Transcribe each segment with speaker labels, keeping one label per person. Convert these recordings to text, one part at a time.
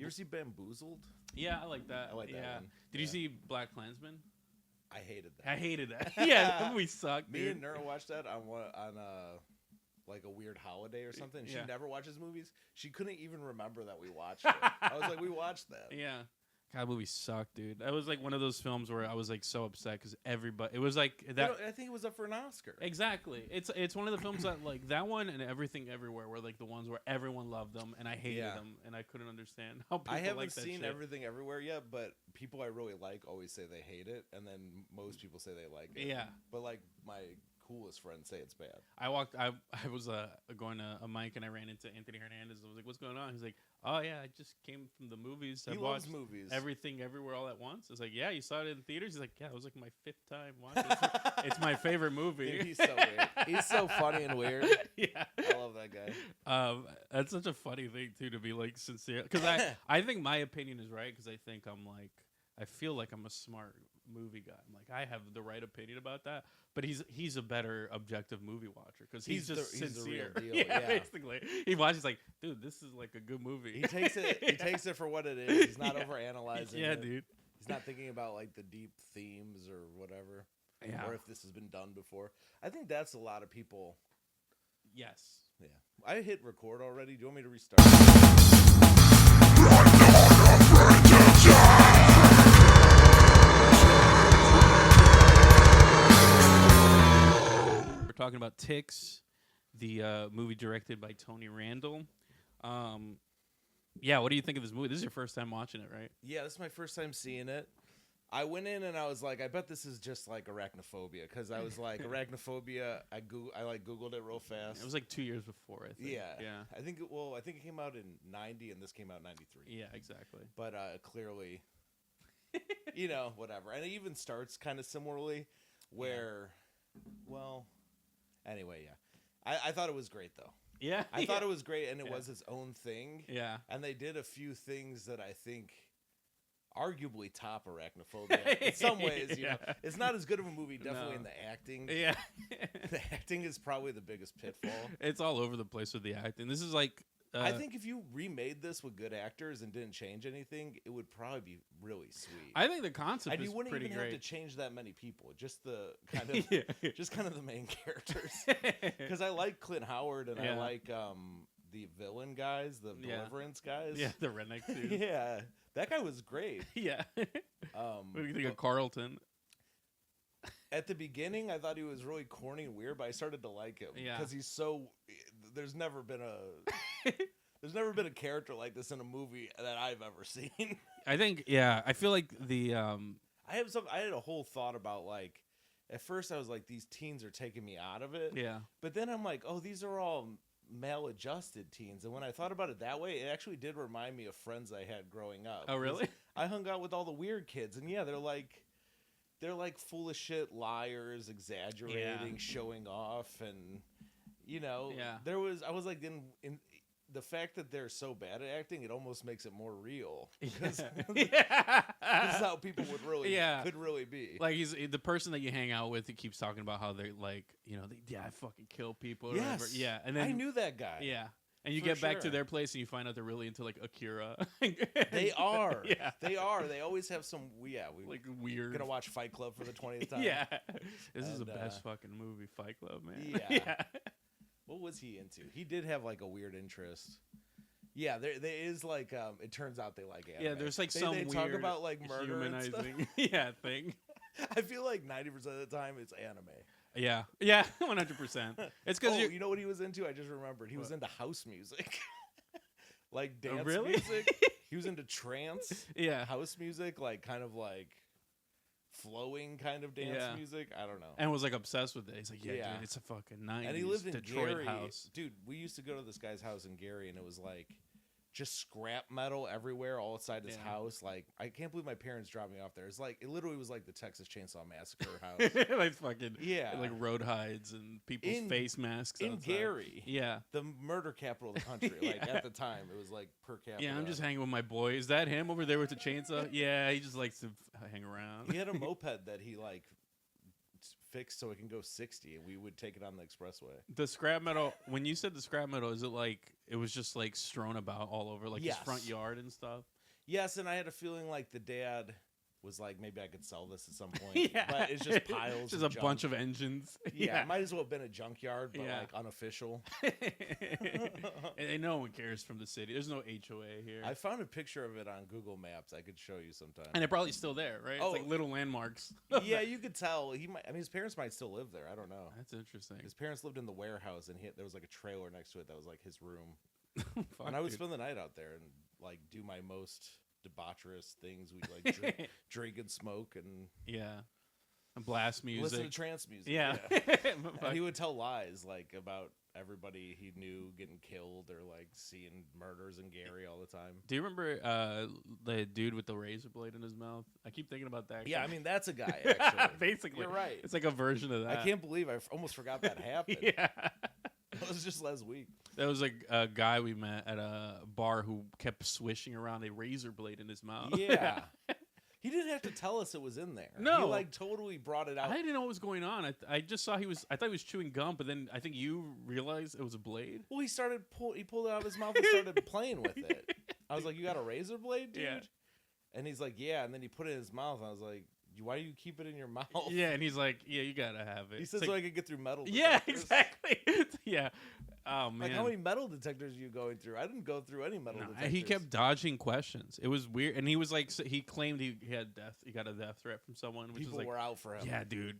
Speaker 1: You ever see Bamboozled?
Speaker 2: Yeah, I like that.
Speaker 1: I like that one.
Speaker 2: Did you see Black Klansman?
Speaker 1: I hated that.
Speaker 2: I hated that. Yeah, that movie sucked.
Speaker 1: Me
Speaker 2: dude.
Speaker 1: and Nura watched that on like a weird holiday or something. She never watches movies. She couldn't even remember that we watched it. I was like, we watched that.
Speaker 2: Yeah. God, that movie sucked, dude. That was like one of those films where I was like so upset because everybody. It was like that.
Speaker 1: I think it was up for an Oscar.
Speaker 2: Exactly. It's one of the films that like that one and Everything Everywhere were like the ones where everyone loved them and I hated them and I couldn't understand how people.
Speaker 1: I haven't
Speaker 2: like that
Speaker 1: seen
Speaker 2: shit.
Speaker 1: Everything Everywhere yet, but people I really like always say they hate it, and then most people say they like it.
Speaker 2: Yeah.
Speaker 1: But like my coolest friends say it's bad.
Speaker 2: I was going to a mic and I ran into Anthony Hernandez. I was like, "What's going on?" He's like, "Oh yeah, I just came from the movies.
Speaker 1: He loves movies.
Speaker 2: Everything Everywhere all at once." I was like, "Yeah, you saw it in theaters?" He's like, "Yeah, it was like my 5th time watching it. It's my favorite movie."
Speaker 1: Dude, he's so weird. He's so funny and weird.
Speaker 2: Yeah,
Speaker 1: I love that guy.
Speaker 2: That's such a funny thing too to be like sincere because I think my opinion is right because I think I feel like I'm a smart movie guy. I'm like I have the right opinion about that. But he's a better objective movie watcher because he's just sincere.
Speaker 1: He's the real deal.
Speaker 2: Yeah, basically. He watches like, dude, this is like a good movie.
Speaker 1: He takes it. He takes it for what it is. He's not over analyzing.
Speaker 2: Yeah,
Speaker 1: it.
Speaker 2: dude.
Speaker 1: He's not thinking about like the deep themes or whatever.
Speaker 2: Yeah.
Speaker 1: Or if this has been done before. I think that's a lot of people.
Speaker 2: Yes.
Speaker 1: Yeah. I hit record already. Do you want me to restart?
Speaker 2: Talking about Ticks, the movie directed by Tony Randall. Yeah, what do you think of this movie? This is your first time watching it, right?
Speaker 1: Yeah, this is my first time seeing it. I went in and I was like, I bet this is just like arachnophobia because I was like, arachnophobia. I Googled it real fast.
Speaker 2: It was like 2 years before, I think.
Speaker 1: Yeah. I think it came out in '90 and this came out in '93.
Speaker 2: Yeah, exactly.
Speaker 1: But clearly, whatever. And it even starts kind of similarly, where, well. Anyway, yeah. I thought it was great, though.
Speaker 2: Yeah.
Speaker 1: I thought it was great, and it was its own thing.
Speaker 2: Yeah.
Speaker 1: And they did a few things that I think arguably top arachnophobia in some ways. You know, it's not as good of a movie, definitely in the acting.
Speaker 2: Yeah.
Speaker 1: The acting is probably the biggest pitfall.
Speaker 2: It's all over the place with the acting. This is like...
Speaker 1: I think if you remade this with good actors and didn't change anything, it would probably be really sweet.
Speaker 2: I think the concept is pretty great.
Speaker 1: And you wouldn't even have to change that many people, just the kind of, just kind of the main characters. Because I like Clint Howard and I like the villain guys, the Deliverance guys.
Speaker 2: Yeah, the redneck dude.
Speaker 1: Yeah, that guy was great.
Speaker 2: Yeah. What do you think of Carlton?
Speaker 1: At the beginning, I thought he was really corny and weird, but I started to like him because he's so. There's never been a character like this in a movie that I've ever seen.
Speaker 2: I think, I feel like the.
Speaker 1: I had a whole thought about like. At first, I was like, these teens are taking me out of it.
Speaker 2: Yeah.
Speaker 1: But then I'm like, oh, these are all maladjusted teens, and when I thought about it that way, it actually did remind me of friends I had growing up.
Speaker 2: Oh, really?
Speaker 1: I hung out with all the weird kids, and they're like full of shit, liars, exaggerating, showing off, and I was like, in the fact that they're so bad at acting, it almost makes it more real. Because this is how people could really be.
Speaker 2: Like he's the person that you hang out with. He keeps talking about how they're like, I fucking kill people. Or whatever. Yeah, and then
Speaker 1: I knew that guy.
Speaker 2: Yeah. And you get back to their place and you find out they're really into like Akira.
Speaker 1: They are. Yeah. They are. They always have some
Speaker 2: like weird.
Speaker 1: Gonna watch Fight Club for the 20th time.
Speaker 2: Yeah. This is the best fucking movie, Fight Club, man.
Speaker 1: Yeah. What was he into? He did have like a weird interest. Yeah, there is like it turns out they like anime.
Speaker 2: Yeah, there's like
Speaker 1: they
Speaker 2: weird
Speaker 1: talk about like murder
Speaker 2: humanizing thing.
Speaker 1: I feel like 90% of the time it's anime.
Speaker 2: Yeah, 100%. It's because
Speaker 1: you know what he was into? I just remembered. He was into house music, like dance
Speaker 2: really?
Speaker 1: music. He was into trance.
Speaker 2: Yeah,
Speaker 1: house music, like kind of like flowing kind of dance music. I don't know.
Speaker 2: And was like obsessed with it. He's like, dude, it's a fucking 90s
Speaker 1: and he lived in
Speaker 2: Detroit
Speaker 1: Gary.
Speaker 2: house.
Speaker 1: Dude, we used to go to this guy's house in Gary, and it was like just scrap metal everywhere, all outside his house. Like, I can't believe my parents dropped me off there. It's like, it literally was like the Texas Chainsaw Massacre house.
Speaker 2: Like fucking, like road hides and people's face masks
Speaker 1: in
Speaker 2: outside.
Speaker 1: Gary.
Speaker 2: Yeah.
Speaker 1: The murder capital of the country. Like, at the time, it was like per capita.
Speaker 2: Yeah, I'm just hanging with my boy. Is that him over there with the chainsaw? Yeah, he just likes to hang around.
Speaker 1: He had a moped that he like fixed so it can go 60, and we would take it on the expressway.
Speaker 2: The scrap metal, when you said the scrap metal, is it like it was just like strewn about all over, like his front yard and stuff?
Speaker 1: Yes, and I had a feeling like the dad was like, maybe I could sell this at some point. Yeah. But it's just piles
Speaker 2: just
Speaker 1: of
Speaker 2: a bunch of engines.
Speaker 1: Yeah, it might as well have been a junkyard, but like unofficial.
Speaker 2: And no one cares from the city. There's no HOA here.
Speaker 1: I found a picture of it on Google Maps. I could show you sometime.
Speaker 2: And they're probably still there, right?
Speaker 1: Oh,
Speaker 2: it's like little landmarks.
Speaker 1: Yeah, you could tell. His parents might still live there. I don't know.
Speaker 2: That's interesting.
Speaker 1: His parents lived in the warehouse, and there was like a trailer next to it that was like his room. And I would spend the night out there and like do my most debaucherous things. We like drink and smoke and
Speaker 2: and blast music,
Speaker 1: listen to trance music.
Speaker 2: Yeah.
Speaker 1: And he would tell lies like about everybody he knew getting killed or like seeing murders in Gary all the time.
Speaker 2: Do you remember the dude with the razor blade in his mouth? I keep thinking about that.
Speaker 1: Yeah, I mean that's a guy. Actually,
Speaker 2: basically,
Speaker 1: you're right.
Speaker 2: It's like a version of that.
Speaker 1: I can't believe I almost forgot that happened.
Speaker 2: Yeah.
Speaker 1: It was just last week.
Speaker 2: There was a guy we met at a bar who kept swishing around a razor blade in his mouth.
Speaker 1: Yeah. He didn't have to tell us it was in there.
Speaker 2: No.
Speaker 1: He like totally brought it out.
Speaker 2: I didn't know what was going on. I just saw I thought he was chewing gum, but then I think you realized it was a blade.
Speaker 1: Well, he pulled it out of his mouth and started playing with it. I was like, "You got a razor blade, dude?" Yeah. And he's like, "Yeah." And then he put it in his mouth. And I was like, "Why do you keep it in your mouth?"
Speaker 2: Yeah, and he's like, "Yeah, you gotta have it."
Speaker 1: He says,
Speaker 2: like,
Speaker 1: "So I could get through metal detectors."
Speaker 2: Yeah, exactly. Yeah. Oh man.
Speaker 1: Like, how many metal detectors are you going through? I didn't go through any metal detectors.
Speaker 2: He kept dodging questions. It was weird, and he was like, he claimed he had death. He got a death threat from someone. Which
Speaker 1: People
Speaker 2: was like,
Speaker 1: were out for him.
Speaker 2: Yeah, dude.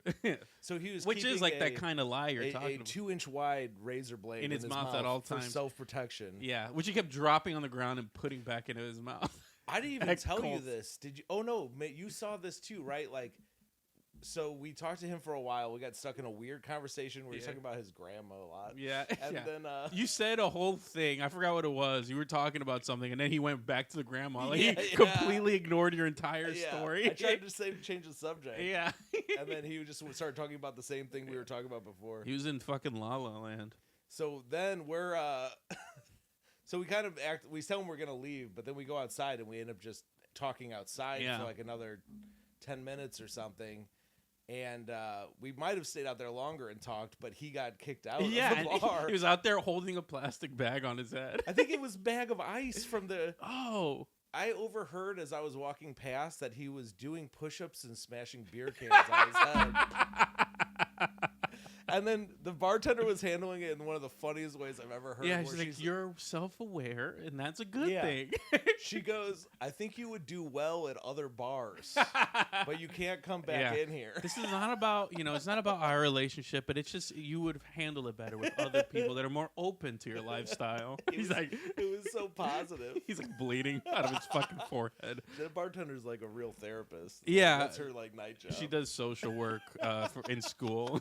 Speaker 1: So he was,
Speaker 2: which is like that kind of lie you're talking about.
Speaker 1: A 2-inch wide razor blade in his mouth
Speaker 2: at all times
Speaker 1: for self-protection.
Speaker 2: Yeah, which he kept dropping on the ground and putting back into his mouth.
Speaker 1: I didn't even tell you this. Did you? Oh no, you saw this too, right? Like. So we talked to him for a while. We got stuck in a weird conversation. We were talking about his grandma a lot.
Speaker 2: Yeah.
Speaker 1: And then
Speaker 2: you said a whole thing. I forgot what it was. You were talking about something, and then he went back to the grandma. Like, he completely ignored your entire story.
Speaker 1: I tried to change the subject.
Speaker 2: Yeah.
Speaker 1: And then he just started talking about the same thing we were talking about before.
Speaker 2: He was in fucking La La Land.
Speaker 1: So then we're so we kind of we tell him we're gonna leave, but then we go outside and we end up just talking outside for like another 10 minutes or something. And we might have stayed out there longer and talked, but he got kicked out of the bar.
Speaker 2: He was out there holding a plastic bag on his head.
Speaker 1: I think it was a bag of ice from the...
Speaker 2: Oh.
Speaker 1: I overheard as I was walking past that he was doing push-ups and smashing beer cans on his head. And then the bartender was handling it in one of the funniest ways I've ever heard.
Speaker 2: Yeah, she's like, you're self-aware, and that's a good thing.
Speaker 1: She goes, I think you would do well at other bars, but you can't come back in here.
Speaker 2: This is not about, it's not about our relationship, but it's just you would handle it better with other people that are more open to your lifestyle. It
Speaker 1: was so positive.
Speaker 2: He's like bleeding out of his fucking forehead.
Speaker 1: The bartender's like a real therapist.
Speaker 2: Yeah.
Speaker 1: That's her like night job.
Speaker 2: She does social work in school.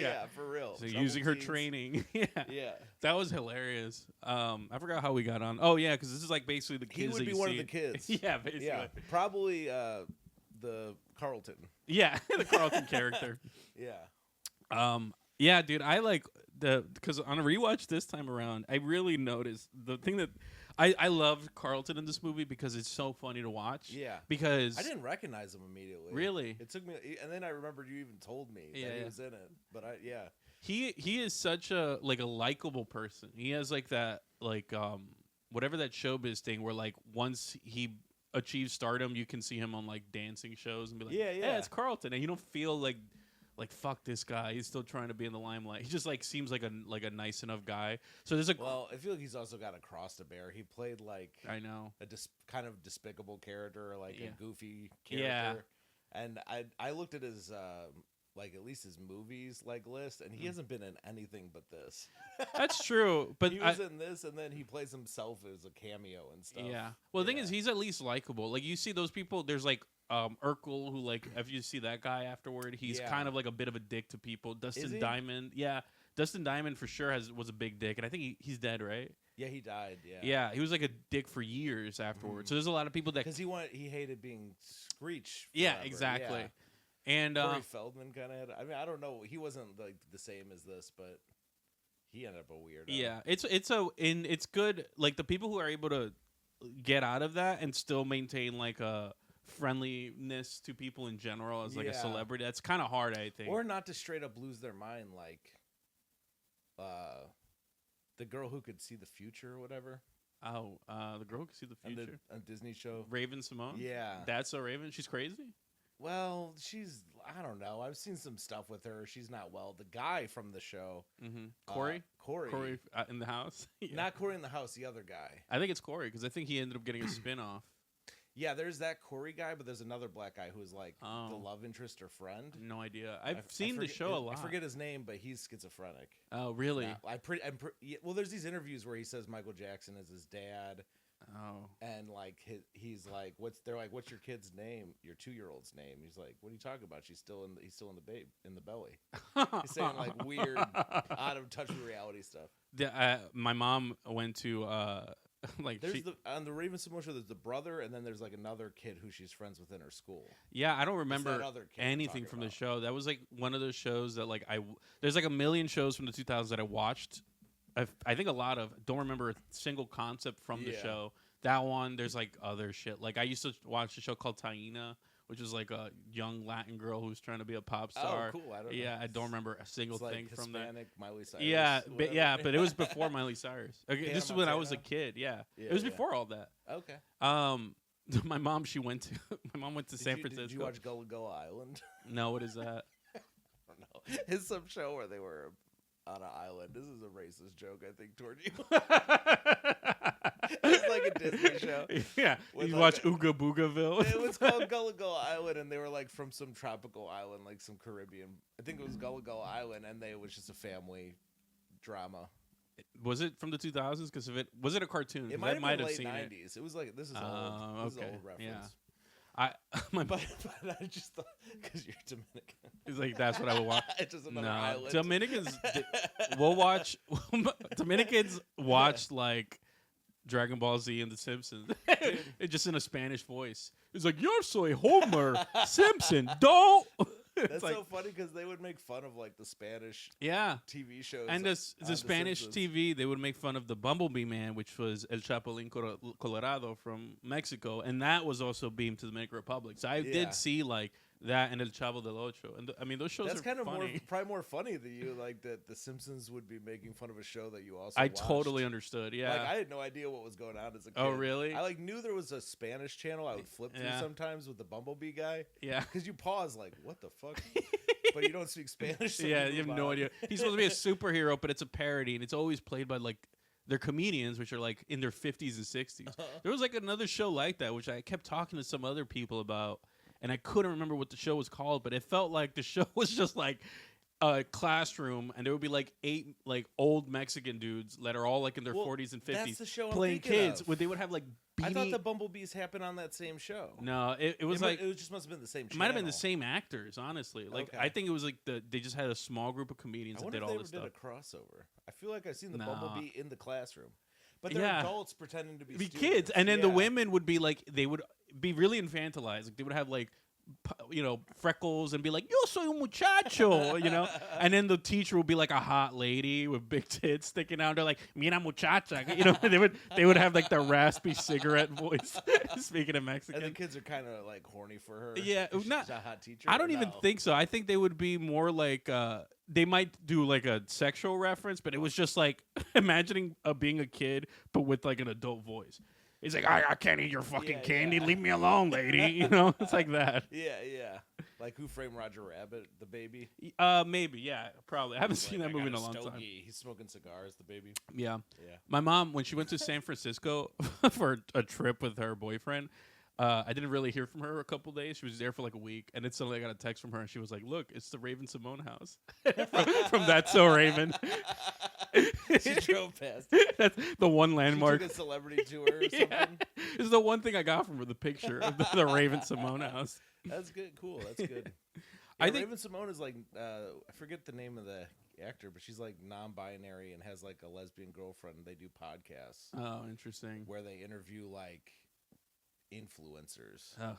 Speaker 1: Yeah, for real.
Speaker 2: So using her training. Yeah. That was hilarious. I forgot how we got on. Oh, yeah, because this is like basically the kids.
Speaker 1: He would be one of the kids.
Speaker 2: Yeah, basically. Yeah,
Speaker 1: probably the Carlton.
Speaker 2: Yeah, the Carlton character.
Speaker 1: Yeah.
Speaker 2: Yeah, dude, I like because on a rewatch this time around, I really noticed the thing that I loved Carlton in this movie because it's so funny to watch.
Speaker 1: Yeah.
Speaker 2: Because
Speaker 1: I didn't recognize him immediately.
Speaker 2: Really?
Speaker 1: It took me, and then I remembered you even told me that he was in it. But
Speaker 2: he is such a likable person. He has like that whatever that showbiz thing where like once he achieves stardom, you can see him on like dancing shows and be like, yeah, it's Carlton, and you don't feel like fuck this guy. He's still trying to be in the limelight. He just like seems like a nice enough guy. So there's
Speaker 1: I feel like he's also got a cross to bear. He played like
Speaker 2: I know
Speaker 1: a kind of despicable character, like a goofy character.
Speaker 2: Yeah.
Speaker 1: And I looked at his like at least his movies list, and he hasn't been in anything but this.
Speaker 2: That's true, but
Speaker 1: he was in this, and then he plays himself as a cameo and stuff.
Speaker 2: Yeah. Well, the thing is, he's at least likable. Like you see those people. There's like Urkel, who like if you see that guy afterward, he's kind of like a bit of a dick to people. Dustin Diamond, Dustin Diamond for sure was a big dick, and I think he's dead, right?
Speaker 1: Yeah, he died.
Speaker 2: Yeah, he was like a dick for years afterwards. So there's a lot of people that
Speaker 1: because he hated being Screech.
Speaker 2: Yeah, exactly.
Speaker 1: Yeah.
Speaker 2: And
Speaker 1: Corey Feldman kind of had. I mean, I don't know. He wasn't like the same as this, but he ended up a weirdo.
Speaker 2: Yeah, it's good. Like the people who are able to get out of that and still maintain like a friendliness to people in general as like a celebrity. That's kind of hard, I think.
Speaker 1: Or not to straight up lose their mind, like the girl who could see the future or whatever.
Speaker 2: Oh, the girl who could see the future.
Speaker 1: On the Disney show.
Speaker 2: Raven Simone?
Speaker 1: Yeah.
Speaker 2: That's so Raven? She's crazy?
Speaker 1: Well, I don't know. I've seen some stuff with her. She's not well. The guy from the show.
Speaker 2: Mm-hmm. Corey in the house? Yeah.
Speaker 1: Not Corey in the house, the other guy.
Speaker 2: I think it's Corey because I think he ended up getting a spin-off.
Speaker 1: Yeah, there's that Corey guy, but there's another black guy who's like the love interest or friend.
Speaker 2: No idea. I've seen the show a lot.
Speaker 1: I forget his name, but he's schizophrenic.
Speaker 2: Oh, really?
Speaker 1: Yeah, well, there's these interviews where he says Michael Jackson is his dad.
Speaker 2: Oh. And
Speaker 1: like he's like, they're like, what's your kid's name? Your 2-year-old's name? He's like, what are you talking about? He's still in the belly. He's saying like weird, out of touch with reality stuff.
Speaker 2: Yeah, my mom went to like
Speaker 1: there's on the Raven Simone show. There's the brother, and then there's like another kid who she's friends with in her school.
Speaker 2: Yeah, I don't remember anything from the show. That was like one of those shows that like there's like a million shows from the 2000s that I watched. I think a lot of don't remember a single concept from the show. That one, there's like other shit. Like I used to watch a show called Taina, which is like a young Latin girl who's trying to be a pop star.
Speaker 1: Oh, cool!
Speaker 2: I don't remember a single thing
Speaker 1: like
Speaker 2: from that.
Speaker 1: Hispanic Miley Cyrus.
Speaker 2: Yeah, but it was before Miley Cyrus. Okay, this is when I was a kid. Yeah, it was before all that.
Speaker 1: Okay.
Speaker 2: My mom went to San Francisco.
Speaker 1: Did you watch Gullah Gullah Island?
Speaker 2: No, what is that?
Speaker 1: I don't know. It's some show where they were on an island. This is a racist joke, I think, toward you. It's like a Disney show.
Speaker 2: Yeah, you like watch Ooga Boogaville.
Speaker 1: It was called Gullah Gullah Island, and they were like from some tropical island, like some Caribbean. I think it was Gullah Gullah Island, and it was just a family drama.
Speaker 2: Was it from the 2000s? Because if was it a cartoon?
Speaker 1: It might have been late 90s. It was like this is old. This is old reference.
Speaker 2: Yeah.
Speaker 1: But I just thought because you're Dominican.
Speaker 2: It's like that's what I would watch.
Speaker 1: It's just another island.
Speaker 2: Dominicans we'll watch. Dominicans watch like Dragon Ball Z and The Simpsons. It's just in a Spanish voice. It's like yo soy Homer Simpson. Don't.
Speaker 1: That's like, so funny because they would make fun of like the Spanish TV shows.
Speaker 2: And the Spanish TV, they would make fun of the Bumblebee Man, which was El Chapulín Colorado from Mexico. And that was also beamed to the Dominican Republic. So I did see like that and El Chavo del Ocho. And I mean, those shows are kind of funny.
Speaker 1: Probably more funny than you, like that the Simpsons would be making fun of a show that you also
Speaker 2: I
Speaker 1: watched.
Speaker 2: Totally understood, yeah.
Speaker 1: Like I had no idea what was going on as a kid.
Speaker 2: Oh, really?
Speaker 1: I like knew there was a Spanish channel I would flip through sometimes with the Bumblebee guy.
Speaker 2: Yeah.
Speaker 1: Because you pause like, what the fuck? But you don't speak Spanish. So
Speaker 2: you have no idea. He's supposed to be a superhero, but it's a parody, and it's always played by like they're comedians, which are like in their 50s and 60s. There was like another show like that, which I kept talking to some other people about. And I couldn't remember what the show was called, but it felt like the show was just like a classroom, and there would be like 8 like old Mexican dudes that are all like in their 40s and 50s
Speaker 1: that's the show
Speaker 2: playing
Speaker 1: I'm kids.
Speaker 2: Where they would have like beanie...
Speaker 1: I thought the Bumblebees happened on that same show.
Speaker 2: No, it was like
Speaker 1: it just must have been the same.
Speaker 2: It might have been the same actors, honestly. Like I think it was like they just had a small group of comedians that did all this stuff.
Speaker 1: I wonder if they ever did a crossover. I feel like I've seen the Bumblebee in the classroom. But they're adults pretending to be
Speaker 2: kids, and then the women would be like, they would be really infantilized. Like they would have like, freckles and be like, yo soy un muchacho, and then the teacher would be like a hot lady with big tits sticking out. They're like, mira muchacha, they would have like the raspy cigarette voice speaking in Mexican.
Speaker 1: And the kids are kind of like horny for her.
Speaker 2: Yeah,
Speaker 1: she's a hot teacher.
Speaker 2: I don't even think so. I think they would be more like they might do like a sexual reference, but it was just like imagining being a kid but with like an adult voice. He's like, I can't eat your fucking candy. Leave me alone, lady. It's like that.
Speaker 1: Yeah. Like Who Framed Roger Rabbit, the baby?
Speaker 2: Maybe, yeah, probably. I haven't seen that movie in a long time.
Speaker 1: He's smoking cigars, the baby.
Speaker 2: Yeah. My mom, when she went to San Francisco for a trip with her boyfriend, I didn't really hear from her a couple days. She was there for like a week, and then suddenly I got a text from her, and she was like, "Look, it's the Raven Simone house from That's So Raven."
Speaker 1: She drove past.
Speaker 2: That's the one landmark.
Speaker 1: She took a celebrity tour or something.
Speaker 2: This is the one thing I got from her, the picture of the Raven Simone house.
Speaker 1: That's good. Cool. That's good. I think Raven Simone is like, I forget the name of the actor, but she's like non-binary and has like a lesbian girlfriend. And they do podcasts.
Speaker 2: Oh, interesting.
Speaker 1: Where they interview like influencers.
Speaker 2: Ugh.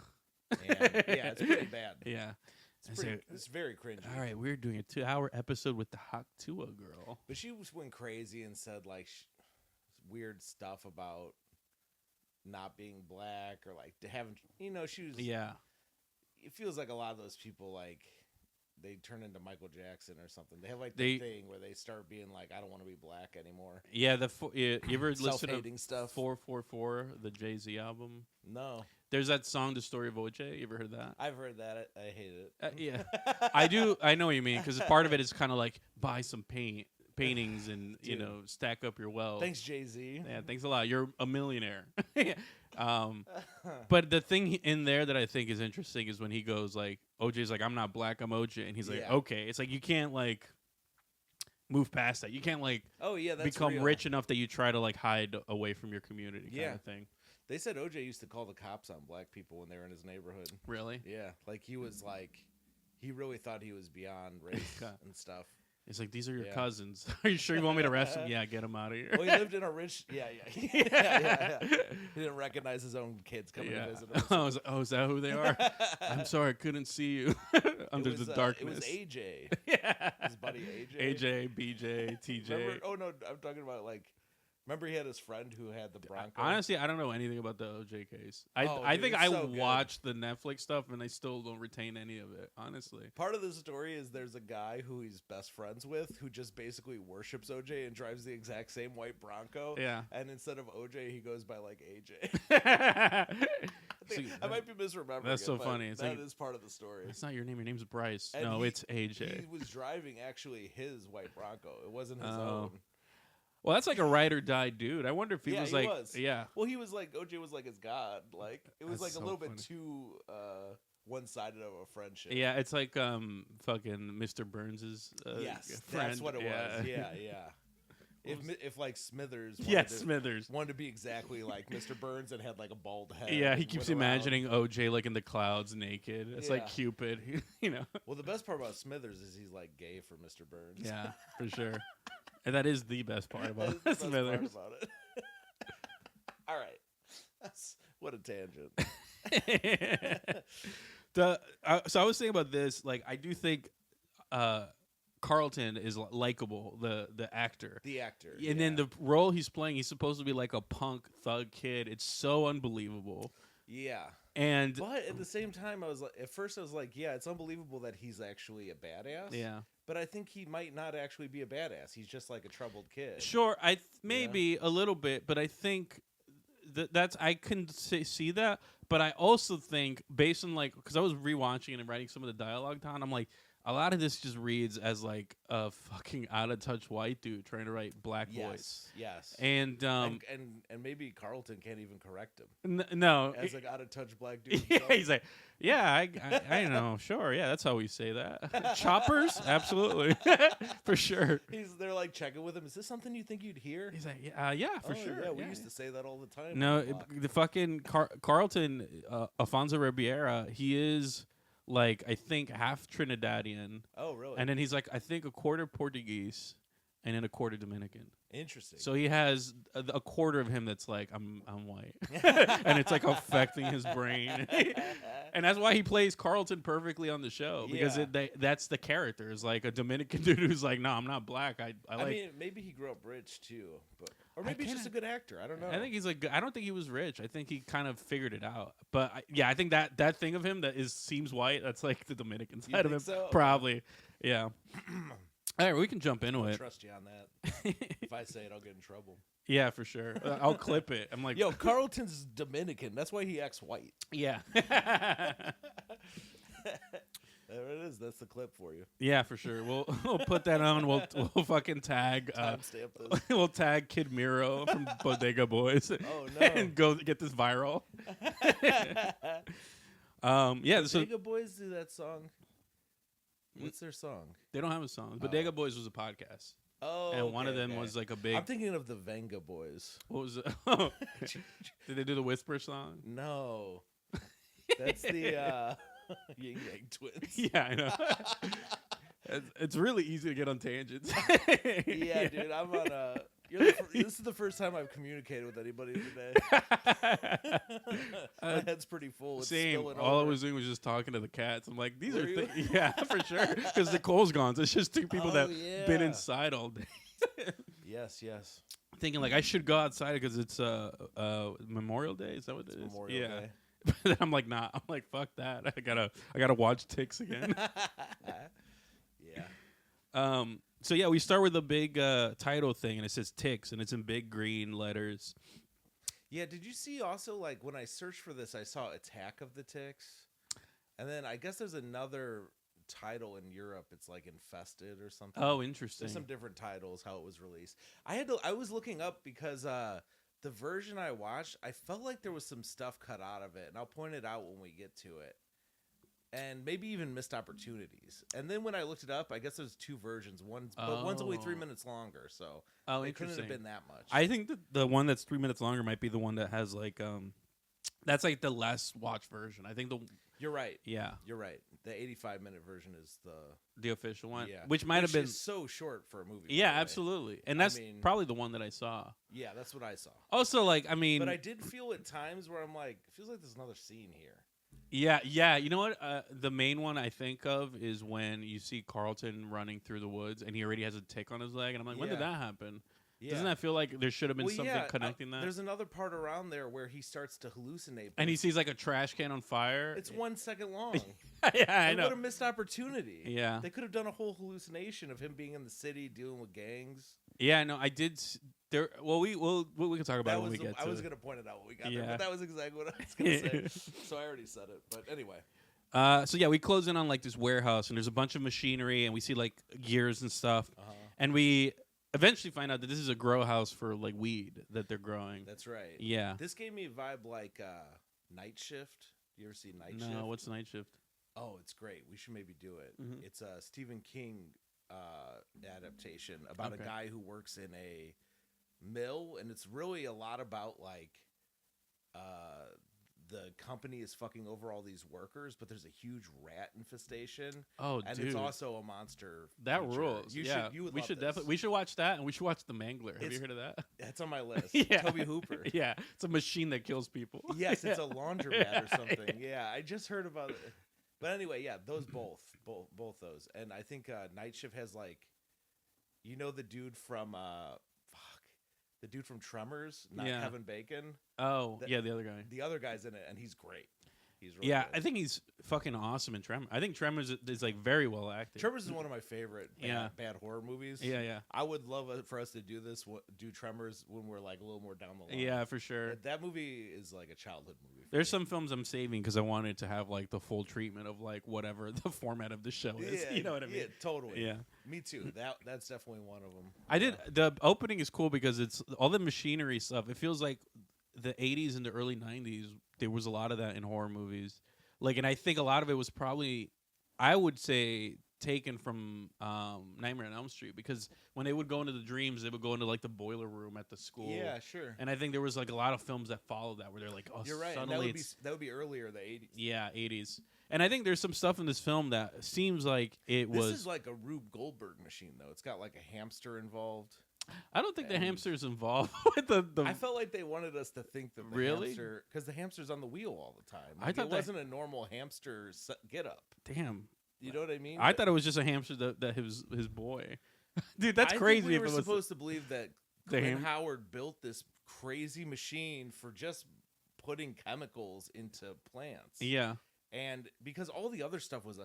Speaker 1: And, it's pretty bad.
Speaker 2: Yeah.
Speaker 1: It's very cringy.
Speaker 2: All right, we're doing a 2-hour episode with the Hot Tua girl.
Speaker 1: But she went crazy and said like weird stuff about not being black or like having, she was.
Speaker 2: Yeah.
Speaker 1: It feels like a lot of those people like they turn into Michael Jackson or something. They have like the thing where they start being like, I don't want to be black anymore.
Speaker 2: Yeah, you ever listen to
Speaker 1: stuff?
Speaker 2: 444, the Jay-Z album?
Speaker 1: No.
Speaker 2: There's that song, The Story of O.J. You ever heard that?
Speaker 1: I've heard that. I hate it.
Speaker 2: Yeah. I do. I know what you mean, because part of it is kind of like buy some paintings and, stack up your wealth.
Speaker 1: Thanks, Jay-Z.
Speaker 2: Yeah, thanks a lot. You're a millionaire. But the thing in there that I think is interesting is when he goes like, OJ's like, I'm not black, I'm OJ. And he's like, okay. It's like you can't like move past that. You can't like become rich enough that you try to like hide away from your community kind of thing.
Speaker 1: They said OJ used to call the cops on black people when they were in his neighborhood. Really? Yeah. Like he was like, he really thought he was beyond race and stuff.
Speaker 2: It's like, these are your cousins. Are you sure you want me to arrest them? Yeah, get them out of here.
Speaker 1: Well, he lived in a rich... Yeah. He didn't recognize his own kids coming to visit him.
Speaker 2: I was like, is that who they are? I'm sorry, I couldn't see you under the darkness.
Speaker 1: It was AJ. Yeah. His buddy AJ.
Speaker 2: AJ, BJ, TJ.
Speaker 1: Remember, I'm talking about like... Remember he had his friend who had the Bronco?
Speaker 2: Honestly, I don't know anything about the OJ case. I think I watched the Netflix stuff and I still don't retain any of it, honestly.
Speaker 1: Part of the story is there's a guy who he's best friends with who just basically worships OJ and drives the exact same white Bronco. Yeah. And instead of OJ, he goes by like AJ. I might be misremembering.
Speaker 2: That's so funny.
Speaker 1: It's that is part of the story.
Speaker 2: It's not your name. Your name's Bryce.
Speaker 1: And
Speaker 2: no, it's AJ.
Speaker 1: He was driving actually his white Bronco. It wasn't his own.
Speaker 2: Well, that's like a ride or die dude. I wonder if he was like, yeah.
Speaker 1: Well, he was like, OJ was like his god. Like it was like a little bit too one-sided of a friendship.
Speaker 2: Yeah, it's like fucking Mr. Burns's friend.
Speaker 1: That's what it was. Yeah. If like Smithers,
Speaker 2: wanted
Speaker 1: to be exactly like Mr. Burns and had like a bald head.
Speaker 2: Yeah, he keeps imagining OJ like in the clouds, naked. It's like Cupid,
Speaker 1: Well, the best part about Smithers is he's like gay for Mr. Burns.
Speaker 2: Yeah, for sure. And that is the best part about Smithers.
Speaker 1: All right, what a tangent.
Speaker 2: So I was thinking about this. Like, I do think Carlton is likable, the actor.
Speaker 1: The actor.
Speaker 2: And then the role he's playing, he's supposed to be like a punk thug kid. It's so unbelievable.
Speaker 1: Yeah.
Speaker 2: But
Speaker 1: at the same time, at first I was like, yeah, it's unbelievable that he's actually a badass.
Speaker 2: Yeah.
Speaker 1: But I think he might not actually be a badass. He's just like a troubled kid.
Speaker 2: Sure, maybe a little bit, but I think that's I can see that. But I also think, based on like, because I was rewatching and writing some of the dialogue down, I'm like, a lot of this just reads as like a fucking out of touch white dude trying to write black voice.
Speaker 1: Yes.
Speaker 2: And
Speaker 1: maybe Carlton can't even correct him.
Speaker 2: No.
Speaker 1: As like out of touch black dude.
Speaker 2: Yeah, he's like, yeah, I know, sure, yeah, that's how we say that. Choppers, absolutely, for sure.
Speaker 1: They're like checking with him. Is this something you think you'd hear?
Speaker 2: He's like, yeah, for sure.
Speaker 1: Yeah, we used to say that all the time.
Speaker 2: No, the fucking Carlton, Alfonso Ribeira, he is. Like, I think half Trinidadian.
Speaker 1: Oh, really?
Speaker 2: And then he's like, I think a quarter Portuguese and then a quarter Dominican.
Speaker 1: Interesting.
Speaker 2: So he has a quarter of him that's like, I'm white. And it's like affecting his brain. And that's why he plays Carlton perfectly on the show. Because that's the character. It's like a Dominican dude who's like, no, I'm not black. I mean,
Speaker 1: maybe he grew up rich too. Or maybe he's just a good actor. I don't know.
Speaker 2: I think he's like, I don't think he was rich. I think he kind of figured it out. But I think that thing of him that seems white, that's like the Dominican side of him. So? Probably. Yeah. All right, we can jump into it.
Speaker 1: I trust you on that. If I say it, I'll get in trouble.
Speaker 2: Yeah, for sure. I'll clip it. I'm like,
Speaker 1: yo, Carlton's Dominican. That's why he acts white.
Speaker 2: Yeah.
Speaker 1: There it is. That's the clip for you.
Speaker 2: Yeah, for sure. We'll put that on. We'll fucking tag.
Speaker 1: Timestamp this.
Speaker 2: We'll tag Kid Miro from Bodega Boys.
Speaker 1: Oh no!
Speaker 2: And go get this viral. Yeah.
Speaker 1: Bodega Boys do that song. What's their song?
Speaker 2: They don't have a song. Bodega Boys was a podcast.
Speaker 1: Oh,
Speaker 2: and one of them was like a big.
Speaker 1: I'm thinking of the Venga Boys.
Speaker 2: What was it? Did they do the Whisper song?
Speaker 1: No, that's the Yin Yang Twins.
Speaker 2: Yeah, I know. It's really easy to get on tangents.
Speaker 1: Yeah, dude, I'm on a. This is the first time I've communicated with anybody today. My head's pretty full. It's
Speaker 2: same. All I was doing was just talking to the cats. I'm like, these yeah, for sure. Because Nicole's gone. So it's just two people that been inside all day.
Speaker 1: Yes, yes.
Speaker 2: Thinking like I should go outside because it's Memorial Day. Is that what it is?
Speaker 1: Memorial Day.
Speaker 2: But then I'm like, nah. I'm like, fuck that. I gotta watch Ticks again.
Speaker 1: Yeah.
Speaker 2: So yeah, we start with a big title thing, and it says Ticks, and it's in big green letters.
Speaker 1: Yeah. Did you see also like when I searched for this, I saw Attack of the Ticks, and then I guess there's another title in Europe. It's like Infested or something.
Speaker 2: Oh, interesting.
Speaker 1: There's some different titles how it was released. I was looking up because the version I watched, I felt like there was some stuff cut out of it, and I'll point it out when we get to it. And maybe even missed opportunities. And then when I looked it up, I guess there's two versions. But one's only 3 minutes longer, so it couldn't have been that much.
Speaker 2: I think that the one that's 3 minutes longer might be the one that has like that's like the less watch version. I think
Speaker 1: You're right.
Speaker 2: Yeah,
Speaker 1: you're right. The 85-minute version is
Speaker 2: the official one,
Speaker 1: yeah,
Speaker 2: which might have been
Speaker 1: so short for a movie.
Speaker 2: Yeah, absolutely, and that's probably the one that I saw.
Speaker 1: Yeah, that's what I saw.
Speaker 2: Also, like, I mean,
Speaker 1: but I did feel at times where I'm like, it feels like there's another scene here.
Speaker 2: Yeah. You know what? The main one I think of is when you see Carlton running through the woods, and he already has a tick on his leg, and I'm like, when did that happen? Yeah. Doesn't that feel like there should have been something connecting that?
Speaker 1: There's another part around there where he starts to hallucinate.
Speaker 2: And he sees like a trash can on fire.
Speaker 1: It's 1 second long.
Speaker 2: Yeah, I know.
Speaker 1: What a missed opportunity.
Speaker 2: Yeah.
Speaker 1: They could have done a whole hallucination of him being in the city dealing with gangs.
Speaker 2: Yeah, no, I did. Well, we can talk about it when we get to it.
Speaker 1: I was going to point it out when we got there, but that was exactly what I was going to say. So I already said it. But anyway.
Speaker 2: So yeah, we close in on like this warehouse, and there's a bunch of machinery, and we see like gears and stuff. And we eventually find out that this is a grow house for like weed that they're growing.
Speaker 1: That's right.
Speaker 2: Yeah.
Speaker 1: This gave me a vibe like Night Shift. You ever see Night Shift?
Speaker 2: No, what's Night Shift?
Speaker 1: Oh, it's great. We should maybe do it. Mm-hmm. It's a Stephen King adaptation about a guy who works in a mill, and it's really a lot about like the company is fucking over all these workers, but there's a huge rat infestation.
Speaker 2: Oh,
Speaker 1: and
Speaker 2: dude.
Speaker 1: It's also a monster.
Speaker 2: That
Speaker 1: feature.
Speaker 2: rules. We should definitely. We should watch that, and we should watch The Mangler. Have you heard of that?
Speaker 1: That's on my list.
Speaker 2: Yeah.
Speaker 1: Toby Hooper.
Speaker 2: Yeah, it's a machine that kills people.
Speaker 1: Yes, it's a laundromat or something. Yeah, I just heard about it. But anyway, yeah, those both those, and I think Night Shift has like, you know, the dude from the dude from Tremors, not Kevin Bacon.
Speaker 2: Oh, the other guy.
Speaker 1: The other guy's in it, and he's great. He's really good.
Speaker 2: I think he's fucking awesome in Tremors. I think Tremors is like very well acted.
Speaker 1: Tremors is one of my favorite bad horror movies.
Speaker 2: Yeah.
Speaker 1: I would love for us to do Tremors when we're like a little more down the line.
Speaker 2: Yeah, for sure.
Speaker 1: That movie is like a childhood movie.
Speaker 2: There's some films I'm saving because I wanted to have like the full treatment of like whatever the format of the show is. You know what I mean?
Speaker 1: Yeah, totally.
Speaker 2: Yeah.
Speaker 1: Me too. That's definitely one of them.
Speaker 2: The opening is cool because it's all the machinery stuff. It feels like the 80s and the early 90s, there was a lot of that in horror movies. Like, and I think a lot of it was probably, I would say, taken from Nightmare on Elm Street, because when they would go into the dreams, they would go into like the boiler room at the school.
Speaker 1: Yeah, sure.
Speaker 2: And I think there was like a lot of films that followed that where they're like, oh,
Speaker 1: you're right.
Speaker 2: Suddenly
Speaker 1: that would be earlier, the 80s.
Speaker 2: Yeah, 80s. And I think there's some stuff in this film that seems like this
Speaker 1: is like a Rube Goldberg machine, though. It's got like a hamster involved.
Speaker 2: I don't think the hamster's involved with the.
Speaker 1: I felt like they wanted us to think that the hamster, because the hamster's on the wheel all the time. Like, I thought it wasn't a normal hamster get up.
Speaker 2: Damn.
Speaker 1: You know what I mean?
Speaker 2: I thought it was just a hamster that his boy. Dude, that's crazy.
Speaker 1: We were supposed to believe that Clint Howard built this crazy machine for just putting chemicals into plants.
Speaker 2: Yeah.
Speaker 1: And because all the other stuff was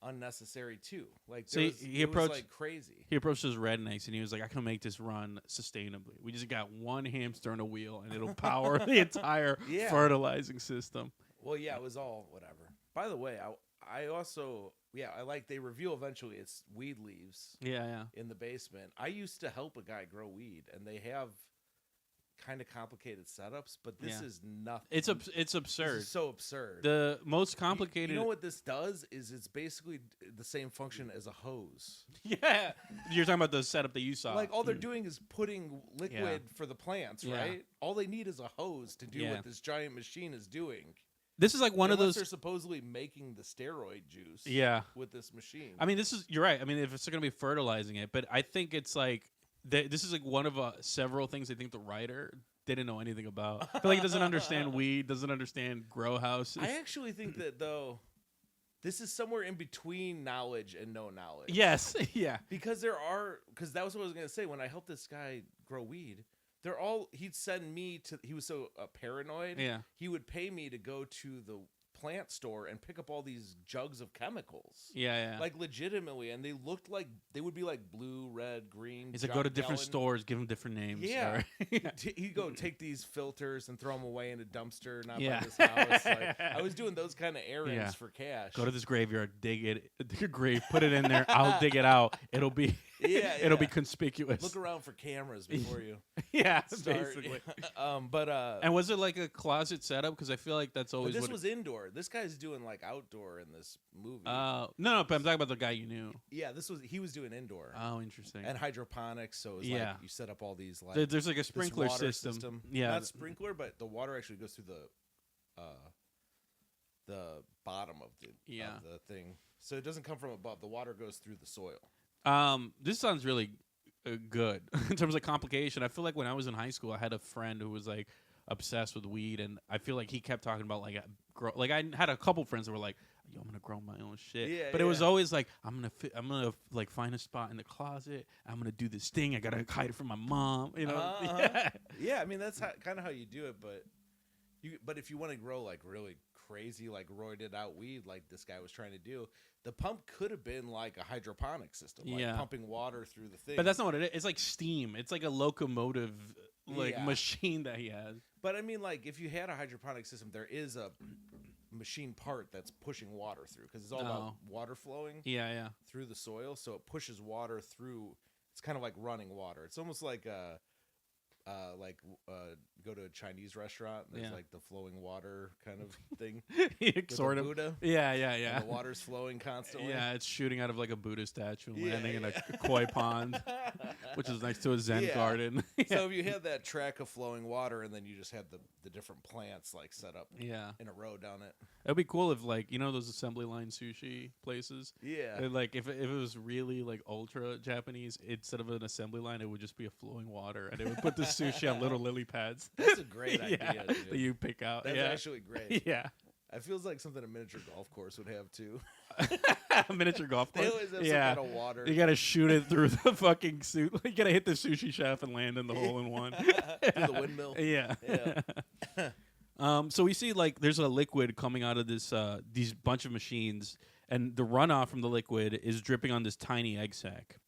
Speaker 1: unnecessary too. Like,
Speaker 2: he approached
Speaker 1: like crazy.
Speaker 2: He approached his rednecks and he was like, I can make this run sustainably. We just got one hamster on a wheel and it'll power the entire fertilizing system.
Speaker 1: Well, yeah, it was all whatever. By the way, I also I like they reveal eventually it's weed leaves.
Speaker 2: Yeah.
Speaker 1: In the basement. I used to help a guy grow weed, and they have kind of complicated setups, but this is nothing.
Speaker 2: It's absurd.
Speaker 1: This is so absurd.
Speaker 2: The most complicated.
Speaker 1: You know what this does is it's basically the same function as a hose.
Speaker 2: Yeah, you're talking about the setup that you saw.
Speaker 1: Like all they're doing is putting liquid for the plants, right? All they need is a hose to do what this giant machine is doing.
Speaker 2: This is like one of those.
Speaker 1: They're supposedly making the steroid juice. With this machine.
Speaker 2: I mean, you're right. I mean, if it's going to be fertilizing it, but I think it's like. This is like one of several things I think the writer didn't know anything about. I feel like he doesn't understand weed, doesn't understand grow houses.
Speaker 1: I actually think that, though, this is somewhere in between knowledge and no knowledge.
Speaker 2: Yes, yeah.
Speaker 1: Because that was what I was gonna say. When I helped this guy grow weed, he'd send me to. He was so paranoid.
Speaker 2: Yeah.
Speaker 1: He would pay me to go to the plant store and pick up all these jugs of chemicals.
Speaker 2: Yeah.
Speaker 1: Like legitimately, and they looked like they would be like blue, red, green.
Speaker 2: He's like, go to different stores, give them different names.
Speaker 1: Yeah. He'd go take these filters and throw them away in a dumpster, not by this house. Like, I was doing those kind of errands for cash.
Speaker 2: Go to this graveyard, dig a grave, put it in there. I'll dig it out. It'll be it'll be conspicuous.
Speaker 1: Look around for cameras before you.
Speaker 2: Basically. And was it like a closet setup? Because I feel like that's always.
Speaker 1: But this was indoor. This guy's doing like outdoor in this movie.
Speaker 2: No, but I'm talking about the guy you knew.
Speaker 1: Yeah, he was doing indoor.
Speaker 2: Oh, interesting.
Speaker 1: And hydroponics, so it was like you set up all these like
Speaker 2: there's like a sprinkler system. Yeah,
Speaker 1: not sprinkler, but the water actually goes through the bottom of the thing, so it doesn't come from above. The water goes through the soil.
Speaker 2: This sounds really good in terms of complication. I feel like when I was in high school, I had a friend who was like obsessed with weed, and I feel like he kept talking about like I had a couple friends that were like, yo, I'm gonna grow my own shit. But it was always like, I'm gonna like find a spot in the closet. I'm gonna do this thing. I gotta hide it from my mom. You know?
Speaker 1: Yeah. I mean, that's kind of how you do it. But if you want to grow like really crazy, like roided out weed, like this guy was trying to do, the pump could have been like a hydroponic system, like pumping water through the thing.
Speaker 2: But that's not what it is. It's like steam. It's like a locomotive machine that he has.
Speaker 1: But I mean, like if you had a hydroponic system, there is a machine part that's pushing water through, because it's all about water flowing through the soil, so it pushes water through. It's kind of like running water. It's almost like go to a Chinese restaurant and there's like the flowing water kind of thing.
Speaker 2: Sort of
Speaker 1: Buddha.
Speaker 2: Yeah.
Speaker 1: And the water's flowing constantly.
Speaker 2: Yeah, it's shooting out of like a Buddha statue and landing in a koi pond, which is next to a Zen garden.
Speaker 1: So if you had that track of flowing water and then you just had the different plants like set up in a row down it.
Speaker 2: It'd be cool if like, you know, those assembly line sushi places.
Speaker 1: Yeah.
Speaker 2: Like if it was really like ultra Japanese, instead of an assembly line, it would just be a flowing water, and it would put the sushi on little lily pads.
Speaker 1: That's a great idea, dude.
Speaker 2: That you pick out.
Speaker 1: That's actually great.
Speaker 2: Yeah.
Speaker 1: It feels like something a miniature golf course would have too.
Speaker 2: A miniature golf course.
Speaker 1: They always have some kind of water.
Speaker 2: You gotta shoot it through the fucking suit. You gotta hit the sushi shaft and land in the hole in one.
Speaker 1: Through the windmill.
Speaker 2: Yeah. So we see like there's a liquid coming out of this these bunch of machines, and the runoff from the liquid is dripping on this tiny egg sac.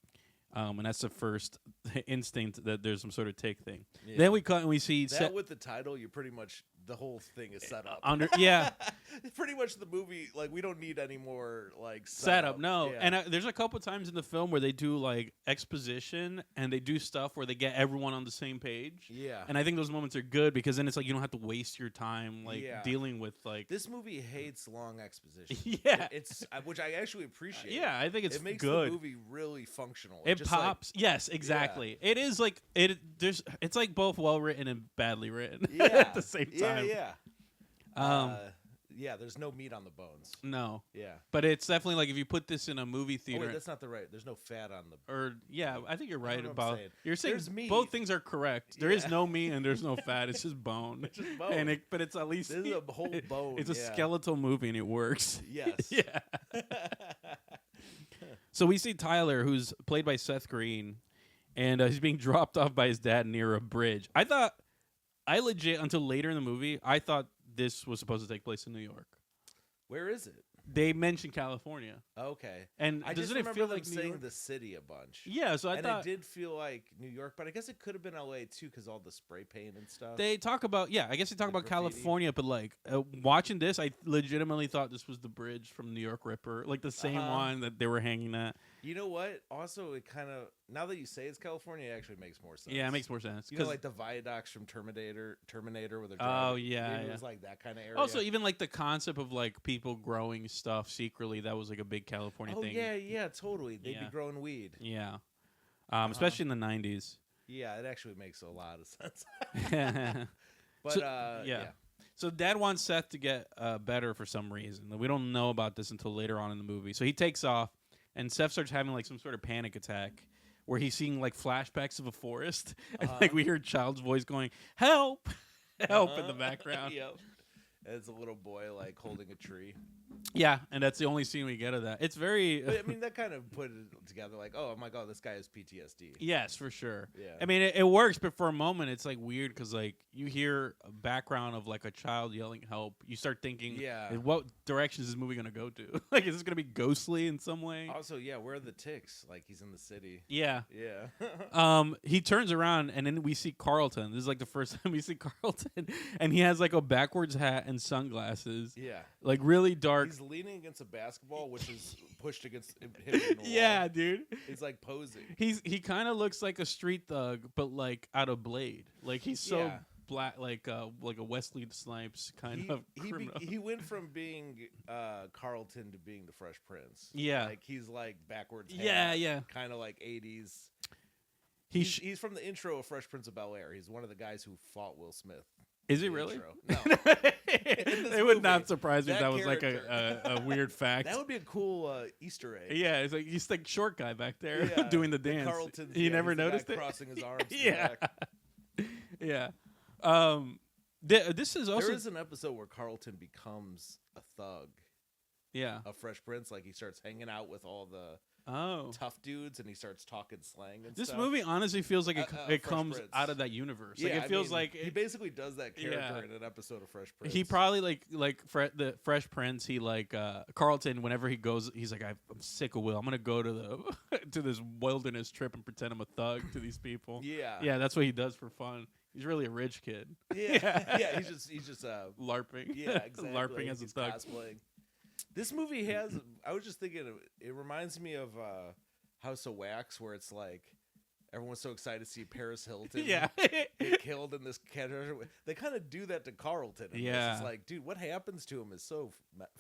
Speaker 2: And that's the first instinct that there's some sort of tick thing. Yeah. Then we cut and we see
Speaker 1: that with the title, you pretty much the whole thing is set up.
Speaker 2: Pretty
Speaker 1: much the movie, like we don't need any more like
Speaker 2: setup. No, and there's a couple times in the film where they do like exposition and they do stuff where they get everyone on the same page.
Speaker 1: Yeah,
Speaker 2: and I think those moments are good because then it's like you don't have to waste your time like dealing with like
Speaker 1: this movie hates long exposition. It's which I actually appreciate.
Speaker 2: Yeah, I think it
Speaker 1: makes
Speaker 2: good.
Speaker 1: The movie really functional.
Speaker 2: It pops. Like, yes, exactly. It is like it's like both well written and badly written at the same time.
Speaker 1: There's no meat on the bones.
Speaker 2: No.
Speaker 1: Yeah.
Speaker 2: But it's definitely like if you put this in a movie theater.
Speaker 1: Oh, wait, that's not the right. There's no fat on the.
Speaker 2: Or I think you're right about. You're
Speaker 1: saying
Speaker 2: meat. Both things are correct. There is no meat and there's no fat. It's just bone.
Speaker 1: It's just bone.
Speaker 2: But it's at least
Speaker 1: this is a whole bone.
Speaker 2: It's a skeletal movie and it works.
Speaker 1: Yes.
Speaker 2: So we see Tyler, who's played by Seth Green, and he's being dropped off by his dad near a bridge. Until later in the movie, I thought this was supposed to take place in New York.
Speaker 1: Where is it?
Speaker 2: They mentioned California.
Speaker 1: Okay.
Speaker 2: And
Speaker 1: I
Speaker 2: doesn't
Speaker 1: just
Speaker 2: it feel like
Speaker 1: saying New York? The city a bunch.
Speaker 2: Yeah, so I thought
Speaker 1: it did feel like New York, but I guess it could have been LA too because all the spray paint and stuff.
Speaker 2: They talk about I guess they talk about graffiti. California, but like watching this, I legitimately thought this was the bridge from New York Ripper, like the same one that they were hanging at.
Speaker 1: You know what? Also, it kind of now that you say it's California, it actually makes more sense.
Speaker 2: Yeah, it makes more sense.
Speaker 1: You know, like the viaducts from Terminator, where they're driving.
Speaker 2: Oh yeah,
Speaker 1: it was like that kind of area.
Speaker 2: Also, even like the concept of like people growing stuff secretly, that was like a big California thing.
Speaker 1: Yeah, totally. They'd be growing weed.
Speaker 2: Yeah, especially in the 90s.
Speaker 1: Yeah, it actually makes a lot of sense. But
Speaker 2: So Dad wants Seth to get better for some reason. We don't know about this until later on in the movie. So he takes off. And Seth starts having like some sort of panic attack where he's seeing like flashbacks of a forest. And like we hear a child's voice going, help, help in the background.
Speaker 1: Yep. And it's a little boy like holding a tree.
Speaker 2: Yeah, and that's the only scene we get of that. It's very.
Speaker 1: But, I mean, that kind of put it together. Like, oh my god, this guy has PTSD.
Speaker 2: Yes, for sure.
Speaker 1: Yeah.
Speaker 2: I mean, it works, but for a moment, it's like weird because like you hear a background of like a child yelling help. You start thinking, what direction is this movie gonna go to? Like, is this gonna be ghostly in some way?
Speaker 1: Also, where are the ticks? Like, he's in the city.
Speaker 2: Yeah.
Speaker 1: Yeah.
Speaker 2: He turns around and then we see Carlton. This is like the first time we see Carlton, and he has like a backwards hat and sunglasses.
Speaker 1: Yeah.
Speaker 2: Like really dark.
Speaker 1: He's leaning against a basketball, which is pushed against him in the wall.
Speaker 2: Yeah, dude.
Speaker 1: He's like posing.
Speaker 2: He kind of looks like a street thug, but like out of Blade. Like he's so black, like a Wesley Snipes kind of criminal.
Speaker 1: He went from being Carlton to being the Fresh Prince.
Speaker 2: Yeah,
Speaker 1: like he's like backwards.
Speaker 2: Yeah.
Speaker 1: Kind of like 80s. He's from the intro of Fresh Prince of Bel-Air. He's one of the guys who fought Will Smith.
Speaker 2: Is he really?
Speaker 1: Intro. No.
Speaker 2: It would not surprise me if that was like a weird fact.
Speaker 1: That would be a cool Easter egg.
Speaker 2: Yeah, he's like short guy back there doing the dance.
Speaker 1: Carlton's,
Speaker 2: you never noticed it?
Speaker 1: Crossing his arms.
Speaker 2: Yeah. This is also
Speaker 1: there is an episode where Carlton becomes a thug.
Speaker 2: Yeah.
Speaker 1: A Fresh Prince, like he starts hanging out with all the tough dudes, and he starts talking slang and
Speaker 2: this
Speaker 1: stuff.
Speaker 2: movie honestly feels like it comes out of that universe. Like it feels like
Speaker 1: he basically does that character in an episode of Fresh Prince.
Speaker 2: He probably the Fresh Prince. He like Carlton. Whenever he goes, he's like, I'm sick of Will. I'm gonna go to the to this wilderness trip and pretend I'm a thug to these people.
Speaker 1: Yeah,
Speaker 2: that's what he does for fun. He's really a rich kid.
Speaker 1: Yeah. He's just
Speaker 2: LARPing.
Speaker 1: Yeah, exactly.
Speaker 2: LARPing as a thug.
Speaker 1: Cosplaying. This movie has. I was just thinking. It reminds me of House of Wax, where it's like everyone's so excited to see Paris Hilton get killed in this character. They kind of do that to Carlton. It's like, dude, what happens to him is so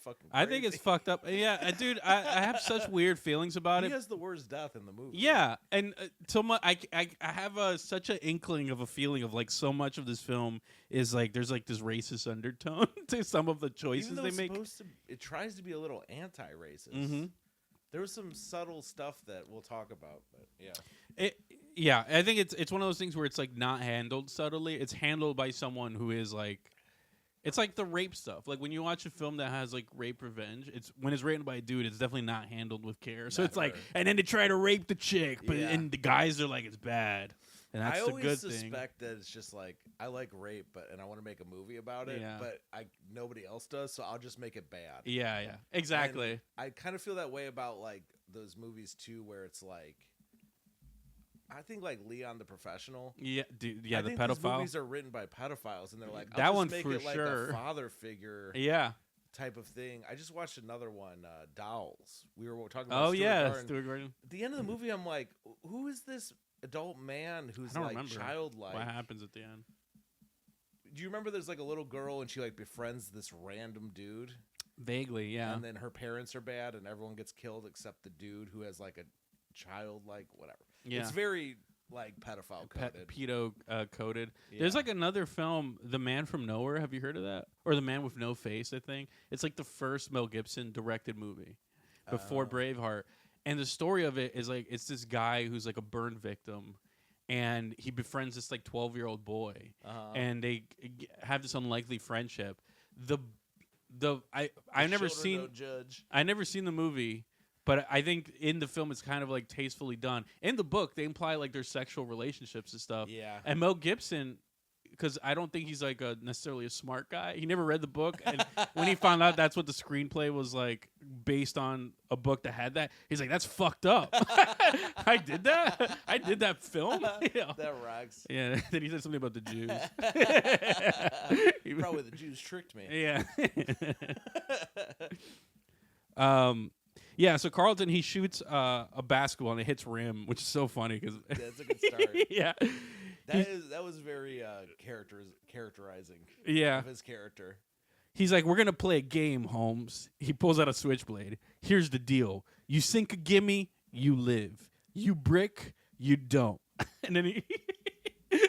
Speaker 1: fucking crazy.
Speaker 2: I think it's fucked up. Yeah, dude, I have such weird feelings about it.
Speaker 1: He has the worst death in the movie.
Speaker 2: Yeah, and so much. I have such an inkling of a feeling of like so much of this film is like there's like this racist undertone to some of the choices they make.
Speaker 1: It tries to be a little anti-racist.
Speaker 2: Mm-hmm.
Speaker 1: There was some subtle stuff that we'll talk about, but
Speaker 2: I think it's one of those things where it's like not handled subtly. It's handled by someone who is like, it's like the rape stuff. Like when you watch a film that has like rape revenge, when it's written by a dude, it's definitely not handled with care. So it's like, and then they try to rape the chick, but and the guys are like, it's bad. And that's the good thing. I always
Speaker 1: suspect that it's just like, I like rape, and I want to make a movie about it, but nobody else does, so I'll just make it bad.
Speaker 2: Yeah, exactly.
Speaker 1: And I kind of feel that way about like those movies too, where it's like, I think like Leon the Professional.
Speaker 2: Yeah, dude. Yeah,
Speaker 1: I
Speaker 2: the
Speaker 1: think
Speaker 2: pedophile.
Speaker 1: These movies are written by pedophiles, and they're like,
Speaker 2: that one
Speaker 1: make
Speaker 2: for
Speaker 1: it like
Speaker 2: sure.
Speaker 1: A father figure.
Speaker 2: Yeah.
Speaker 1: Type of thing. I just watched another one, Dolls. We were talking about.
Speaker 2: Stuart Gordon.
Speaker 1: At the end of the movie, I'm like, who is this adult man who's like childlike?
Speaker 2: What happens at the end?
Speaker 1: Do you remember there's like a little girl and she like befriends this random dude?
Speaker 2: Vaguely, yeah.
Speaker 1: And then her parents are bad and everyone gets killed except the dude who has like a child, like whatever. Yeah. It's very like pedophile coded.
Speaker 2: Pedo coded. Yeah. There's like another film, The Man from Nowhere. Have you heard of that? Or The Man with No Face, I think. It's like the first Mel Gibson directed movie before Braveheart. And the story of it is like it's this guy who's like a burn victim, and he befriends this like 12-year-old boy, and they have this unlikely friendship. I've never seen the movie, but I think in the film it's kind of like tastefully done. In the book, they imply like there's sexual relationships and stuff.
Speaker 1: Yeah,
Speaker 2: and Mel Gibson. Because I don't think he's like necessarily a smart guy. He never read the book, and when he found out that's what the screenplay was like, based on a book that had that, he's like, "That's fucked up." I did that. I did that film.
Speaker 1: That rocks.
Speaker 2: Yeah. Then he said something about the Jews.
Speaker 1: Probably the Jews tricked me.
Speaker 2: Yeah. Yeah. So Carlton, he shoots a basketball and it hits rim, which is so funny because
Speaker 1: that's a good start.
Speaker 2: Yeah.
Speaker 1: That was very characterizing
Speaker 2: of
Speaker 1: his character.
Speaker 2: He's like, we're going to play a game, Holmes. He pulls out a switchblade. Here's the deal. You sink a gimme, you live. You brick, you don't. And then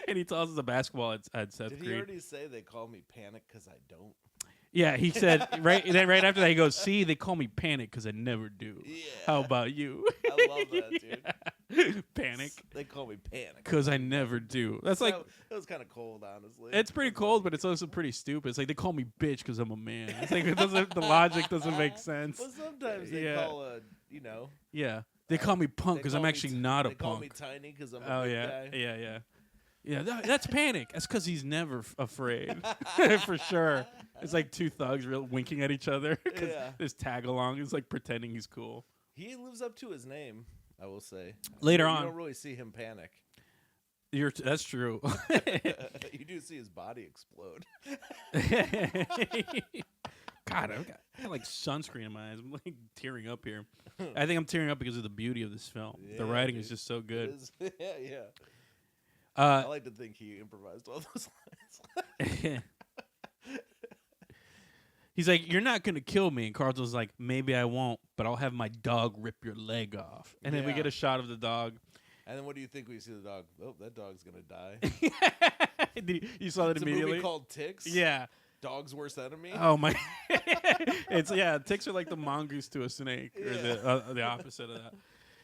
Speaker 2: he tosses a basketball at Seth Green.
Speaker 1: Did he already say they call me Panic because I don't?
Speaker 2: Yeah, he said, right after that, he goes, see, they call me Panic because I never do.
Speaker 1: Yeah.
Speaker 2: How about you?
Speaker 1: I love that, dude.
Speaker 2: Panic.
Speaker 1: They call me Panic.
Speaker 2: Because I never do. That's
Speaker 1: so,
Speaker 2: like...
Speaker 1: It was kind of cold, honestly.
Speaker 2: It's pretty cold, but it's also pretty stupid. It's like, they call me bitch because I'm a man. It's like, the logic doesn't make sense.
Speaker 1: Well, sometimes they call
Speaker 2: Yeah. They call me punk because I'm actually not a punk. They call
Speaker 1: me tiny because I'm a big guy.
Speaker 2: Yeah. Yeah, that's Panic. That's because he's never afraid. For sure. It's like two thugs winking at each other. This tag-along is like pretending he's cool.
Speaker 1: He lives up to his name, I will say.
Speaker 2: Later on.
Speaker 1: You don't really see him panic.
Speaker 2: That's true.
Speaker 1: You do see his body explode.
Speaker 2: God, I've got like sunscreen in my eyes. I'm like tearing up here. I think I'm tearing up because of the beauty of this film. Yeah, the writing is just so good.
Speaker 1: Yeah. I like to think he improvised all those lines.
Speaker 2: He's like, "You're not going to kill me." And Carlton's like, "Maybe I won't, but I'll have my dog rip your leg off." And then we get a shot of the dog.
Speaker 1: And then what do you think when you see the dog? Oh, that dog's going to
Speaker 2: die. You saw that immediately?
Speaker 1: It's a movie called Ticks?
Speaker 2: Yeah.
Speaker 1: Dog's worst enemy?
Speaker 2: Oh, my. Ticks are like the mongoose to a snake. Or the opposite of that.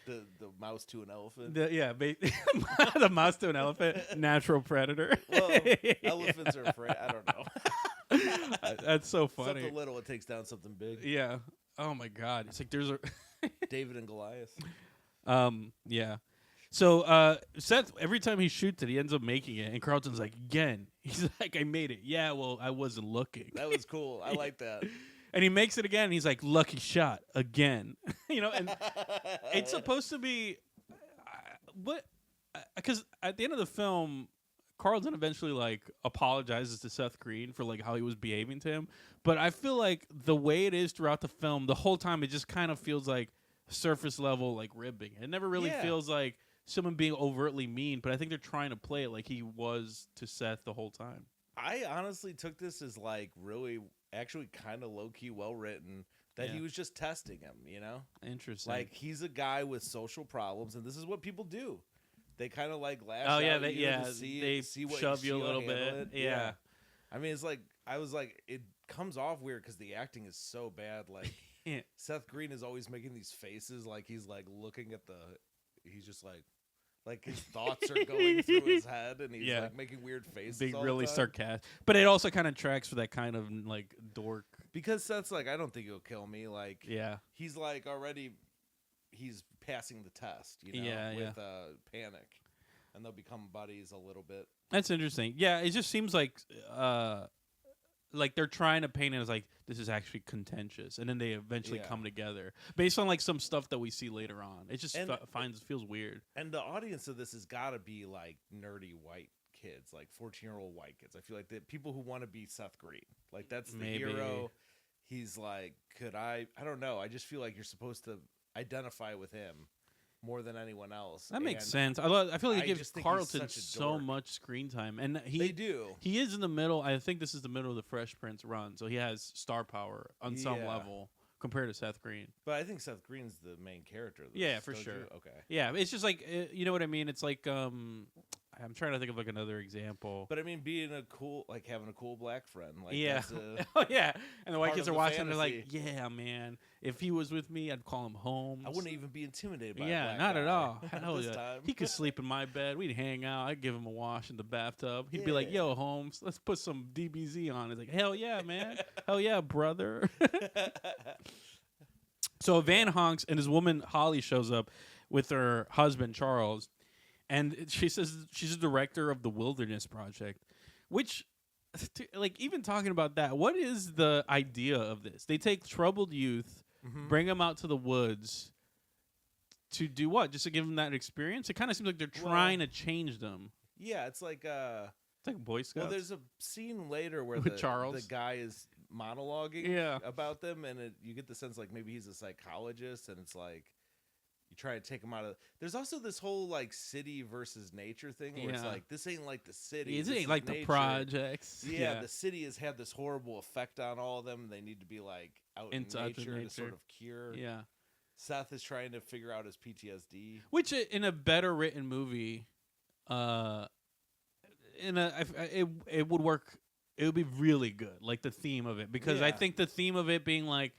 Speaker 1: The mouse to an elephant?
Speaker 2: The mouse to an elephant. Natural predator.
Speaker 1: Well, elephants are afraid. I don't know.
Speaker 2: That's so funny.
Speaker 1: Something little, it takes down something big.
Speaker 2: Yeah. Oh, my God. It's like there's a...
Speaker 1: David and Goliath.
Speaker 2: Yeah. So Seth, every time he shoots it, he ends up making it. And Carlton's like, again. He's like, I made it. Yeah, well, I wasn't looking.
Speaker 1: That was cool. I like that.
Speaker 2: And he makes it again. And he's like, lucky shot again. And it's supposed to be... Because at the end of the film... Carlton eventually like apologizes to Seth Green for like how he was behaving to him, but I feel like the way it is throughout the film, the whole time it just kind of feels like surface level like ribbing. It never really feels like someone being overtly mean, but I think they're trying to play it like he was to Seth the whole time.
Speaker 1: I honestly took this as like really actually kind of low key well written. That he was just testing him,
Speaker 2: Interesting.
Speaker 1: Like he's a guy with social problems, and this is what people do. They kind of like lash
Speaker 2: out
Speaker 1: at you to see what
Speaker 2: shove you a little bit. Yeah.
Speaker 1: I mean, it's like I was like, it comes off weird because the acting is so bad. Like Seth Green is always making these faces, like he's like looking at he's just like his thoughts are going through his head, and he's like making weird faces.
Speaker 2: Being
Speaker 1: all
Speaker 2: really
Speaker 1: the time.
Speaker 2: Sarcastic, but it also kind of tracks for that kind of like dork.
Speaker 1: Because Seth's like, I don't think he'll kill me. Like, he's like already. He's passing the test, with Panic, and they'll become buddies a little bit.
Speaker 2: That's interesting. Yeah, it just seems like they're trying to paint it as like this is actually contentious, and then they eventually come together based on like some stuff that we see later on. It just feels weird.
Speaker 1: And the audience of this has got to be like nerdy white kids, like 14-year-old white kids. I feel like the people who want to be Seth Green, like that's the hero. He's like, I don't know. I just feel like you're supposed to identify with him more than anyone else.
Speaker 2: That makes sense. I feel like they give Carlton so much screen time, and they do. He is in the middle. I think this is the middle of the Fresh Prince run, so he has star power on some level compared to Seth Green.
Speaker 1: But I think Seth Green's the main character of this,
Speaker 2: yeah, for sure.
Speaker 1: Okay.
Speaker 2: Yeah, it's just like you know what I mean. It's like I'm trying to think of like another example.
Speaker 1: But I mean, being having a cool black friend. Like,
Speaker 2: that's oh yeah. And the white kids are watching. They're like, yeah, man. If he was with me, I'd call him home.
Speaker 1: I wouldn't even be intimidated by a
Speaker 2: black
Speaker 1: guy.
Speaker 2: At all. Hell yeah. He could sleep in my bed. We'd hang out. I'd give him a wash in the bathtub. He'd be like, yo, Holmes, let's put some DBZ on. He's like, hell yeah, man. Hell yeah, brother. So Van honks, and his woman Holly shows up with her husband Charles, and she says she's a director of the Wilderness Project, which, like, even talking about that, what is the idea of this? They take troubled youth, bring them out to the woods to do what? Just to give them that experience? It kind of seems like they're trying to change them.
Speaker 1: Yeah, it's like
Speaker 2: Boy Scouts.
Speaker 1: Well, there's a scene later where
Speaker 2: the
Speaker 1: guy is monologuing about them, and you get the sense like maybe he's a psychologist, and it's like you try to take him out of. There's also this whole like city versus nature thing where it's like this ain't like the city.
Speaker 2: This ain't like the projects.
Speaker 1: Yeah, the city has had this horrible effect on all of them. They need to be like out in nature to sort of cure.
Speaker 2: Yeah,
Speaker 1: Seth is trying to figure out his PTSD,
Speaker 2: which in a better written movie, it would work. It would be really good, like the theme of it, because I think the theme of it being like,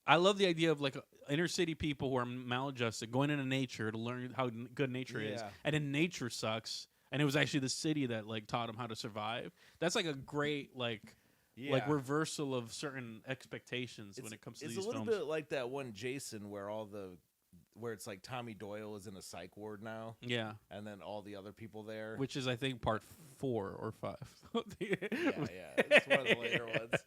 Speaker 2: I love the idea of like inner city people who are maladjusted going into nature to learn how good nature is, and then nature sucks, and it was actually the city that like taught them how to survive. That's like a great like reversal of certain expectations when it comes to these films.
Speaker 1: It's a little bit like that one Jason where it's like Tommy Doyle is in a psych ward now.
Speaker 2: Yeah.
Speaker 1: And then all the other people there.
Speaker 2: Which is, I think, part 4 or 5.
Speaker 1: yeah. It's one of the later ones.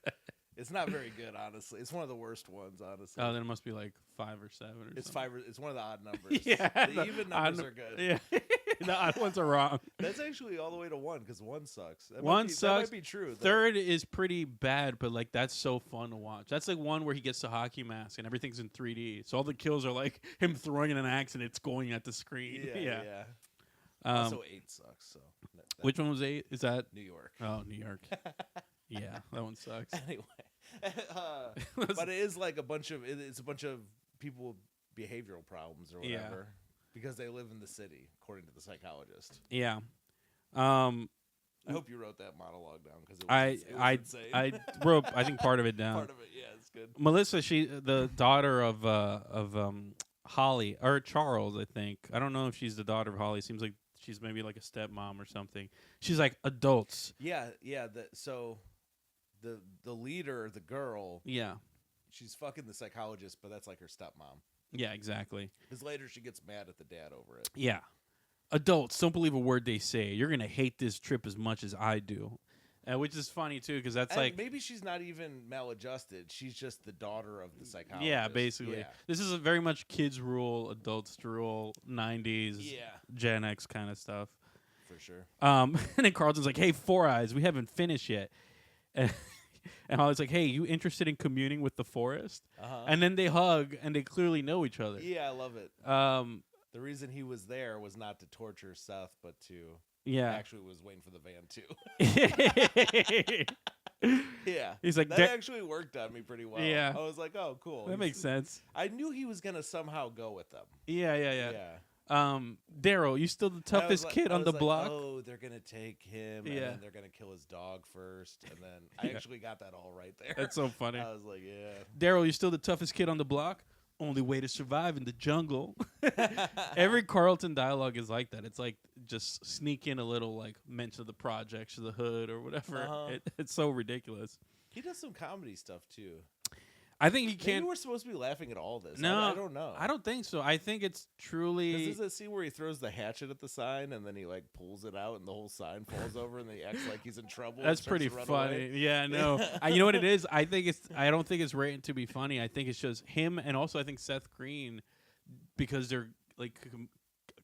Speaker 1: It's not very good, honestly. It's one of the worst ones, honestly.
Speaker 2: Oh, then it must be like 5 or 7 or something.
Speaker 1: It's one of the odd numbers. The even numbers are good.
Speaker 2: Yeah. The odd ones are wrong.
Speaker 1: That's actually all the way to 1 because 1 sucks. That
Speaker 2: sucks.
Speaker 1: That might be true.
Speaker 2: Third is pretty bad, but like that's so fun to watch. That's like one where he gets the hockey mask and everything's in 3D. So all the kills are like him throwing an axe and it's going at the screen.
Speaker 1: Yeah. Also, 8 sucks. So
Speaker 2: which one was 8? Is that
Speaker 1: New York?
Speaker 2: Oh, New York. Yeah, that one sucks.
Speaker 1: Anyway, but it is like it's a bunch of people with behavioral problems or whatever because they live in the city, according to the psychologist.
Speaker 2: Yeah.
Speaker 1: I hope you wrote that monologue down because it was insane.
Speaker 2: I wrote I think part of it down.
Speaker 1: Part of it, yeah, it's good.
Speaker 2: Melissa, the daughter of Holly or Charles, I think. I don't know if she's the daughter of Holly. Seems like she's maybe like a stepmom or something. She's like adults.
Speaker 1: Yeah. So the leader, the girl.
Speaker 2: Yeah.
Speaker 1: She's fucking the psychologist, but that's like her stepmom.
Speaker 2: Yeah, exactly.
Speaker 1: Because later she gets mad at the dad over it.
Speaker 2: Yeah. Adults, don't believe a word they say. You're going to hate this trip as much as I do. Which is funny, too, because that's like...
Speaker 1: Maybe she's not even maladjusted. She's just the daughter of the psychologist.
Speaker 2: Yeah, basically. Yeah. This is very much kids rule, adults rule, 90s, Gen X kind of stuff.
Speaker 1: For sure.
Speaker 2: And then Carlton's like, hey, Four Eyes, we haven't finished yet. And Holly's like, hey, you interested in communing with the forest? And then they hug, and they clearly know each other.
Speaker 1: Yeah, I love it. The reason he was there was not to torture Seth, but to actually was waiting for the van, too. Yeah.
Speaker 2: He's like,
Speaker 1: that actually worked on me pretty well.
Speaker 2: Yeah.
Speaker 1: I was like, oh, cool.
Speaker 2: That makes sense.
Speaker 1: I knew he was going to somehow go with them.
Speaker 2: Yeah. Daryl, you still the toughest kid on the block?
Speaker 1: Oh, they're going to take him, and then they're going to kill his dog first, and then I actually got that all right there.
Speaker 2: That's so funny.
Speaker 1: I was like, yeah.
Speaker 2: Daryl, you still the toughest kid on the block? Only way to survive in the jungle. Every Carlton dialogue is like that. It's like just sneak in a little like mention of the projects or the hood or whatever. It's so ridiculous.
Speaker 1: He does some comedy stuff too.
Speaker 2: I think he can't.
Speaker 1: Maybe we're supposed to be laughing at all this.
Speaker 2: No,
Speaker 1: I don't know.
Speaker 2: I don't think so. I think it's truly.
Speaker 1: There's a scene where he throws the hatchet at the sign and then he like pulls it out and the whole sign falls over and he acts like he's in trouble.
Speaker 2: That's pretty funny. Yeah, no. You know what it is? I don't think it's written to be funny. I think it's just him and also I think Seth Green, because they're like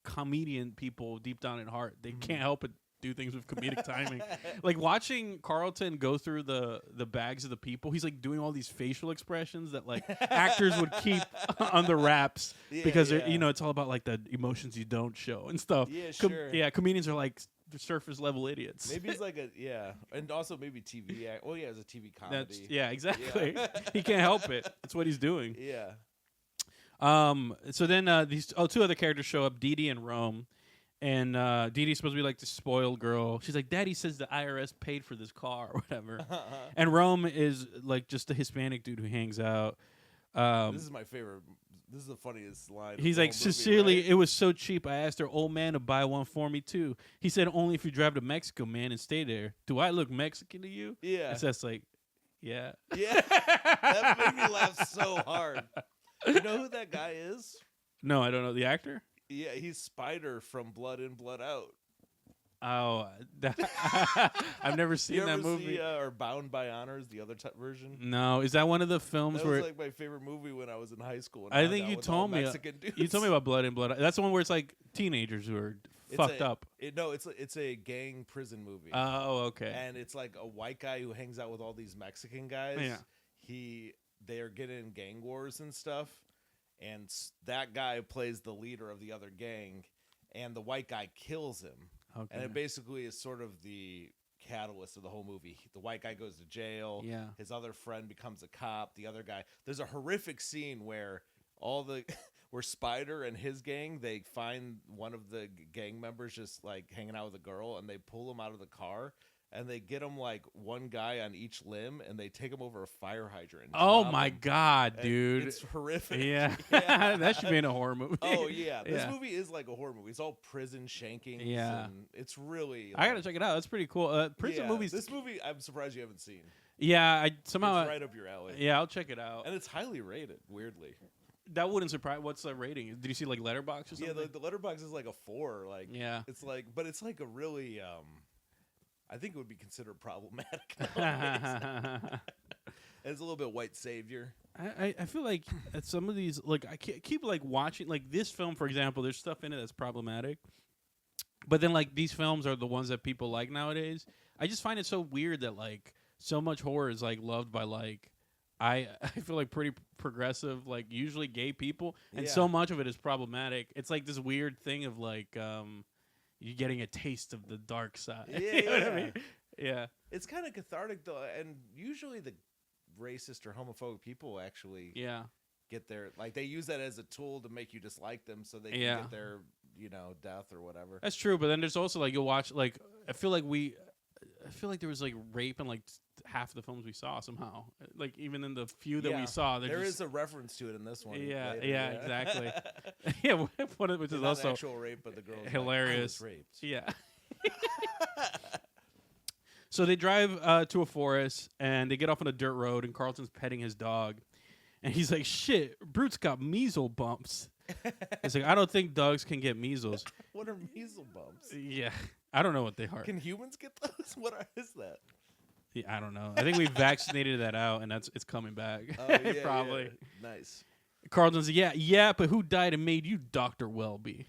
Speaker 2: comedian people deep down in heart. They can't help but do things with comedic timing. Like watching Carlton go through the bags of the people, he's like doing all these facial expressions that like actors would keep on the wraps because it's all about like the emotions you don't show and stuff.
Speaker 1: Yeah, sure.
Speaker 2: Comedians are like the surface level idiots.
Speaker 1: Maybe he's like and also maybe TV. Well, yeah, it's a TV comedy.
Speaker 2: Exactly.
Speaker 1: Yeah.
Speaker 2: He can't help it. That's what he's doing.
Speaker 1: Yeah.
Speaker 2: So then these two other characters show up, Dee Dee and Rome. And Dee Dee's supposed to be like the spoiled girl. She's like, Daddy says the IRS paid for this car or whatever. And Rome is like just a Hispanic dude who hangs out.
Speaker 1: This is my favorite. This is the funniest line.
Speaker 2: He's like, sincerely, right? It was so cheap. I asked her old man to buy one for me too. He said, only if you drive to Mexico, man, and stay there. Do I look Mexican to you?
Speaker 1: Yeah.
Speaker 2: And so that's like, yeah.
Speaker 1: Yeah. That made me laugh so hard. You know who that guy is?
Speaker 2: No, I don't know. The actor?
Speaker 1: Yeah, he's Spider from Blood In, Blood Out.
Speaker 2: Oh, I've never seen that movie.
Speaker 1: Or Bound by Honors, the other version?
Speaker 2: No, is that one of the films
Speaker 1: that
Speaker 2: where...
Speaker 1: was like my favorite movie when I was in high school.
Speaker 2: I think you told me. You told me about Blood In, Blood Out. That's the one where it's like teenagers who are fucked up.
Speaker 1: It's a gang prison movie.
Speaker 2: Oh, okay.
Speaker 1: And it's like a white guy who hangs out with all these Mexican guys. Yeah. They are getting in gang wars and stuff. And that guy plays the leader of the other gang, and the white guy kills him. Okay. And it basically is sort of the catalyst of the whole movie. The white guy goes to jail.
Speaker 2: Yeah.
Speaker 1: His other friend becomes a cop. The other guy. There's a horrific scene where where Spider and his gang, they find one of the gang members just like hanging out with a girl, and they pull him out of the car. and they get him like one guy on each limb, and they take him over a fire hydrant.
Speaker 2: Oh my god, dude!
Speaker 1: It's horrific.
Speaker 2: Yeah, that should be in a horror movie.
Speaker 1: Oh yeah, this movie is like a horror movie. It's all prison shankings.
Speaker 2: Yeah,
Speaker 1: and it's really.
Speaker 2: I gotta check it out. That's pretty cool. Prison movies.
Speaker 1: This movie, I'm surprised you haven't seen.
Speaker 2: Yeah, I somehow
Speaker 1: it's right up your alley.
Speaker 2: Yeah, I'll check it out.
Speaker 1: And it's highly rated. Weirdly,
Speaker 2: that wouldn't surprise. What's the rating? Did you see like Letterboxd or something?
Speaker 1: Yeah, the Letterboxd is like a 4. Like it's like, but it's like a really. I think it would be considered problematic. It's a little bit white savior.
Speaker 2: I feel like at some of these, like I keep like watching, like this film, for example. There's stuff in it that's problematic, but then like these films are the ones that people like nowadays. I just find it so weird that like so much horror is like loved by like I feel like pretty progressive, like usually gay people, and so much of it is problematic. It's like this weird thing of like you getting a taste of the dark side.
Speaker 1: Yeah,
Speaker 2: you know what I mean? Yeah.
Speaker 1: It's kind of cathartic though, and usually the racist or homophobic people actually get their, like, they use that as a tool to make you dislike them so they can get their, death or whatever.
Speaker 2: That's true, but then there's also like you'll watch, like I feel like there was like rape in like half of the films we saw somehow. Like even in the few that we saw, there is
Speaker 1: a reference to it in this one.
Speaker 2: Yeah, exactly. Which is also
Speaker 1: actual rape, but the girl
Speaker 2: hilarious.
Speaker 1: Like, I was raped.
Speaker 2: Yeah. So they drive to a forest and they get off on a dirt road, and Carlton's petting his dog, and he's like, "Shit, Brute's got measles bumps." It's like, I don't think dogs can get measles.
Speaker 1: What are measles bumps?
Speaker 2: Yeah, I don't know what they are.
Speaker 1: Can humans get those? What is that?
Speaker 2: Yeah, I don't know. I think we vaccinated that out, and it's coming back.
Speaker 1: Oh, yeah,
Speaker 2: probably.
Speaker 1: Yeah. Nice.
Speaker 2: Carlton's like, yeah, but who died and made you Dr. Welby?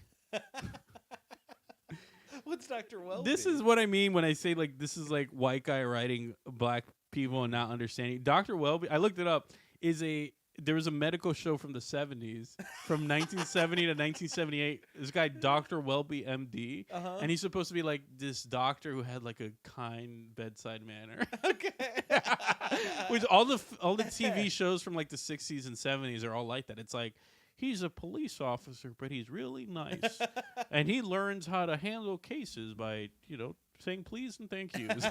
Speaker 1: What's Dr. Welby?
Speaker 2: This is what I mean when I say like this is like white guy writing black people and not understanding. Dr. Welby, I looked it up, there was a medical show from the 70s, from 1970 to 1978. This guy, Dr. Welby, MD, and he's supposed to be like this doctor who had like a kind bedside manner.
Speaker 1: Okay.
Speaker 2: Which all the TV shows from like the 60s and 70s are all like that. It's like, he's a police officer, but he's really nice, and he learns how to handle cases by saying please and thank yous.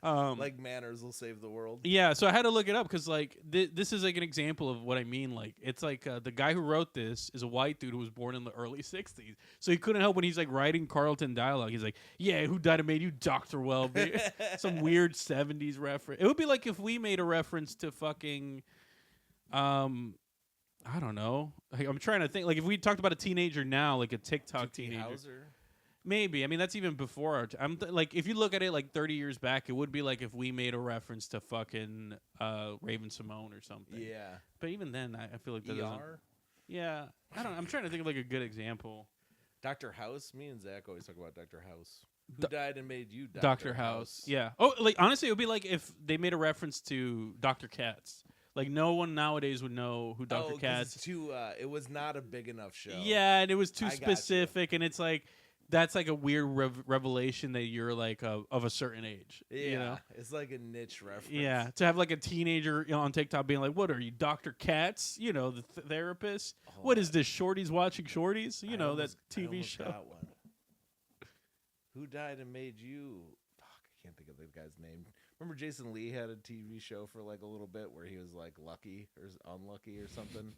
Speaker 1: Like manners will save the world.
Speaker 2: Yeah, so I had to look it up because like this is like an example of what I mean. Like it's like the guy who wrote this is a white dude who was born in the early 60s, so he couldn't help when he's like writing Carlton dialogue. He's like, yeah, who died and made you Dr. Welby? Some weird 70s reference. It would be like if we made a reference to fucking I don't know. Like, I'm trying to think. Like if we talked about a teenager now, like a TikTok teenager.
Speaker 1: Hauser?
Speaker 2: Maybe. I mean, that's even before our like, if you look at it like 30 years back, it would be like if we made a reference to fucking Raven Simone or something.
Speaker 1: Yeah.
Speaker 2: But even then, I feel like that
Speaker 1: ER?
Speaker 2: doesn't. Yeah. I don't. I'm trying to think of like a good example.
Speaker 1: Dr. House. Me and Zach always talk about Dr. House. Who died and made you
Speaker 2: Dr. House? Yeah. Oh, like honestly, it would be like if they made a reference to Dr. Katz. Like no one nowadays would know who Dr. Katz.
Speaker 1: It's too. It was not a big enough show.
Speaker 2: Yeah, and it was too specific, and it's like. That's like a weird revelation that you're like of a certain age.
Speaker 1: Yeah, it's like a niche reference.
Speaker 2: Yeah, to have like a teenager on TikTok being like, "What are you, Dr. Katz? The therapist? What is this? Shorties watching Shorties? That TV show."
Speaker 1: Got one. Who died and made you? Fuck, I can't think of the guy's name. Remember Jason Lee had a TV show for like a little bit where he was like lucky or unlucky or something.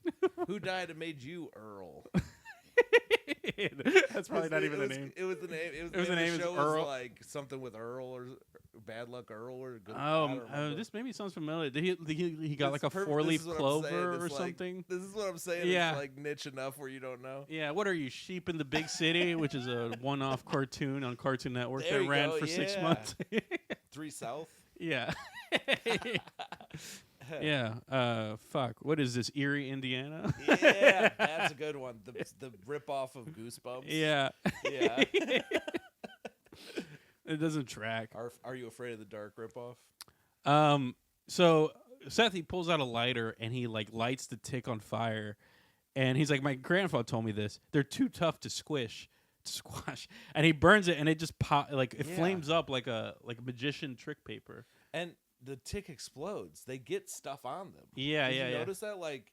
Speaker 1: Who died and made you Earl?
Speaker 2: That's probably not even the name.
Speaker 1: It was the name. It
Speaker 2: was the name.
Speaker 1: The show
Speaker 2: Earl.
Speaker 1: was like something with Earl or Bad Luck Earl or good.
Speaker 2: This maybe sounds familiar. He got like a 4-leaf clover or something.
Speaker 1: This is what I'm saying.
Speaker 2: Yeah.
Speaker 1: It's like niche enough where you don't know.
Speaker 2: Yeah. What are you, Sheep in the Big City, which is a one-off cartoon on Cartoon Network that ran for 6 months.
Speaker 1: 3 South.
Speaker 2: Yeah. Yeah. Fuck. What is this? Erie, Indiana?
Speaker 1: Yeah, that's a good one. The rip-off of Goosebumps.
Speaker 2: Yeah.
Speaker 1: Yeah.
Speaker 2: It doesn't track.
Speaker 1: Are you afraid of the dark rip-off?
Speaker 2: So Seth, he pulls out a lighter and he like lights the tick on fire, and he's like, "My grandfather told me this. They're too tough to squash." And he burns it, and it just flames up like a magician trick paper.
Speaker 1: And the tick explodes. They get stuff on them.
Speaker 2: Yeah,
Speaker 1: Did you notice that? Like,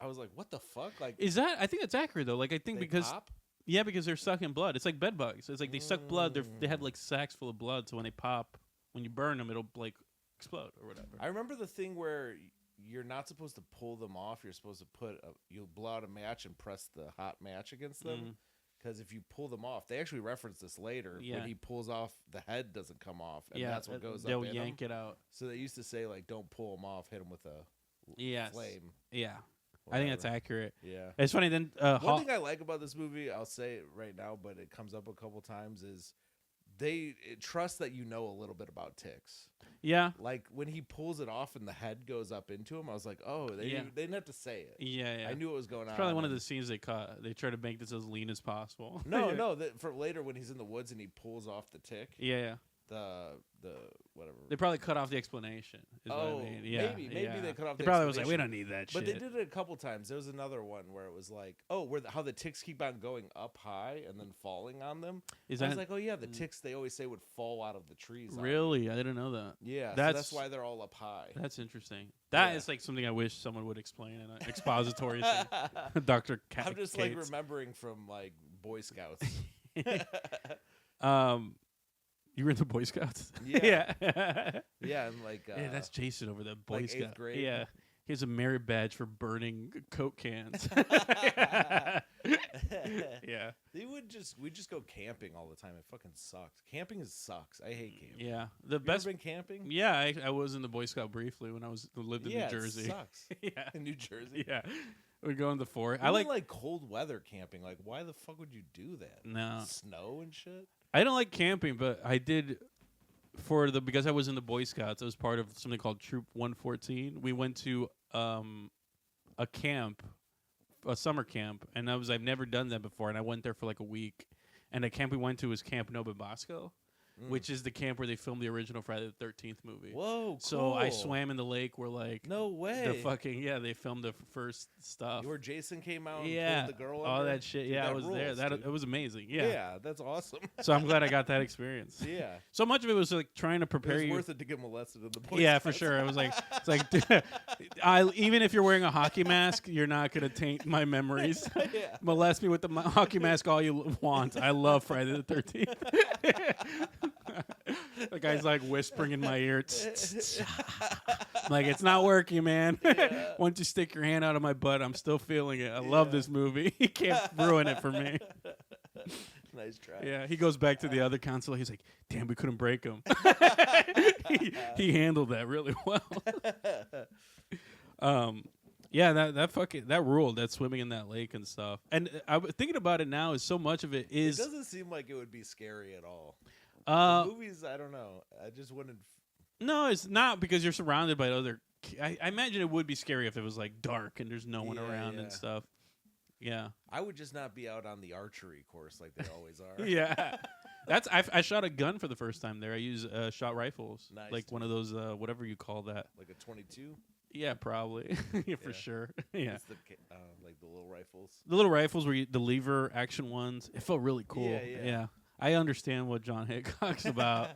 Speaker 1: I was like, "What the fuck?" Like,
Speaker 2: is that? I think that's accurate though. Like, I think because
Speaker 1: pop?
Speaker 2: Yeah, because they're sucking blood. It's like bed bugs. It's like they suck blood. They have like sacks full of blood, so when they pop, when you burn them, it'll like explode or whatever.
Speaker 1: I remember the thing where you're not supposed to pull them off. You're supposed to you blow out a match and press the hot match against them. Because if you pull them off, they actually reference this later. Yeah. When he pulls off, the head doesn't come off, and that's what goes up.
Speaker 2: They'll yank it out.
Speaker 1: So they used to say like, "Don't pull them off. Hit them with a flame."
Speaker 2: Yeah, whatever. I think that's accurate.
Speaker 1: Yeah,
Speaker 2: it's funny. Then
Speaker 1: one thing I like about this movie, I'll say it right now, but it comes up a couple times, is they trust that you know a little bit about ticks.
Speaker 2: Yeah,
Speaker 1: like when he pulls it off and the head goes up into him, I was like, oh, they didn't have to say it.
Speaker 2: Yeah.
Speaker 1: I knew what was going on.
Speaker 2: Probably one of the scenes they cut. They try to make this as lean as possible.
Speaker 1: No, for later when he's in the woods and he pulls off the tick.
Speaker 2: Yeah.
Speaker 1: The whatever.
Speaker 2: They probably cut off the explanation. Is what I mean. Yeah,
Speaker 1: maybe they cut off.
Speaker 2: They probably was like, we don't need that shit.
Speaker 1: But they did it a couple times. There was another one where it was like, how the ticks keep on going up high and then falling on them. I was like, oh yeah, the ticks they always say would fall out of the trees.
Speaker 2: Really, I didn't know that.
Speaker 1: Yeah, that's why they're all up high.
Speaker 2: That's interesting. That is like something I wish someone would explain in an expository thing. Dr.
Speaker 1: I'm just like remembering from like Boy Scouts.
Speaker 2: You were in the Boy Scouts?
Speaker 1: Yeah. Yeah, and like...
Speaker 2: yeah, that's Jason over the Boy
Speaker 1: like
Speaker 2: Scout.
Speaker 1: 8th grade.
Speaker 2: Yeah. He has a merit badge for burning Coke cans. Yeah.
Speaker 1: We just go camping all the time. It fucking sucks. Camping sucks. I hate camping.
Speaker 2: Yeah.
Speaker 1: You ever been camping?
Speaker 2: Yeah, I was in the Boy Scout briefly when I lived in New Jersey.
Speaker 1: It sucks.
Speaker 2: Yeah.
Speaker 1: In New Jersey?
Speaker 2: Yeah. We'd go in the forest.
Speaker 1: I like cold weather camping. Like, why the fuck would you do that?
Speaker 2: No.
Speaker 1: Snow and shit?
Speaker 2: I don't like camping, but I did because I was in the Boy Scouts. I was part of something called Troop 114. We went to a camp, a summer camp, and I've never done that before, and I went there for like a week. And the camp we went to was Camp Nova Bosco, which is the camp where they filmed the original Friday the 13th movie.
Speaker 1: Whoa, cool.
Speaker 2: So I swam in the lake where like
Speaker 1: no way.
Speaker 2: They filmed the first stuff.
Speaker 1: Where Jason came out and pulled the girl
Speaker 2: all
Speaker 1: under?
Speaker 2: that shit.
Speaker 1: Dude,
Speaker 2: yeah,
Speaker 1: that
Speaker 2: I was
Speaker 1: rules,
Speaker 2: there.
Speaker 1: dude.
Speaker 2: It was amazing. Yeah.
Speaker 1: Yeah, that's awesome.
Speaker 2: So I'm glad I got that experience.
Speaker 1: Yeah.
Speaker 2: So much of it was like trying to prepare you.
Speaker 1: It was worth it to get molested in the Boy
Speaker 2: Yeah,
Speaker 1: Scouts.
Speaker 2: for sure. It was like it's like even if you're wearing a hockey mask, you're not gonna taint my memories.
Speaker 1: Yeah.
Speaker 2: Molest me with the hockey mask all you want. I love Friday the 13th. The guy's like whispering in my ear. I'm like, it's not working, man.
Speaker 1: Yeah.
Speaker 2: Once you stick your hand out of my butt, I'm still feeling it. I love this movie. You can't ruin it for me.
Speaker 1: Nice try.
Speaker 2: Yeah, he goes back to the other counselor. He's like, damn, we couldn't break him. he handled that really well. Yeah, that ruled. That swimming in that lake and stuff. And I was thinking about it now. Is so much of it is.
Speaker 1: It doesn't seem like it would be scary at all. The movies, I don't know. I just wouldn't.
Speaker 2: No, it's not because you're surrounded by other. I imagine it would be scary if it was like dark and there's no one around and stuff. Yeah,
Speaker 1: I would just not be out on the archery course like they always are.
Speaker 2: Yeah, I shot a gun for the first time there. I use shot rifles, like one of those whatever you call that,
Speaker 1: like a 22.
Speaker 2: Yeah, probably. For sure. Yeah,
Speaker 1: it's like the little rifles.
Speaker 2: The little rifles were the lever action ones. It felt really cool. Yeah. I understand what John Hickok's about.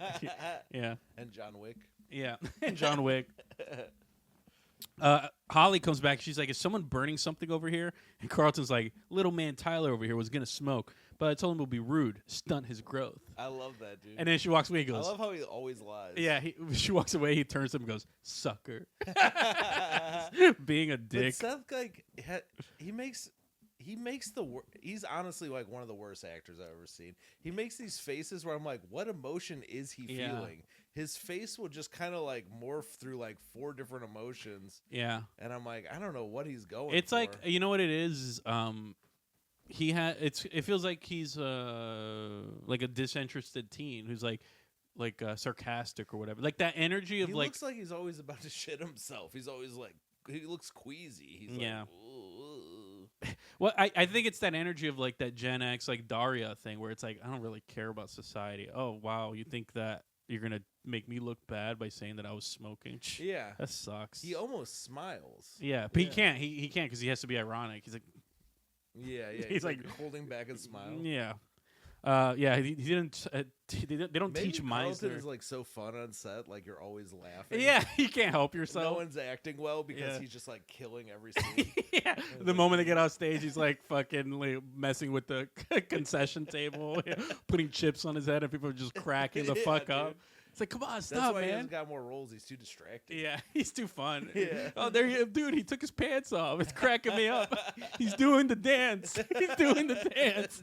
Speaker 2: Yeah.
Speaker 1: And John Wick.
Speaker 2: Yeah. And John Wick. Holly comes back. She's like, is someone burning something over here? And Carlton's like, little man Tyler over here was going to smoke, but I told him it would be rude, stunt his growth.
Speaker 1: I love that, dude.
Speaker 2: And then she walks away and goes,
Speaker 1: I love how he always lies.
Speaker 2: Yeah, she walks away. He turns to him and goes, sucker. Being a dick.
Speaker 1: But Seth, like, he's honestly like one of the worst actors I've ever seen. He makes these faces where I'm like, what emotion is he feeling? His face will just kind of like morph through like 4 different emotions.
Speaker 2: Yeah.
Speaker 1: And I'm like, I don't know what he's going
Speaker 2: It's
Speaker 1: for.
Speaker 2: like, you know what it is? It feels like he's like a disinterested teen who's like sarcastic or whatever. Like that energy of
Speaker 1: he
Speaker 2: like. He
Speaker 1: looks like he's always about to shit himself. He's always like, he looks queasy. He's like,
Speaker 2: well, I think it's that energy of like that Gen X, like Daria thing where it's like, I don't really care about society. Oh, wow. You think that you're going to make me look bad by saying that I was smoking?
Speaker 1: Yeah.
Speaker 2: That sucks.
Speaker 1: He almost smiles.
Speaker 2: Yeah, but he can't. He can't because he has to be ironic. He's like,
Speaker 1: yeah.
Speaker 2: He's like
Speaker 1: holding back a smile.
Speaker 2: Yeah. Yeah, he didn't. They don't
Speaker 1: Maybe
Speaker 2: teach
Speaker 1: Carlton
Speaker 2: Meisner.
Speaker 1: is like so fun on set, like you're always laughing.
Speaker 2: Yeah, you can't help yourself.
Speaker 1: No one's acting well because he's just like killing every scene.
Speaker 2: Yeah, the moment they get off stage, he's like fucking like, messing with the concession table, putting chips on his head, and people are just cracking the fuck up. It's like, come on, stop,
Speaker 1: That's why
Speaker 2: man.
Speaker 1: He hasn't got more roles. He's too distracted.
Speaker 2: Yeah, he's too fun.
Speaker 1: Yeah.
Speaker 2: Oh, dude, he took his pants off. It's cracking me up. He's doing the dance. He's doing the dance.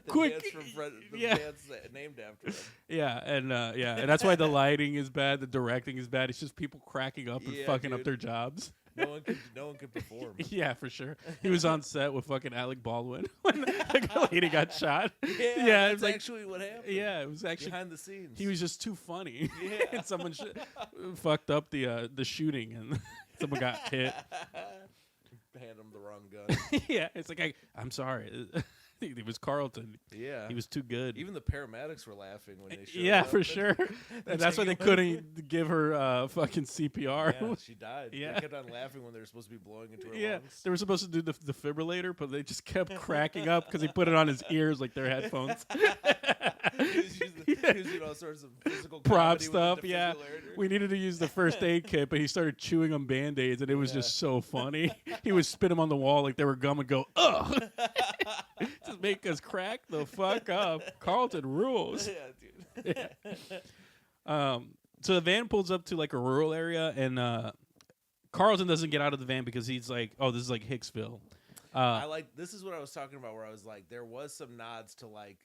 Speaker 2: Quick.
Speaker 1: Dance from the dance named after him.
Speaker 2: Yeah, and that's why the lighting is bad. The directing is bad. It's just people cracking up and fucking up their jobs.
Speaker 1: No one could perform.
Speaker 2: Yeah, for sure. He was on set with fucking Alec Baldwin when the lady got shot.
Speaker 1: Yeah, that's actually what happened.
Speaker 2: Yeah, it was actually
Speaker 1: behind the scenes.
Speaker 2: He was just too funny.
Speaker 1: Yeah,
Speaker 2: and someone fucked up the shooting, and someone got hit.
Speaker 1: Hand him the wrong gun.
Speaker 2: Yeah, it's like I'm sorry. It was Carlton.
Speaker 1: Yeah,
Speaker 2: he was too good.
Speaker 1: Even the paramedics were laughing when they showed up.
Speaker 2: Yeah, for sure. And that's why they couldn't give her fucking CPR.
Speaker 1: Yeah, she died.
Speaker 2: Yeah,
Speaker 1: they kept on laughing when they were supposed to be blowing into her lungs.
Speaker 2: They were supposed to do the defibrillator, but they just kept cracking up because he put it on his ears like their headphones.
Speaker 1: He was using all sorts of physical
Speaker 2: prop stuff. Yeah, we needed to use the first aid kit, but he started chewing on Band-Aids, and it was just so funny. He would spit them on the wall like they were gum and go, ugh. Just make us crack the fuck up. Carlton rules.
Speaker 1: Yeah, dude.
Speaker 2: Yeah. So the van pulls up to like a rural area, and Carlton doesn't get out of the van because he's like, oh, this is like Hicksville.
Speaker 1: This is what I was talking about, where I was like, there was some nods to like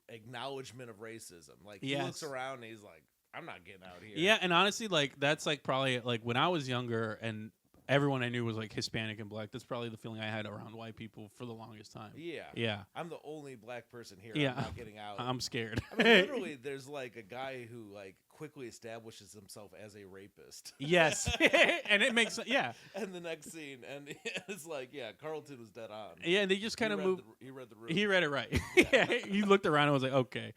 Speaker 1: acknowledgement of racism. Like he looks around and he's like, I'm not getting out here.
Speaker 2: Yeah, and honestly, like that's like probably like when I was younger and everyone I knew was like Hispanic and black. That's probably the feeling I had around white people for the longest time.
Speaker 1: Yeah.
Speaker 2: Yeah.
Speaker 1: I'm the only black person here.
Speaker 2: Yeah.
Speaker 1: I'm not getting out.
Speaker 2: I'm scared.
Speaker 1: I mean, literally, there's like a guy who like quickly establishes himself as a rapist.
Speaker 2: Yes. And it makes, yeah.
Speaker 1: And the next scene, and it's like, yeah, Carlton was dead on.
Speaker 2: Yeah, they just kind of moved.
Speaker 1: He read the room.
Speaker 2: He read it right. Yeah. He looked around and was like, okay.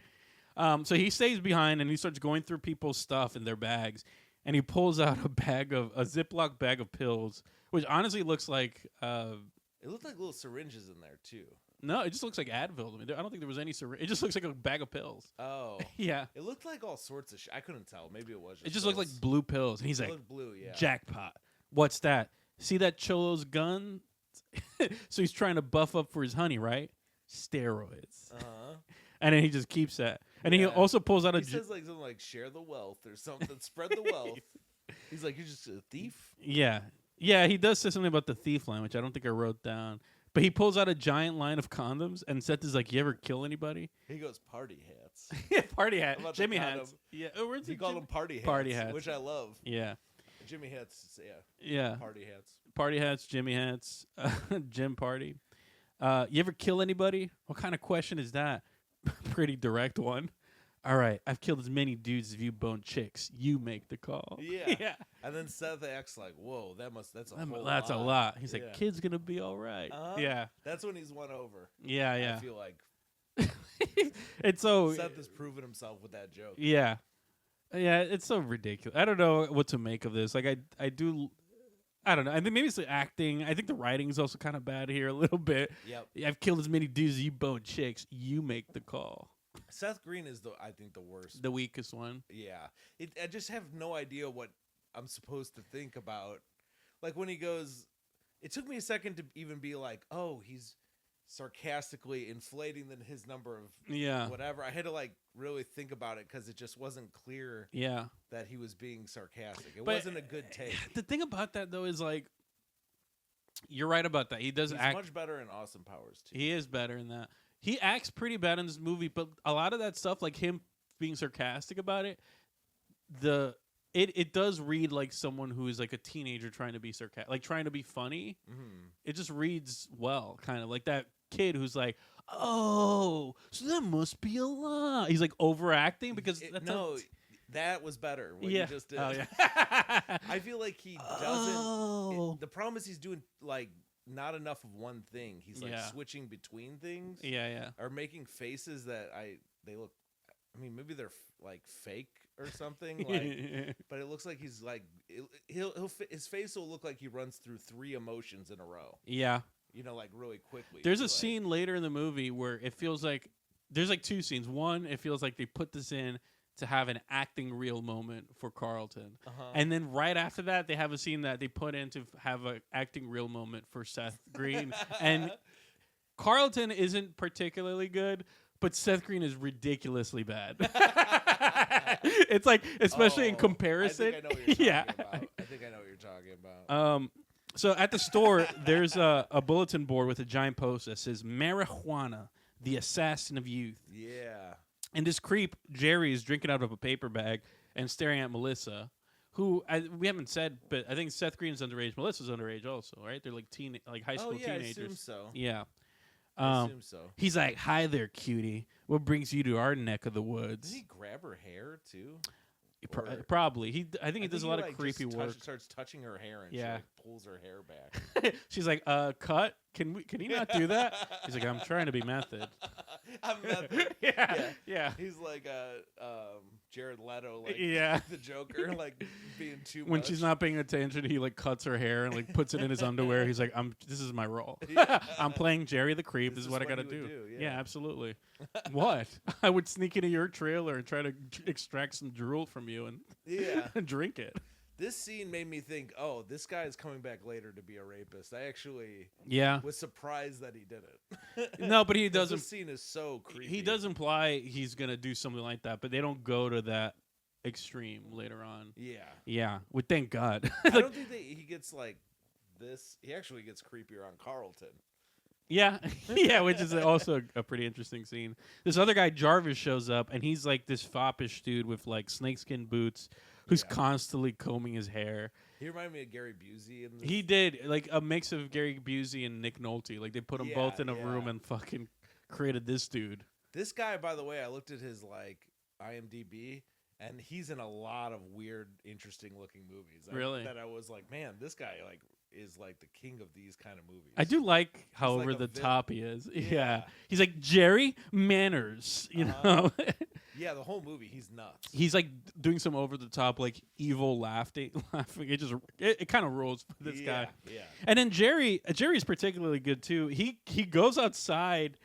Speaker 2: So he stays behind and he starts going through people's stuff in their bags. And he pulls out a Ziploc bag of pills, which honestly looks like...
Speaker 1: it looked like little syringes in there, too.
Speaker 2: No, it just looks like Advil. I mean, I don't think there was any syringe. It just looks like a bag of pills.
Speaker 1: Oh.
Speaker 2: Yeah.
Speaker 1: It looked like all sorts of shit. I couldn't tell. Maybe it was just
Speaker 2: It just looked like blue pills. And he's like,
Speaker 1: looked blue, yeah.
Speaker 2: Jackpot. What's that? See that Cholo's gun? So he's trying to buff up for his honey, right? Steroids.
Speaker 1: Uh-huh.
Speaker 2: And then he just keeps that. And he also pulls out
Speaker 1: he says like something like share the wealth or something. Spread the wealth. He's like, you're just a thief?
Speaker 2: Yeah. Yeah, he does say something about the thief line, which I don't think I wrote down. But he pulls out a giant line of condoms, and Seth is like, you ever kill anybody?
Speaker 1: He goes, party hats.
Speaker 2: Party hat. Jimmy hats. Yeah.
Speaker 1: He called them party hats.
Speaker 2: Party hats.
Speaker 1: Which I love.
Speaker 2: Yeah.
Speaker 1: Jimmy hats, yeah.
Speaker 2: Yeah.
Speaker 1: Party hats.
Speaker 2: Party hats, Jimmy hats, Jim Party. You ever kill anybody? What kind of question is that? Pretty direct one. All right, I've killed as many dudes as you bone chicks. You make the call.
Speaker 1: Yeah.
Speaker 2: Yeah.
Speaker 1: And then Seth acts like, whoa, that's a whole
Speaker 2: That's
Speaker 1: lot.
Speaker 2: a lot. He's like, kid's going to be all right. Yeah.
Speaker 1: That's when he's won over.
Speaker 2: Yeah, yeah.
Speaker 1: I feel like.
Speaker 2: It's so...
Speaker 1: Seth has proven himself with that joke.
Speaker 2: Yeah. Yeah, it's so ridiculous. I don't know what to make of this. Like, I don't know. I think maybe it's the acting. I think the writing is also kind of bad here a little bit.
Speaker 1: Yep.
Speaker 2: I've killed as many dudes as you bone chicks. You make the call.
Speaker 1: Seth Green is I think the worst.
Speaker 2: The weakest one.
Speaker 1: Yeah. I just have no idea what I'm supposed to think about. Like when he goes, it took me a second to even be like, oh, he's sarcastically inflating his number of whatever. I had to like really think about it because it just wasn't clear that he was being sarcastic. It wasn't a good take.
Speaker 2: The thing about that though is like, you're right about that. He's act
Speaker 1: much better in Austin Powers too.
Speaker 2: He is better in that. He acts pretty bad in this movie, but a lot of that stuff, like him being sarcastic about it, it does read like someone who is like a teenager trying to be sarcastic, like trying to be funny. Mm-hmm. It just reads well, kind of like that kid who's like, oh, so that must be a lot. He's like overacting because
Speaker 1: that was better. What you just did.
Speaker 2: Oh, yeah.
Speaker 1: I feel like he doesn't. The problem is he's doing like not enough of one thing. He's like switching between things.
Speaker 2: Yeah.
Speaker 1: Or making faces that they look. I mean, maybe they're like fake or something. Like, but it looks like he's like his face will look like he runs through 3 emotions in a row.
Speaker 2: Yeah.
Speaker 1: You know, like really quickly.
Speaker 2: There's a scene later in the movie where it feels like there's like two scenes. One, it feels like they put this in to have an acting reel moment for Carlton. And then right after that, they have a scene that they put in to have an acting reel moment for Seth Green. And Carlton isn't particularly good, but Seth Green is ridiculously bad. It's like, especially in comparison.
Speaker 1: I think I know what you're talking about. I think I know what you're talking about.
Speaker 2: So at the store, there's a bulletin board with a giant post that says, "Marijuana, the assassin of youth."
Speaker 1: Yeah.
Speaker 2: And this creep, Jerry, is drinking out of a paper bag and staring at Melissa, who we haven't said, but I think Seth Green's underage. Melissa's underage also, right? They're like high school teenagers.
Speaker 1: I assume so.
Speaker 2: Yeah.
Speaker 1: I assume so.
Speaker 2: He's like, "Hi there, cutie. What brings you to our neck of the woods?"
Speaker 1: Did he grab her hair too?
Speaker 2: Probably. I think he does a lot of creepy work.
Speaker 1: Starts touching her hair and she pulls her hair back.
Speaker 2: She's like, "Cut. Can he not do that?" He's like, "I'm trying to be method."
Speaker 1: I'm method.
Speaker 2: Yeah.
Speaker 1: He's like Jared Leto, like the Joker, like being too much.
Speaker 2: When she's not paying attention, he like cuts her hair and like puts it in his underwear. He's like, This is my role. I'm playing Jerry the creep. This is what I gotta do. Yeah, absolutely. What? I would sneak into your trailer and try to extract some drool from you and drink it.
Speaker 1: This scene made me think, oh, this guy is coming back later to be a rapist. I actually was surprised that he did it.
Speaker 2: No, but he doesn't.
Speaker 1: This scene is so creepy.
Speaker 2: He does imply he's going to do something like that, but they don't go to that extreme later on.
Speaker 1: Yeah.
Speaker 2: Yeah. Well, thank God.
Speaker 1: I don't think he gets like this. He actually gets creepier on Carlton.
Speaker 2: Yeah. Yeah, which is also a pretty interesting scene. This other guy, Jarvis, shows up, and he's like this foppish dude with like snakeskin boots who's constantly combing his hair.
Speaker 1: He reminded me of Gary Busey. In this.
Speaker 2: He did, like a mix of Gary Busey and Nick Nolte. Like they put them both in a room and fucking created this dude.
Speaker 1: This guy, by the way, I looked at his like IMDb, and he's in a lot of weird, interesting looking movies.
Speaker 2: Really?
Speaker 1: That I was like, man, this guy like is like the king of these kind of movies.
Speaker 2: I do like how over the top he is. Yeah. He's like Jerry Manners, you know?
Speaker 1: Yeah, the whole movie, he's nuts.
Speaker 2: He's like doing some over the top, like evil laughing. It kind of rolls for this guy.
Speaker 1: Yeah.
Speaker 2: And then Jerry's particularly good too. He goes outside,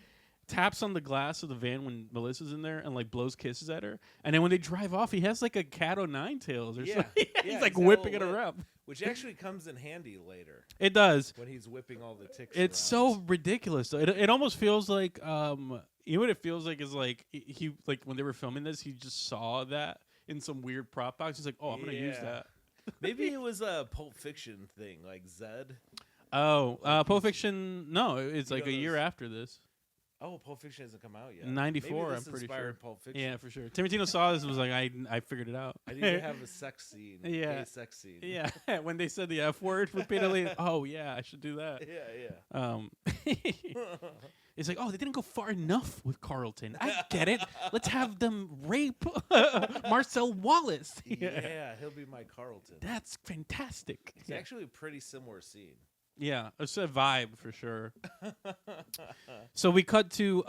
Speaker 2: taps on the glass of the van when Melissa's in there, and like blows kisses at her. And then when they drive off, he has like a cat o' nine tails or something. He's like whipping it around.
Speaker 1: Which actually comes in handy later.
Speaker 2: It does.
Speaker 1: When he's whipping all the ticks
Speaker 2: It's
Speaker 1: around.
Speaker 2: so ridiculous. It almost feels like you know what it feels like is like he like when they were filming this, he just saw that in some weird prop box. He's like, "Oh, I'm gonna use that."
Speaker 1: Maybe it was a Pulp Fiction thing, like Zed.
Speaker 2: Oh, Pulp Fiction. No, it's like a year after this.
Speaker 1: Oh, Pulp Fiction hasn't come out yet.
Speaker 2: 94, I'm pretty sure.
Speaker 1: Pulp Fiction.
Speaker 2: Yeah, for sure. Tarantino saw this and was like, I figured it out.
Speaker 1: I need to have a sex scene.
Speaker 2: Yeah.
Speaker 1: A sex scene.
Speaker 2: Yeah. When they said the F word repeatedly, oh, yeah, I should do that.
Speaker 1: Yeah.
Speaker 2: It's like, oh, they didn't go far enough with Carlton. I get it. Let's have them rape Marcel Wallace.
Speaker 1: Yeah, he'll be my Carlton.
Speaker 2: That's fantastic.
Speaker 1: It's actually a pretty similar scene.
Speaker 2: Yeah, it's a vibe for sure. So we cut to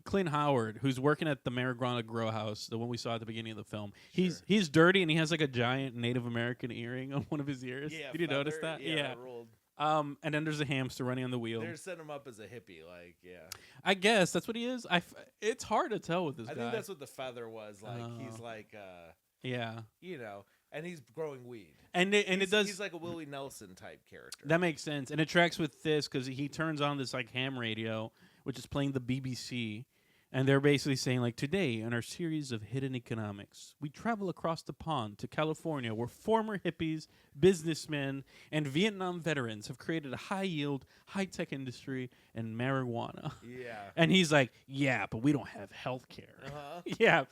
Speaker 2: Clint Howard, who's working at the marijuana grow house, the one we saw at the beginning of the film.
Speaker 1: Sure.
Speaker 2: He's dirty, and he has like a giant Native American earring on one of his ears.
Speaker 1: Yeah,
Speaker 2: Did you notice that?
Speaker 1: Yeah.
Speaker 2: And then there's a hamster running on the wheel.
Speaker 1: They're setting him up as a hippie, like,
Speaker 2: I guess that's what he is. It's hard to tell with this guy.
Speaker 1: I think that's what the feather was. Like, he's like, you know, and he's growing weed. He's like a Willie Nelson type character.
Speaker 2: That makes sense. And it tracks with this because he turns on this like ham radio, which is playing the BBC. And they're basically saying, like, today in our series of Hidden Economics, we travel across the pond to California, where former hippies, businessmen, and Vietnam veterans have created a high-yield, high-tech industry in marijuana.
Speaker 1: Yeah.
Speaker 2: And he's like, yeah, but we don't have health care. Yeah.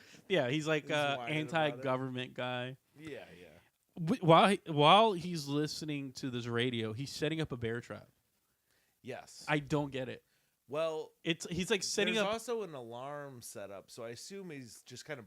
Speaker 2: He's like anti-government guy.
Speaker 1: Yeah.
Speaker 2: While he's listening to this radio, he's setting up a bear trap.
Speaker 1: Yes.
Speaker 2: I don't get it.
Speaker 1: Well,
Speaker 2: he's like setting up.
Speaker 1: There's also an alarm set up, so I assume he's just kind of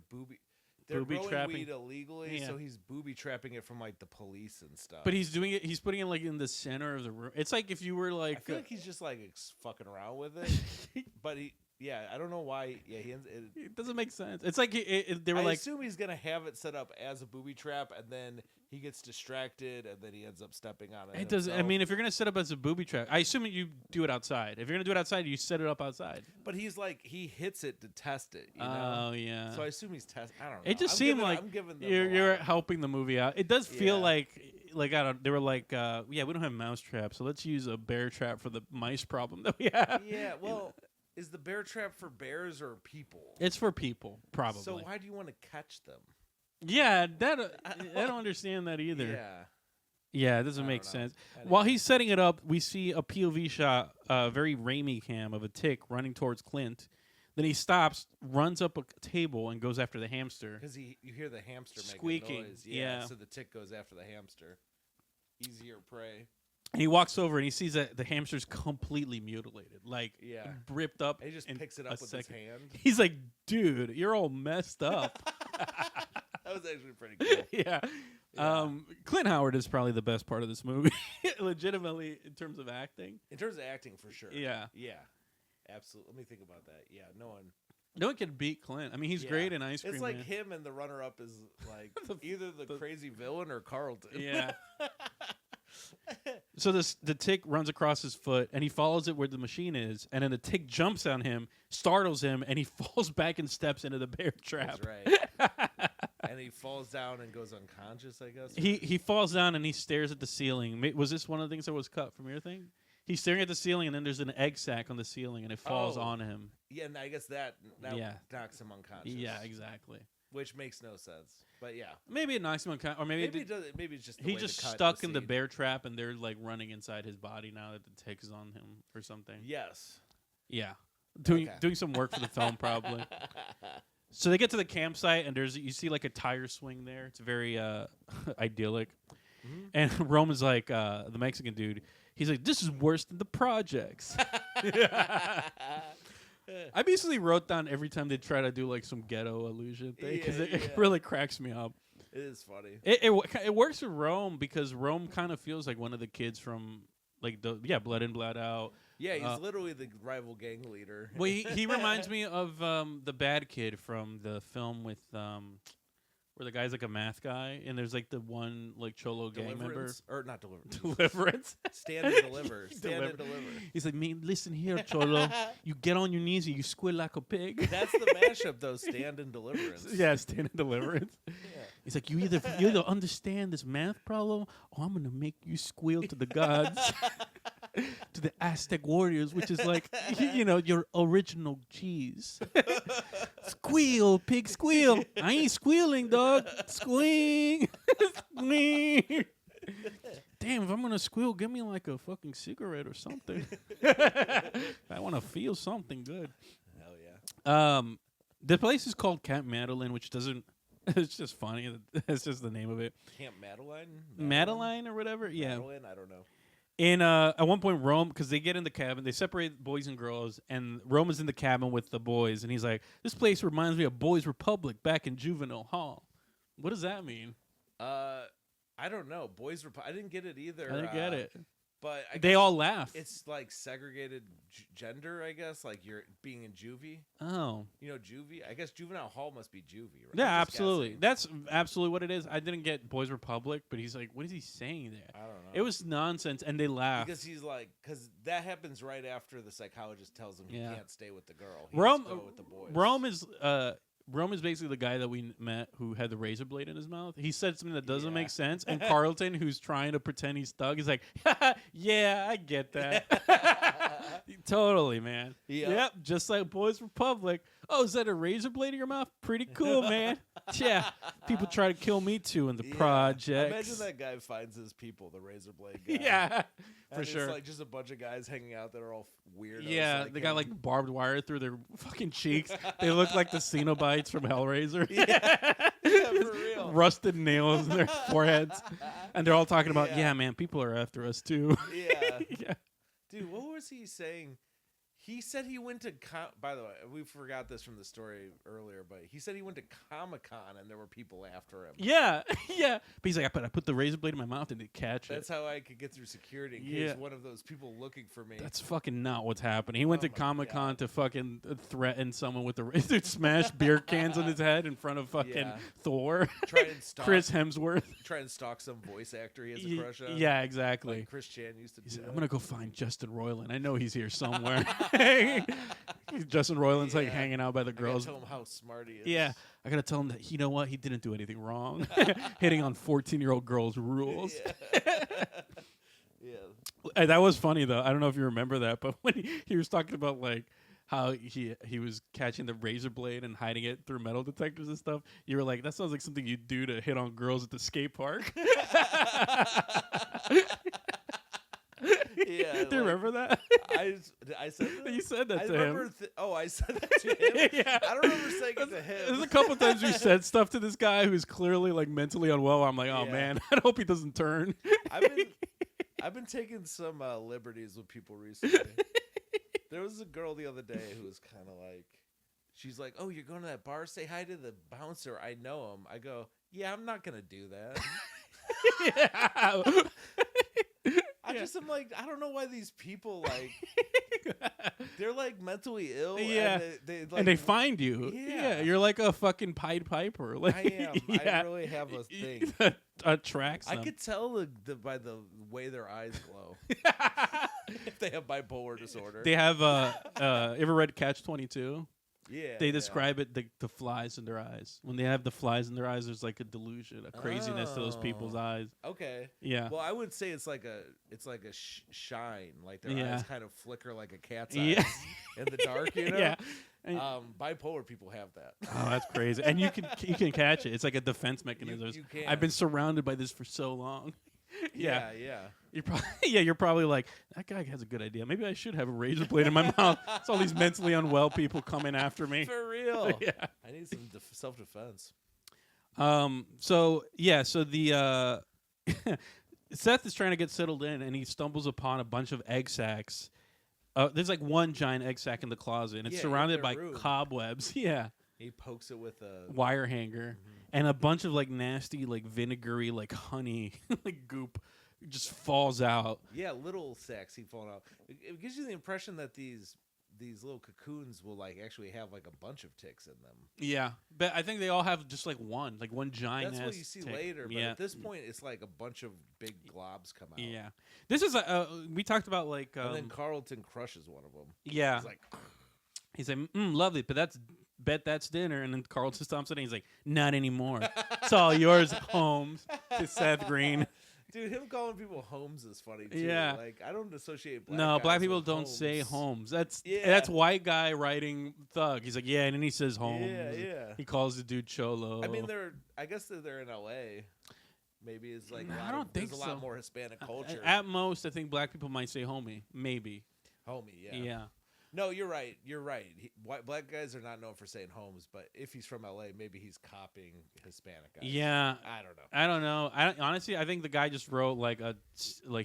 Speaker 1: They're
Speaker 2: booby
Speaker 1: growing
Speaker 2: trapping
Speaker 1: weed illegally, so he's booby trapping it from like the police and stuff.
Speaker 2: But he's doing it. He's putting it like in the center of the room. It's like if you were like.
Speaker 1: I feel like he's just like fucking around with it. But I don't know why. Yeah, it
Speaker 2: doesn't make sense. It's like they were
Speaker 1: I
Speaker 2: like.
Speaker 1: assume he's gonna have it set up as a booby trap, and then he gets distracted, and then he ends up stepping on it.
Speaker 2: It doesn't. I mean, if you're gonna set up as a booby trap, I assume you do it outside. If you're gonna do it outside, you set it up outside.
Speaker 1: But he's like he hits it to test it. You know?
Speaker 2: Oh yeah.
Speaker 1: So I assume he's testing. I don't know.
Speaker 2: It just seemed like you're helping the movie out. It does feel like I don't. They were like, yeah, we don't have mouse traps, so let's use a bear trap for the mice problem that we have.
Speaker 1: Yeah. Well, is the bear trap for bears or people?
Speaker 2: It's for people, probably.
Speaker 1: So why do you want to catch them?
Speaker 2: Yeah, I don't understand that either.
Speaker 1: Yeah.
Speaker 2: Yeah, it doesn't make sense. While he's setting it up, we see a POV shot, very Raimi cam of a tick running towards Clint. Then he stops, runs up a table, and goes after the hamster.
Speaker 1: Because you hear the hamster
Speaker 2: squeaking.
Speaker 1: Making noise. Yeah, so the tick goes after the hamster. Easier prey.
Speaker 2: And he walks over and he sees that the hamster's completely mutilated, like ripped up.
Speaker 1: And he just picks it up with his hand.
Speaker 2: He's like, dude, you're all messed up.
Speaker 1: That was actually pretty cool.
Speaker 2: Yeah. Clint Howard is probably the best part of this movie, legitimately, in terms of acting.
Speaker 1: In terms of acting, for sure.
Speaker 2: Yeah.
Speaker 1: Yeah. Absolutely. Let me think about that. Yeah,
Speaker 2: no one can beat Clint. I mean, he's great in Ice Cream.
Speaker 1: It's like
Speaker 2: Man.
Speaker 1: him and the runner-up is like either the crazy villain or Carlton.
Speaker 2: Yeah. So the tick runs across his foot, and he follows it where the machine is, and then the tick jumps on him, startles him, and he falls back and steps into the bear trap.
Speaker 1: That's right. And he falls down and goes unconscious, I guess.
Speaker 2: He falls down and he stares at the ceiling. Was this one of the things that was cut from your thing? He's staring at the ceiling, and then there's an egg sack on the ceiling, and it falls on him.
Speaker 1: Yeah, and I guess that knocks him unconscious.
Speaker 2: Yeah, exactly.
Speaker 1: Which makes no sense. But yeah.
Speaker 2: Maybe it knocks him unconscious. Or maybe it's just
Speaker 1: he's
Speaker 2: just stuck in the bear trap, and they're like running inside his body now that the tick is on him or something.
Speaker 1: Yes.
Speaker 2: Yeah. Doing some work for the film, probably. So they get to the campsite, and you see like a tire swing there. It's very idyllic. Mm-hmm. And Roman's like, the Mexican dude, he's like, this is worse than the projects. I basically wrote down every time they try to do like some ghetto illusion thing because it really cracks me up.
Speaker 1: It is funny.
Speaker 2: It works with Rome because Rome kind of feels like one of the kids from like Blood In, Blood Out.
Speaker 1: Yeah, he's literally the rival gang leader.
Speaker 2: Well, he reminds me of the bad kid from the film with where the guy's like a math guy, and there's like the one like cholo gang member,
Speaker 1: or not Deliverance.
Speaker 2: Deliverance.
Speaker 1: Stand and deliver. Stand and deliver.
Speaker 2: He's like, man, listen here, cholo. You get on your knees and you squeal like a pig.
Speaker 1: That's the mashup, though. Stand and Deliverance.
Speaker 2: Yeah, Stand and Deliverance. Yeah. He's like, you either understand this math problem, or I'm gonna make you squeal to the gods. To the Aztec warriors, which is like, your original cheese. Squeal, pig, squeal. I ain't squealing, dog. Squeal. Squeal. Damn, if I'm going to squeal, give me like a fucking cigarette or something. I want to feel something good.
Speaker 1: Hell yeah.
Speaker 2: The place is called Camp Madeline, which doesn't... It's just funny. It's just the name of it.
Speaker 1: Camp Madeline?
Speaker 2: Madeline or whatever? Yeah.
Speaker 1: Madeline? I don't know.
Speaker 2: And at one point, Rome, because they get in the cabin, they separate boys and girls, and Rome is in the cabin with the boys, and he's like, this place reminds me of Boys Republic back in Juvenile Hall. What does that mean?
Speaker 1: I don't know. Boys Republic. I didn't get it either.
Speaker 2: I didn't get it.
Speaker 1: But
Speaker 2: they all laugh.
Speaker 1: It's like segregated gender, I guess. Like you're being in juvie.
Speaker 2: Oh.
Speaker 1: Juvie? I guess Juvenile Hall must be juvie, right?
Speaker 2: Yeah, absolutely. Guessing. That's absolutely what it is. I didn't get Boys Republic, but he's like, what is he saying there?
Speaker 1: I don't know.
Speaker 2: It was nonsense, and they laugh.
Speaker 1: Because he's like, because that happens right after the psychologist tells him he can't stay with the girl. He
Speaker 2: Rome,
Speaker 1: has to go with the boys.
Speaker 2: Rome is basically the guy that we met who had the razor blade in his mouth. He said something that doesn't make sense, and Carlton, who's trying to pretend he's thug, is like, yeah, I get that. Totally, man. Yep, just like Boys Republic. Oh, is that a razor blade in your mouth? Pretty cool, man. Yeah, people try to kill me too in the project.
Speaker 1: Imagine that guy finds his people, the razor blade guy.
Speaker 2: Yeah, for sure.
Speaker 1: It's like just a bunch of guys hanging out that are all weird.
Speaker 2: Yeah, they got like barbed wire through their fucking cheeks. They look like the Cenobites from Hellraiser.
Speaker 1: Yeah, for real.
Speaker 2: Rusted nails in their foreheads. And they're all talking about, yeah, man, people are after us too.
Speaker 1: Yeah. Dude, what was he saying? He said he went to. By the way, we forgot this from the story earlier, but he said he went to Comic-Con and there were people after him.
Speaker 2: Yeah, yeah. But he's like, I put the razor blade in my mouth and it catch
Speaker 1: That's how I could get through security in case one of those people looking for me.
Speaker 2: That's fucking not what's happening. He went to Comic-Con to fucking threaten someone with the razor, smash beer cans on his head in front of fucking Thor.
Speaker 1: Try and stalk
Speaker 2: Chris Hemsworth.
Speaker 1: Try and stalk some voice actor he has a crush on.
Speaker 2: Yeah, exactly.
Speaker 1: Like Chris Chan used to do that.
Speaker 2: I'm gonna go find Justin Roiland. I know he's here somewhere. Justin Roiland's like hanging out by the girls.
Speaker 1: I gotta tell him how smart he is.
Speaker 2: Yeah, I gotta tell him that you know what, he didn't do anything wrong. Hitting on 14-year-old girls rules. Yeah. That was funny though. I don't know if you remember that, but when he was talking about like how he was catching the razor blade and hiding it through metal detectors and stuff, you were like, that sounds like something you'd do to hit on girls at the skate park.
Speaker 1: Yeah,
Speaker 2: do you remember that?
Speaker 1: I said that?
Speaker 2: You said that to him.
Speaker 1: I said that to him?
Speaker 2: Yeah.
Speaker 1: I don't remember saying it to him.
Speaker 2: There's a couple times you said stuff to this guy who's clearly like mentally unwell. I'm like, oh man, I hope he doesn't turn.
Speaker 1: I've been taking some liberties with people recently. There was a girl the other day who was kind of like, she's like, oh, you're going to that bar? Say hi to the bouncer. I know him. I go, yeah, I'm not going to do that.
Speaker 2: Yeah.
Speaker 1: I'm like, I don't know why these people like they're like mentally ill.
Speaker 2: Yeah, and they find you. Yeah, you're like a fucking Pied Piper. Like,
Speaker 1: I am. I really have a thing.
Speaker 2: Attracts them.
Speaker 1: I could tell by the way their eyes glow if they have bipolar disorder.
Speaker 2: They have. Ever read Catch-22?
Speaker 1: Yeah,
Speaker 2: they describe it the flies in their eyes. When they have the flies in their eyes, there's like a delusion, a craziness to those people's eyes.
Speaker 1: Okay.
Speaker 2: Yeah.
Speaker 1: Well, I would say it's like a shine, like their eyes kind of flicker like a cat's eyes in the dark. You know.
Speaker 2: Yeah.
Speaker 1: Bipolar people have that.
Speaker 2: Oh, that's crazy. And you can catch it. It's like a defense mechanism.
Speaker 1: You can.
Speaker 2: I've been surrounded by this for so long.
Speaker 1: Yeah.
Speaker 2: You're probably like, that guy has a good idea. Maybe I should have a razor blade in my mouth. It's all these mentally unwell people coming after me.
Speaker 1: For real.
Speaker 2: Yeah.
Speaker 1: I need some self-defense.
Speaker 2: So the Seth is trying to get settled in, and he stumbles upon a bunch of egg sacs. There's like one giant egg sac in the closet, and it's surrounded by cobwebs. Yeah.
Speaker 1: He pokes it with a
Speaker 2: wire hanger. Mm-hmm. And a bunch of like nasty, like vinegary, like honey, like goop, just falls out.
Speaker 1: Yeah, little sacks keep falling out. It gives you the impression that these little cocoons will like actually have like a bunch of ticks in them.
Speaker 2: Yeah, but I think they all have just like one giant.
Speaker 1: That's what you see
Speaker 2: tick.
Speaker 1: later. But at this point, it's like a bunch of big globs come out.
Speaker 2: Yeah, this is we talked about like.
Speaker 1: And then Carlton crushes one of them.
Speaker 2: Yeah,
Speaker 1: he's
Speaker 2: like, lovely, but bet that's dinner. And then Carlton stomps it and he's like, not anymore. It's all yours, Holmes. To Seth Green.
Speaker 1: Dude, him calling people Holmes is funny too.
Speaker 2: Yeah.
Speaker 1: Like, I don't associate black
Speaker 2: No,
Speaker 1: guys
Speaker 2: black people
Speaker 1: with
Speaker 2: don't
Speaker 1: Holmes.
Speaker 2: say Holmes. That's white guy writing Thug. He's like, yeah, and then he says Holmes.
Speaker 1: Yeah.
Speaker 2: He calls the dude Cholo.
Speaker 1: I mean, I guess they're in LA. Maybe it's like
Speaker 2: I don't think
Speaker 1: there's a lot more Hispanic culture.
Speaker 2: At most, I think black people might say homie. Maybe.
Speaker 1: Homie, yeah.
Speaker 2: Yeah.
Speaker 1: No, you're right. Black guys are not known for saying Holmes, but if he's from LA, maybe he's copying Hispanic guys.
Speaker 2: Yeah,
Speaker 1: I don't know.
Speaker 2: Honestly, I think the guy just wrote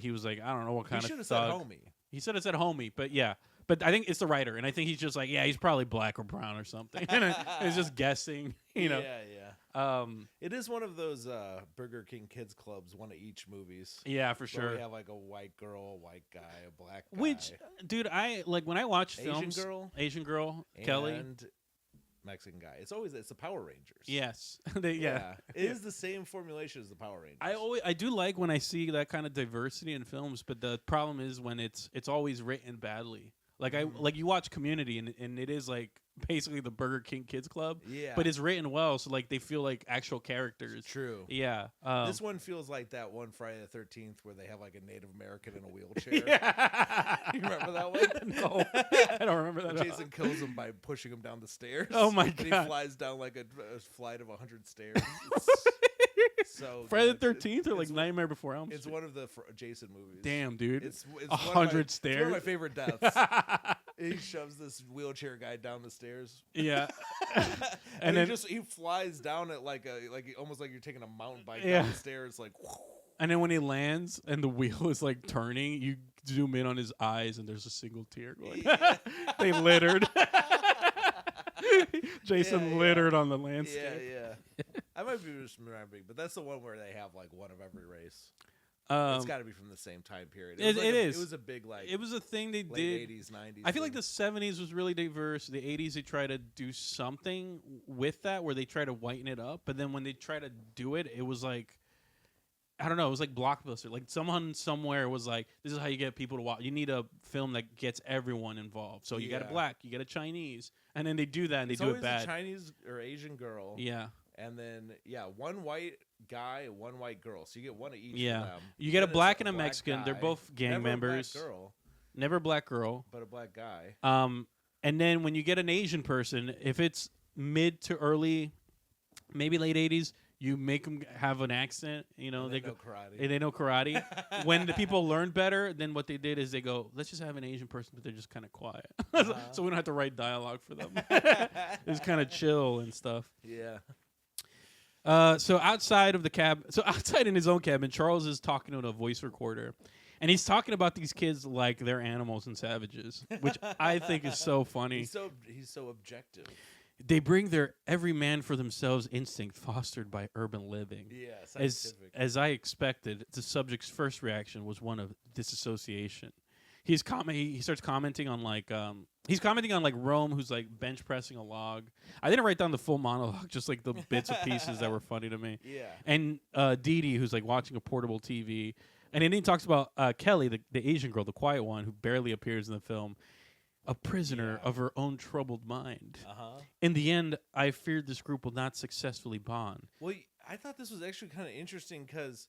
Speaker 2: he was like, I don't know what kind of.
Speaker 1: He should have said homie.
Speaker 2: He should have said homie, but yeah. But I think it's the writer, and I think he's just like, yeah, he's probably black or brown or something. And it's just guessing, you know.
Speaker 1: Yeah. It is one of those Burger King Kids Clubs, one of each movies.
Speaker 2: Yeah, for sure.
Speaker 1: We have like a white girl, a white guy, a black guy.
Speaker 2: Which, dude, I like when I watch films. Asian girl, Kelly,
Speaker 1: and Mexican guy. It's the Power Rangers.
Speaker 2: Yes, It
Speaker 1: is the same formulation as the Power Rangers.
Speaker 2: I do like when I see that kind of diversity in films, but the problem is when it's always written badly. Like you watch Community and it is like basically the Burger King Kids Club.
Speaker 1: Yeah.
Speaker 2: But it's written well, so like they feel like actual characters.
Speaker 1: True.
Speaker 2: Yeah.
Speaker 1: This one feels like that one Friday the 13th where they have like a Native American in a wheelchair.
Speaker 2: Yeah.
Speaker 1: You remember that one?
Speaker 2: No, I don't remember that.
Speaker 1: Jason kills him by pushing him down the stairs.
Speaker 2: Oh my god!
Speaker 1: And he flies down like a flight of 100 stairs. So
Speaker 2: Friday the 13th or like Nightmare Before Elm Street?
Speaker 1: It's one of the Jason movies.
Speaker 2: Damn, dude.
Speaker 1: It's
Speaker 2: 100 stairs.
Speaker 1: It's one of my favorite deaths. He shoves this wheelchair guy down the stairs.
Speaker 2: Yeah.
Speaker 1: and then he flies down it almost like you're taking a mountain bike down the stairs like.
Speaker 2: And then when he lands and the wheel is like turning, you zoom in on his eyes, and there's a single tear going. They littered. Jason littered on the landscape.
Speaker 1: Yeah. I might be misremembering, but that's the one where they have like one of every race. It's got to be from the same time period.
Speaker 2: It is.
Speaker 1: It was a big
Speaker 2: It was a thing they did.
Speaker 1: 80s, 90s.
Speaker 2: I feel like the 70s was really diverse. The 80s they try to do something with that where they try to whiten it up, but then when they try to do it, it was like, I don't know. It was like Blockbuster. Like someone somewhere was like, "This is how you get people to watch. You need a film that gets everyone involved. So you got a black, you get a Chinese, and then they do that and
Speaker 1: it's
Speaker 2: they do it bad.
Speaker 1: Always a Chinese or Asian girl.
Speaker 2: Yeah,
Speaker 1: and then one white guy and one white girl. So you get one of each.
Speaker 2: Yeah,
Speaker 1: of them.
Speaker 2: You get a black and a Mexican. They're both gang members.
Speaker 1: Never
Speaker 2: a black girl,
Speaker 1: but a black guy.
Speaker 2: And then when you get an Asian person, if it's mid to early, maybe late 80s. You make them have an accent, you know.
Speaker 1: They know karate.
Speaker 2: They know karate. When the people learn better, then what they did is they go, let's just have an Asian person, but they're just kind of quiet. So we don't have to write dialogue for them. It's kind of chill and stuff.
Speaker 1: Yeah.
Speaker 2: So outside of the outside in his own cabin, Charles is talking to a voice recorder. And he's talking about these kids like they're animals and savages, which I think is so funny.
Speaker 1: He's so objective.
Speaker 2: They bring their every man for themselves instinct fostered by urban living.
Speaker 1: Yeah, scientific.
Speaker 2: As I expected, the subject's first reaction was one of disassociation. He starts commenting on like Rome, who's like bench pressing a log. I didn't write down the full monologue, just like the bits and pieces that were funny to me.
Speaker 1: Yeah.
Speaker 2: And Dee Dee, who's like watching a portable TV, and then he talks about Kelly, the Asian girl, the quiet one, who barely appears in the film. A prisoner of her own troubled mind. In the end, I feared this group will not successfully bond.
Speaker 1: Well, I thought this was actually kind of interesting because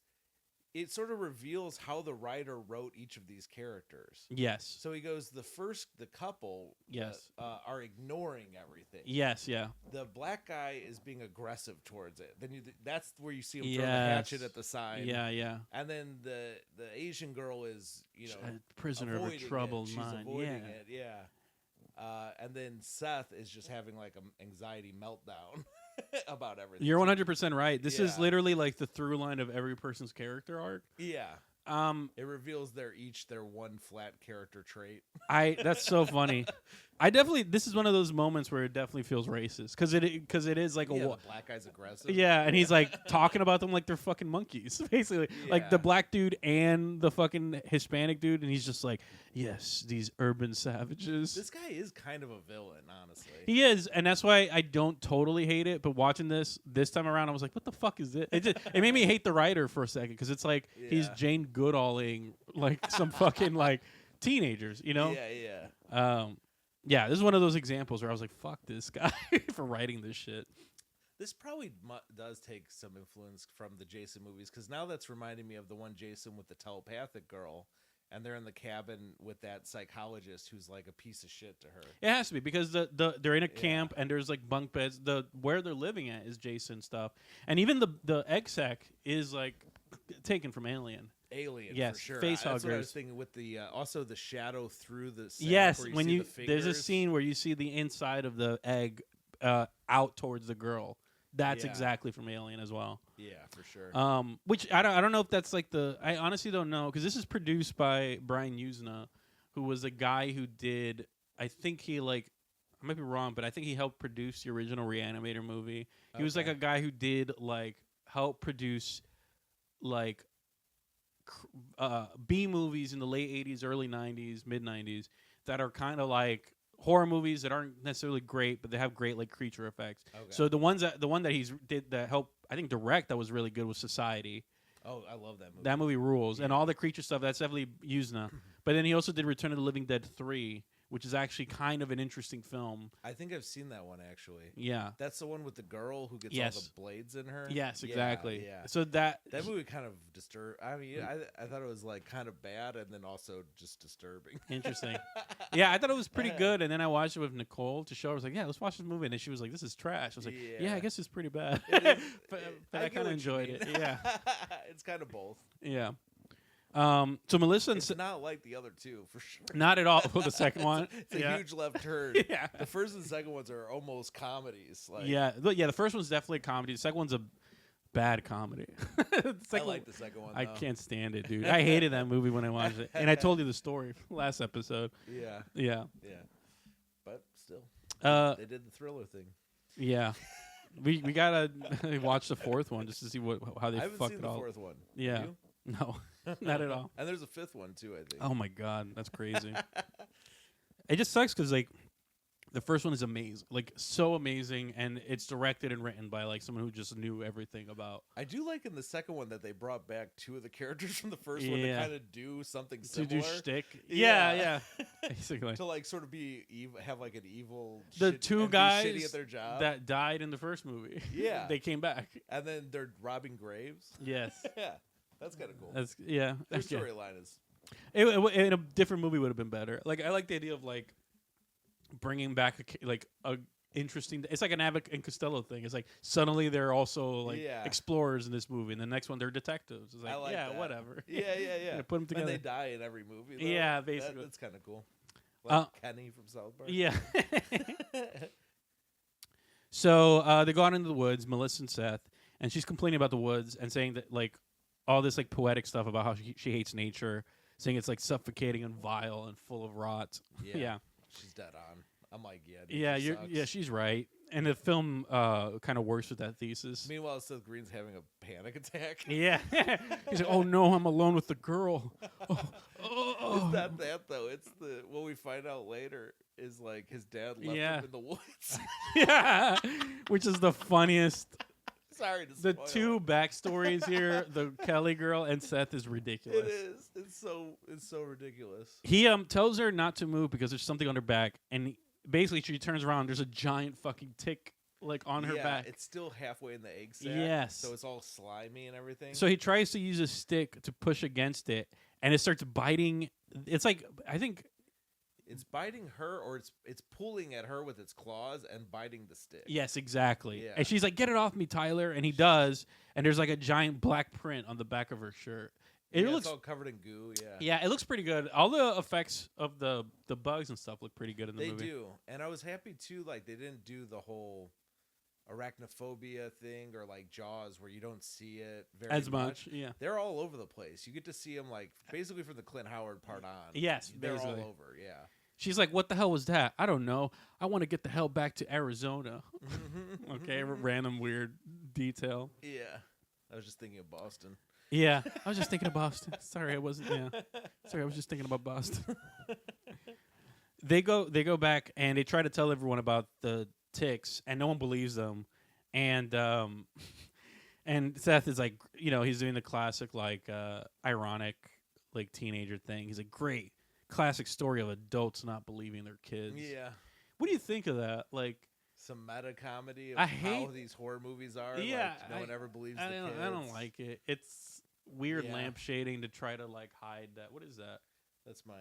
Speaker 1: it sort of reveals how the writer wrote each of these characters.
Speaker 2: Yes.
Speaker 1: So he goes, the couple are ignoring everything.
Speaker 2: Yes, yeah.
Speaker 1: The black guy is being aggressive towards it. Then that's where you see him throw the hatchet at the side.
Speaker 2: Yeah, yeah.
Speaker 1: And then the Asian girl is,
Speaker 2: a prisoner of her troubled mind.
Speaker 1: She's avoiding it, yeah. And then Seth is just having like an anxiety meltdown about everything.
Speaker 2: You're 100% right. This is literally like the through line of every person's character arc.
Speaker 1: Yeah. It reveals their one flat character trait.
Speaker 2: That's so funny. This is one of those moments where it definitely feels racist because it is like
Speaker 1: the black guy's aggressive.
Speaker 2: Yeah, and he's like talking about them like they're fucking monkeys, basically. Yeah. Like the black dude and the fucking Hispanic dude, and he's just like, yes, these urban savages.
Speaker 1: This guy is kind of a villain, honestly.
Speaker 2: He is, and that's why I don't totally hate it. But watching this time around, I was like, what the fuck is this? It made me hate the writer for a second because it's like he's Jane Goodalling like some fucking like teenagers, you know?
Speaker 1: Yeah.
Speaker 2: Yeah, this is one of those examples where I was like, fuck this guy for writing this shit.
Speaker 1: This probably does take some influence from the Jason movies, because now that's reminding me of the one Jason with the telepathic girl, and they're in the cabin with that psychologist who's like a piece of shit to her.
Speaker 2: It has to be, because they're in a camp, and there's like bunk beds. Where they're living at is Jason stuff. And even the exec is like taken from Alien.
Speaker 1: Yes, for sure.
Speaker 2: Face
Speaker 1: That's
Speaker 2: huggers.
Speaker 1: what I was thinking with the also the shadow through the sand.
Speaker 2: Yes,
Speaker 1: where
Speaker 2: when
Speaker 1: you
Speaker 2: there's a scene where you see the inside of the egg out towards the girl. That's exactly from Alien as well.
Speaker 1: Yeah, for sure.
Speaker 2: Which I don't know if that's like I honestly don't know, because this is produced by Brian Usna, who was a guy who did, I think he I might be wrong, but I think he helped produce the original Reanimator movie. He was like a guy who did help produce B movies in the late 80s, early 90s, mid 90s that are kind of like horror movies that aren't necessarily great, but they have great creature effects. Okay. So the one that he's did that helped, I think, direct that was really good was Society.
Speaker 1: Oh, I love that movie.
Speaker 2: That movie rules, and all the creature stuff. That's definitely Usna. But then he also did Return of the Living Dead 3, which is actually kind of an interesting film.
Speaker 1: I think I've seen that one, actually.
Speaker 2: Yeah.
Speaker 1: That's the one with the girl who gets all the blades in her?
Speaker 2: Yes, exactly.
Speaker 1: Yeah.
Speaker 2: So that
Speaker 1: movie kind of disturbed. I mean, I thought it was kind of bad and then also just disturbing.
Speaker 2: Interesting. Yeah, I thought it was pretty good, and then I watched it with Nicole to show her. I was like, yeah, let's watch this movie. And then she was like, this is trash. I was like, yeah, I guess it's pretty bad. but I kind of enjoyed it. Yeah.
Speaker 1: It's kind of both.
Speaker 2: Yeah. So Melissa,
Speaker 1: it's not like the other two for sure.
Speaker 2: Not at all. Well, the second one,
Speaker 1: it's a huge left turn.
Speaker 2: Yeah,
Speaker 1: the first and second ones are almost comedies.
Speaker 2: The first one's definitely a comedy. The second one's bad comedy.
Speaker 1: I like the second one, though.
Speaker 2: I can't stand it, dude. I hated that movie when I watched it. And I told you the story last episode.
Speaker 1: Yeah.
Speaker 2: Yeah.
Speaker 1: Yeah. But still, they did the thriller thing.
Speaker 2: Yeah. we gotta watch the fourth one just to see how they fucked it all.
Speaker 1: I haven't seen the fourth one.
Speaker 2: Yeah. No, not at all.
Speaker 1: And there's a fifth one, too, I think.
Speaker 2: Oh, my God. That's crazy. It just sucks because, like, the first one is amazing, like so amazing, and it's directed and written by like someone who just knew everything about.
Speaker 1: I do like in the second one that they brought back two of the characters from the first one to kind of do something similar.
Speaker 2: To do shtick. Yeah.
Speaker 1: Basically. To like sort of be have like an evil.
Speaker 2: The two guys
Speaker 1: shitty at their job
Speaker 2: that died in the first movie.
Speaker 1: Yeah,
Speaker 2: they came back,
Speaker 1: and then they're robbing graves.
Speaker 2: Yes.
Speaker 1: Yeah, that's kind of cool.
Speaker 2: Their
Speaker 1: storyline is.
Speaker 2: In a different movie would have been better. Like I like the idea of like. Bringing back a interesting. It's like an Abbott and Costello thing. It's like suddenly they're also like explorers in this movie, and the next one they're detectives. It's like, that. Whatever.
Speaker 1: Yeah.
Speaker 2: Put them together.
Speaker 1: And they die in every movie. Though.
Speaker 2: Yeah, basically.
Speaker 1: That's kind of cool. Like Kenny from South Park.
Speaker 2: Yeah. So they go out into the woods, Melissa and Seth, and she's complaining about the woods and saying that like all this like poetic stuff about how she hates nature, saying it's like suffocating and vile and full of rot. Yeah.
Speaker 1: She's dead on. I'm like, dude,
Speaker 2: she's right. And the film kind of works with that thesis.
Speaker 1: Meanwhile, Seth Green's having a panic attack.
Speaker 2: Yeah. He's like, oh, no, I'm alone with the girl.
Speaker 1: It's not that, though. It's what we find out later is, like, his dad left him in the woods.
Speaker 2: Yeah. Which is the funniest.
Speaker 1: Sorry to
Speaker 2: spoil two backstories here, the Kelly girl and Seth, is ridiculous.
Speaker 1: It is. It's so ridiculous.
Speaker 2: He tells her not to move because there's something on her back, and basically she turns around. There's a giant fucking tick like on her back.
Speaker 1: It's still halfway in the egg sac.
Speaker 2: Yes.
Speaker 1: So it's all slimy and everything.
Speaker 2: So he tries to use a stick to push against it, and it starts biting. It's like I think.
Speaker 1: It's biting her, or it's pulling at her with its claws and biting the stick.
Speaker 2: Yes, exactly. Yeah. And she's like, "Get it off me, Tyler!" And he does. And there's like a giant black print on the back of her shirt. It looks
Speaker 1: all covered in goo. Yeah.
Speaker 2: Yeah, it looks pretty good. All the effects of the bugs and stuff look pretty good in the movie.
Speaker 1: They do, and I was happy too. Like they didn't do the whole arachnophobia thing or like Jaws where you don't see it very
Speaker 2: as much. Yeah,
Speaker 1: they're all over the place. You get to see them like basically from the Clint Howard part on.
Speaker 2: Yes,
Speaker 1: they're
Speaker 2: basically.
Speaker 1: all over. Yeah.
Speaker 2: She's like, "What the hell was that? I don't know. I want to get the hell back to Arizona." Okay, random weird detail.
Speaker 1: Yeah, I was just thinking of Boston.
Speaker 2: Yeah, I was just thinking of Boston. Sorry, I wasn't. Yeah, sorry, I was just thinking about Boston. They go back and they try to tell everyone about the ticks, and no one believes them. And and Seth is like, he's doing the classic like ironic like teenager thing. He's like, great. Classic story of adults not believing their kids.
Speaker 1: Yeah.
Speaker 2: What do you think of that? Like
Speaker 1: some meta comedy of
Speaker 2: how
Speaker 1: these horror movies are.
Speaker 2: Yeah.
Speaker 1: Like, no one ever believes the kids.
Speaker 2: I don't like it. It's weird lamp shading to try to like hide that. What is that?
Speaker 1: That's my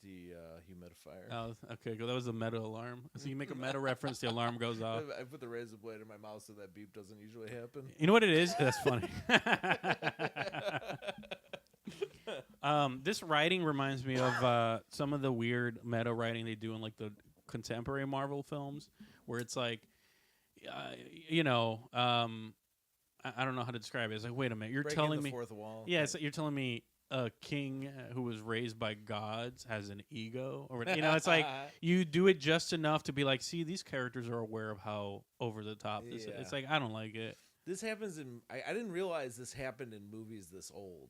Speaker 1: dehumidifier.
Speaker 2: Oh, okay. That was a meta alarm. So you make a meta reference, the alarm goes off.
Speaker 1: I put the razor blade in my mouth so that beep doesn't usually happen.
Speaker 2: You know what it is? That's funny. This writing reminds me of some of the weird meta writing they do in like the contemporary Marvel films, where it's like, I don't know how to describe it. It's like, wait a minute, you're
Speaker 1: breaking
Speaker 2: telling
Speaker 1: the
Speaker 2: me
Speaker 1: fourth wall.
Speaker 2: Yeah, so you're telling me a king who was raised by gods has an ego, or it's like you do it just enough to be like, see, these characters are aware of how over the top this is. It's like, I don't like it.
Speaker 1: This happens in. I didn't realize this happened in movies this old.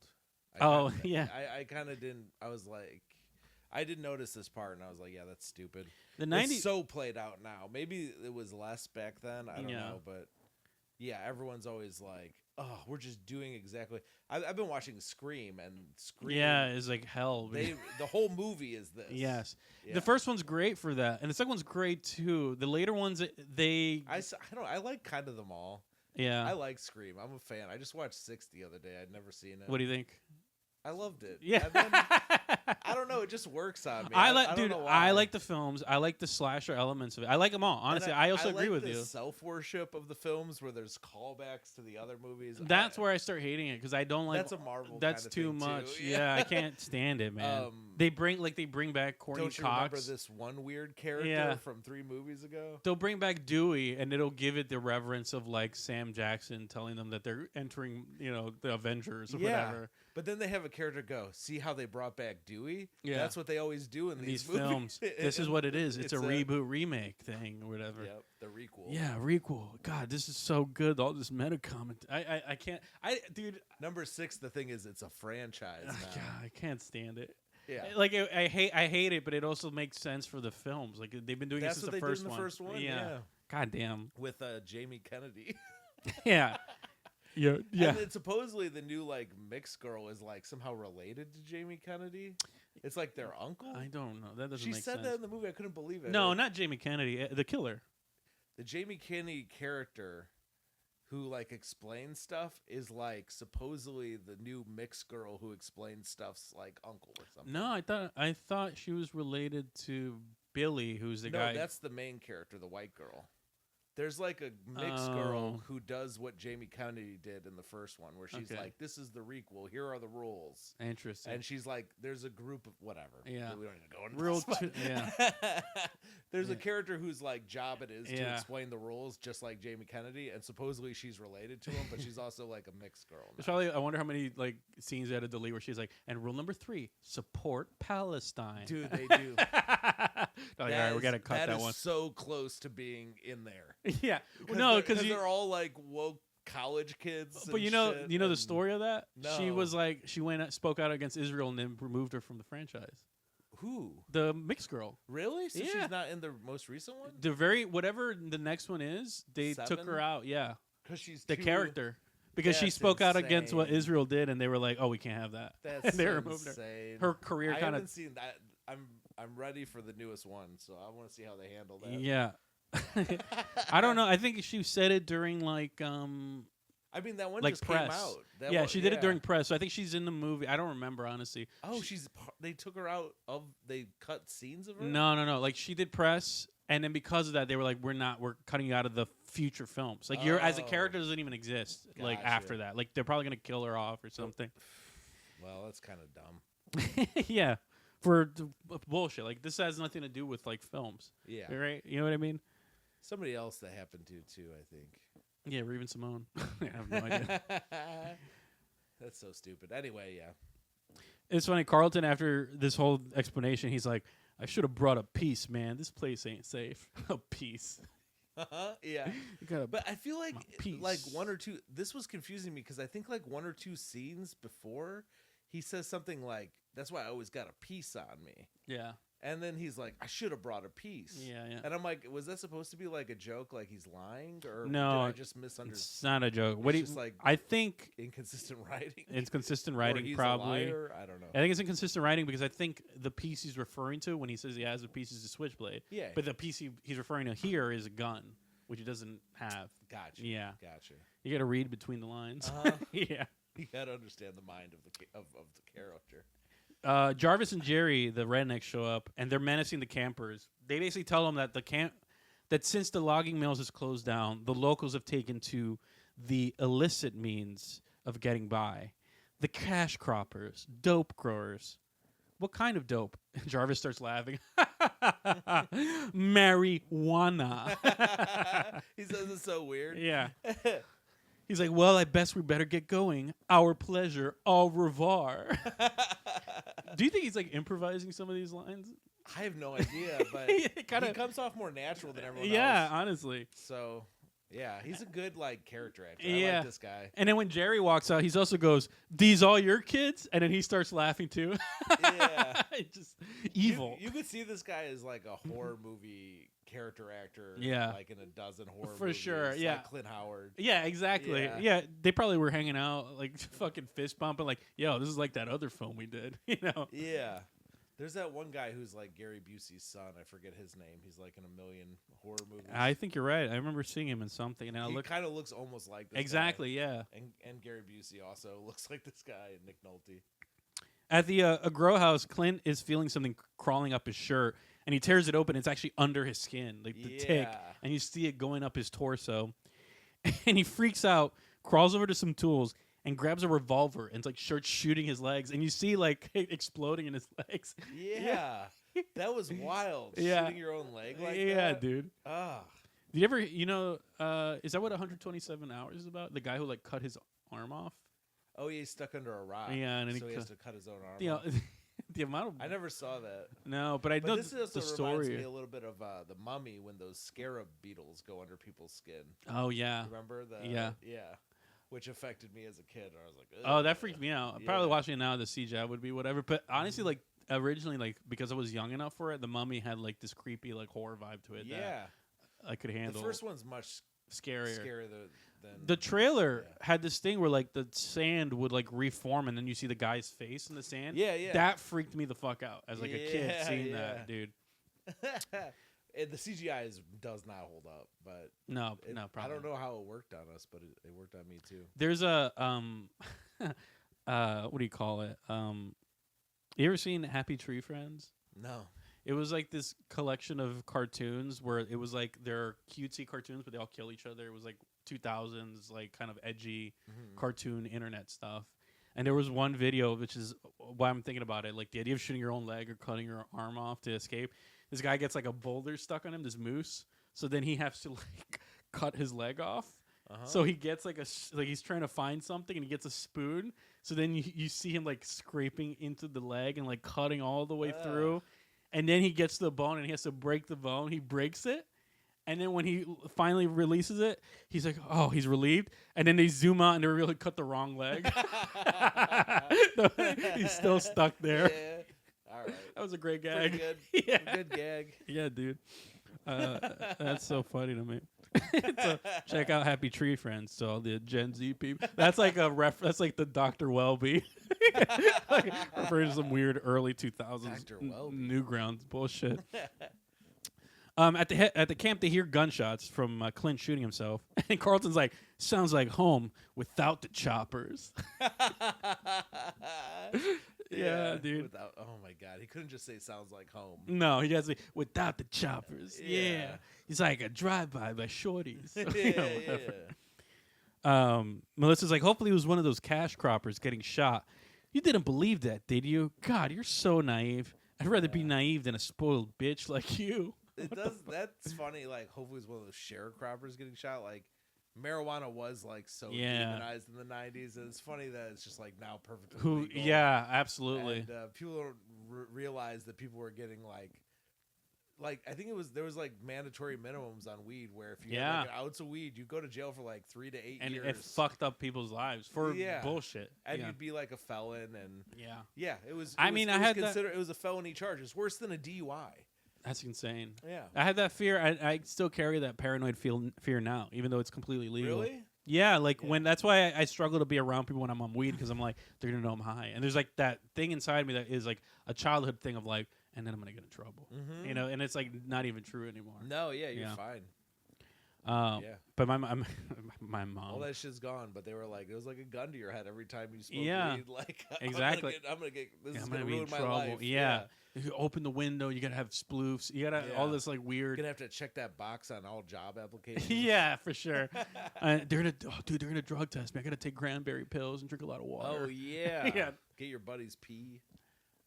Speaker 1: I kind of didn't. I was like, I didn't notice this part, and I was like, yeah, that's stupid.
Speaker 2: The 90s
Speaker 1: it's so played out now. Maybe it was less back then. I don't know, but yeah, everyone's always like, oh, we're just doing exactly. I've been watching Scream, and Scream.
Speaker 2: Yeah, is like hell.
Speaker 1: The whole movie is this.
Speaker 2: Yes, the first one's great for that, and the second one's great too. The later ones, I
Speaker 1: like kind of them all.
Speaker 2: Yeah,
Speaker 1: I like Scream. I'm a fan. I just watched 6 the other day. I'd never seen it.
Speaker 2: What do you think?
Speaker 1: I loved it.
Speaker 2: Yeah.
Speaker 1: I don't know. it just works on me.
Speaker 2: I
Speaker 1: like
Speaker 2: the films. I like the slasher elements of it. I like them all. Honestly, I also agree with you.
Speaker 1: Self-worship of the films where there's callbacks to the other movies.
Speaker 2: That's where I start hating it because I don't like.
Speaker 1: That's a Marvel.
Speaker 2: That's
Speaker 1: kind of
Speaker 2: too
Speaker 1: thing
Speaker 2: much.
Speaker 1: Too.
Speaker 2: Yeah, I can't stand it, man. They bring back Courtney
Speaker 1: Cox. Don't you remember this one weird character from 3 movies ago?
Speaker 2: They'll bring back Dewey, and it'll give it the reverence of like Sam Jackson telling them that they're entering, the Avengers or whatever.
Speaker 1: But then they have a character go, see how they brought back Dewey?
Speaker 2: Yeah.
Speaker 1: That's what they always do in these
Speaker 2: films. This is what it is. It's a reboot remake thing or whatever.
Speaker 1: Yep, the requel.
Speaker 2: Yeah, requel. God, this is so good. All this meta comment. I can't. Dude.
Speaker 1: Number 6, the thing is, it's a franchise now.
Speaker 2: God, I can't stand it.
Speaker 1: Yeah.
Speaker 2: Like I hate it, but it also makes sense for the films. Like they've been doing it since the first one.
Speaker 1: First one. Yeah.
Speaker 2: God damn.
Speaker 1: With Jamie Kennedy.
Speaker 2: Yeah. Yeah.
Speaker 1: And then supposedly the new mixed girl is somehow related to Jamie Kennedy. It's like their uncle.
Speaker 2: I don't know. That doesn't make sense.
Speaker 1: She said that in the movie. I couldn't believe it.
Speaker 2: No, not Jamie Kennedy. The killer.
Speaker 1: The Jamie Kennedy character who explains stuff is supposedly the new mixed girl who explains stuff's uncle or something.
Speaker 2: No, I thought she was related to Billy, who's the guy.
Speaker 1: No, that's the main character, the white girl. There's a mixed girl who does what Jamie Kennedy did in the first one, where she's like, "This is the requel. Here are the rules."
Speaker 2: Interesting.
Speaker 1: And she's like, "There's a group of whatever."
Speaker 2: Yeah.
Speaker 1: We don't need to go into this.
Speaker 2: Yeah.
Speaker 1: There's a character whose job it is to explain the rules, just like Jamie Kennedy, and supposedly she's related to him, but she's also a mixed girl.
Speaker 2: It's probably. I wonder how many scenes they had to delete where she's like, "And rule number 3: support Palestine."
Speaker 1: Dude, they do.
Speaker 2: All right, we gotta cut that one.
Speaker 1: That is so close to being in there.
Speaker 2: Yeah, no, because
Speaker 1: they're all woke college kids.
Speaker 2: But you know the story of that.
Speaker 1: No.
Speaker 2: She was she spoke out against Israel and then removed her from the franchise.
Speaker 1: Who?
Speaker 2: The mixed girl.
Speaker 1: Really? So she's not in the most recent one.
Speaker 2: Whatever the next one is, they
Speaker 1: 7?
Speaker 2: took her out. Yeah,
Speaker 1: because she's
Speaker 2: the character. Because she spoke out against what Israel did, and they were like, "Oh, we can't have that."
Speaker 1: That's
Speaker 2: they removed her. Her career kind of.
Speaker 1: I haven't seen that. I'm ready for the newest one, so I want to see how they handle that.
Speaker 2: Yeah. I don't know. I think she said it during
Speaker 1: I mean, that one just
Speaker 2: press.
Speaker 1: Came out.
Speaker 2: She did it during press. So I think she's in the movie. I don't remember, honestly.
Speaker 1: Oh, they took her out of. They cut scenes of her.
Speaker 2: No. She did press, and then because of that, they were like, "We're cutting you out of the future films. You're as a character doesn't even exist.
Speaker 1: Gotcha.
Speaker 2: After that, they're probably gonna kill her off or something."
Speaker 1: Well, that's kind of dumb.
Speaker 2: Yeah. For bullshit. This has nothing to do with films.
Speaker 1: Yeah.
Speaker 2: Right? You know what I mean?
Speaker 1: Somebody else that happened to too, I think.
Speaker 2: Yeah, Raven Simone. I have no idea.
Speaker 1: That's so stupid. Anyway, yeah.
Speaker 2: It's funny, Carlton, after this whole explanation, he's like, "I should have brought a piece, man. This place ain't safe." A piece.
Speaker 1: Yeah. But I feel like one or two. This was confusing me because I think 1 or 2 scenes before he says something like, "That's why I always got a piece on me." Yeah. And then he's like, "I should have brought a piece."
Speaker 2: Yeah.
Speaker 1: And I'm like, was that supposed to be a joke, he's lying, or
Speaker 2: no?
Speaker 1: Did I just misunderstand?
Speaker 2: It's not a joke. I think
Speaker 1: inconsistent writing.
Speaker 2: Inconsistent writing,
Speaker 1: he's
Speaker 2: probably.
Speaker 1: A liar? I don't know.
Speaker 2: I think it's inconsistent writing because I think the piece he's referring to when he says he has a piece is a switchblade.
Speaker 1: Yeah.
Speaker 2: But the piece he's referring to here is a gun, which he doesn't have.
Speaker 1: Gotcha.
Speaker 2: Yeah.
Speaker 1: Gotcha.
Speaker 2: You got to read between the lines. Yeah.
Speaker 1: You got to understand the mind of the character.
Speaker 2: Jarvis and Jerry, the rednecks, show up, and they're menacing the campers. They basically tell them that that since the logging mills is closed down, the locals have taken to the illicit means of getting by. The cash croppers, dope growers. What kind of dope? Jarvis starts laughing. Marijuana.
Speaker 1: He says it's so weird.
Speaker 2: Yeah. He's like, "Well, I guess we better get going. Our pleasure. Au revoir." Do you think he's improvising some of these lines?
Speaker 1: I have no idea, but he comes off more natural than everyone else.
Speaker 2: Yeah, honestly.
Speaker 1: So, yeah, he's a good character actor.
Speaker 2: Yeah.
Speaker 1: I like this guy.
Speaker 2: And then when Jerry walks out, he also goes, "These all your kids?" And then he starts laughing too.
Speaker 1: Yeah.
Speaker 2: Just evil.
Speaker 1: You could see this guy as a horror movie character actor.
Speaker 2: Yeah.
Speaker 1: In a dozen horror
Speaker 2: For
Speaker 1: movies.
Speaker 2: sure, yeah.
Speaker 1: Clint Howard.
Speaker 2: Yeah, exactly. Yeah, they probably were hanging out, fucking fist bumping, "Yo, this is like that other film we did,"
Speaker 1: Yeah. There's that one guy who's Gary Busey's son. I forget his name. He's in a million horror movies.
Speaker 2: I think you're right. I remember seeing him in something. And
Speaker 1: he kind of looks almost like this
Speaker 2: exactly,
Speaker 1: guy.
Speaker 2: yeah.
Speaker 1: And Gary Busey also looks like this guy, Nick Nolte.
Speaker 2: At the a grow house, Clint is feeling something crawling up his shirt, and he tears it open. It's actually under his skin, like the tick, and you see it going up his torso. And he freaks out, crawls over to some tools, and grabs a revolver and like starts shooting his legs. And you see like it exploding in his legs.
Speaker 1: Yeah. That was wild. Shooting your own leg like that.
Speaker 2: Yeah, dude.
Speaker 1: Ah.
Speaker 2: Did you ever, is that what 127 hours is about? The guy who like cut his arm off?
Speaker 1: Oh, yeah, he's stuck under a rock.
Speaker 2: Yeah, and
Speaker 1: so he has to cut his own arm off.
Speaker 2: The amount of...
Speaker 1: I never saw that.
Speaker 2: No, but I know
Speaker 1: this also
Speaker 2: the story.
Speaker 1: Reminds me a little bit of The Mummy when those scarab beetles go under people's skin.
Speaker 2: Oh, yeah.
Speaker 1: Remember that?
Speaker 2: Yeah.
Speaker 1: Yeah. Which affected me as a kid. I was like, ugh.
Speaker 2: Oh, that freaked me out. Yeah. Probably watching it now, the CGI would be whatever. But honestly, like, originally, like, because I was young enough for it, The Mummy had, like, this creepy, like, horror vibe to it.
Speaker 1: Yeah.
Speaker 2: That I could handle.
Speaker 1: The first one's much scarier than
Speaker 2: the trailer had this thing where like the sand would like reform and then you see the guy's face in the sand.
Speaker 1: Yeah, yeah.
Speaker 2: That freaked me the fuck out as like a kid seeing that, dude.
Speaker 1: The CGI does not hold up, but
Speaker 2: no, probably.
Speaker 1: I don't know how it worked on us, but it worked on me too.
Speaker 2: There's a what do you call it? You ever seen Happy Tree Friends?
Speaker 1: No.
Speaker 2: It was like this collection of cartoons where it was like they're cutesy cartoons, but they all kill each other. It was like 2000s, like kind of edgy cartoon internet stuff. And there was one video, which is why I'm thinking about it, like the idea of shooting your own leg or cutting your arm off to escape. This guy gets like a boulder stuck on him, this moose. So then he has to like cut his leg off. So he gets like he's trying to find something and he gets a spoon. So then you see him like scraping into the leg and like cutting all the way through. And then he gets to the bone and he has to break the bone. He breaks it. And then when he finally releases it, he's like, oh, he's relieved. And then they zoom out and they really cut the wrong leg. He's still stuck there.
Speaker 1: Yeah. All right.
Speaker 2: That was a great gag.
Speaker 1: Pretty good.
Speaker 2: Yeah.
Speaker 1: Good gag.
Speaker 2: Yeah, dude. That's so funny to me. So check out Happy Tree Friends. So all the Gen Z people. That's like that's like the Dr. Welby. Like, referring to some weird early 2000s Newgrounds bullshit. At the camp, they hear gunshots from Clint shooting himself, and Carlton's like, "Sounds like home without the choppers." Yeah, dude.
Speaker 1: Oh my god, he couldn't just say "sounds like home."
Speaker 2: No, he has to say without the choppers. Yeah. He's like a drive-by by shorties. Melissa's like, hopefully it was one of those cash croppers getting shot. You didn't believe that, did you? God, you're so naive. I'd rather be naive than a spoiled bitch like you.
Speaker 1: That's funny. Like, hopefully it's one of those sharecroppers getting shot. Like, marijuana was like so demonized in the 90s, and it's funny that it's just like now perfectly legal.
Speaker 2: Yeah, absolutely.
Speaker 1: And people don't realize that people were getting like I think there was like mandatory minimums on weed where if you had like an ounce of weed, you go to jail for like 3 to 8 years.
Speaker 2: And it fucked up people's lives for bullshit.
Speaker 1: And you'd be like a felon, and it was.
Speaker 2: It
Speaker 1: was a felony charge. It's worse than a DUI.
Speaker 2: That's insane.
Speaker 1: Yeah,
Speaker 2: I had that fear. I still carry that paranoid fear now, even though it's completely legal.
Speaker 1: Really?
Speaker 2: Yeah, when that's why I struggle to be around people when I'm on weed, because I'm like, they're gonna know I'm high, and there's like that thing inside me that is like a childhood thing of like, and then I'm gonna get in trouble, and it's like not even true anymore.
Speaker 1: No, you're fine.
Speaker 2: But my mom,
Speaker 1: all that shit's gone. But they were like, it was like a gun to your head every time you smoked weed. Like,
Speaker 2: exactly.
Speaker 1: I'm gonna get this is
Speaker 2: gonna
Speaker 1: ruin
Speaker 2: be in
Speaker 1: my
Speaker 2: trouble.
Speaker 1: life.
Speaker 2: Yeah. If you open the window, you gotta have sploofs. You gotta all this like weird.
Speaker 1: You're gonna have to check that box on all job applications.
Speaker 2: Yeah, for sure. They're gonna drug test me. I gotta take cranberry pills and drink a lot of water.
Speaker 1: Oh yeah. Get your buddy's pee.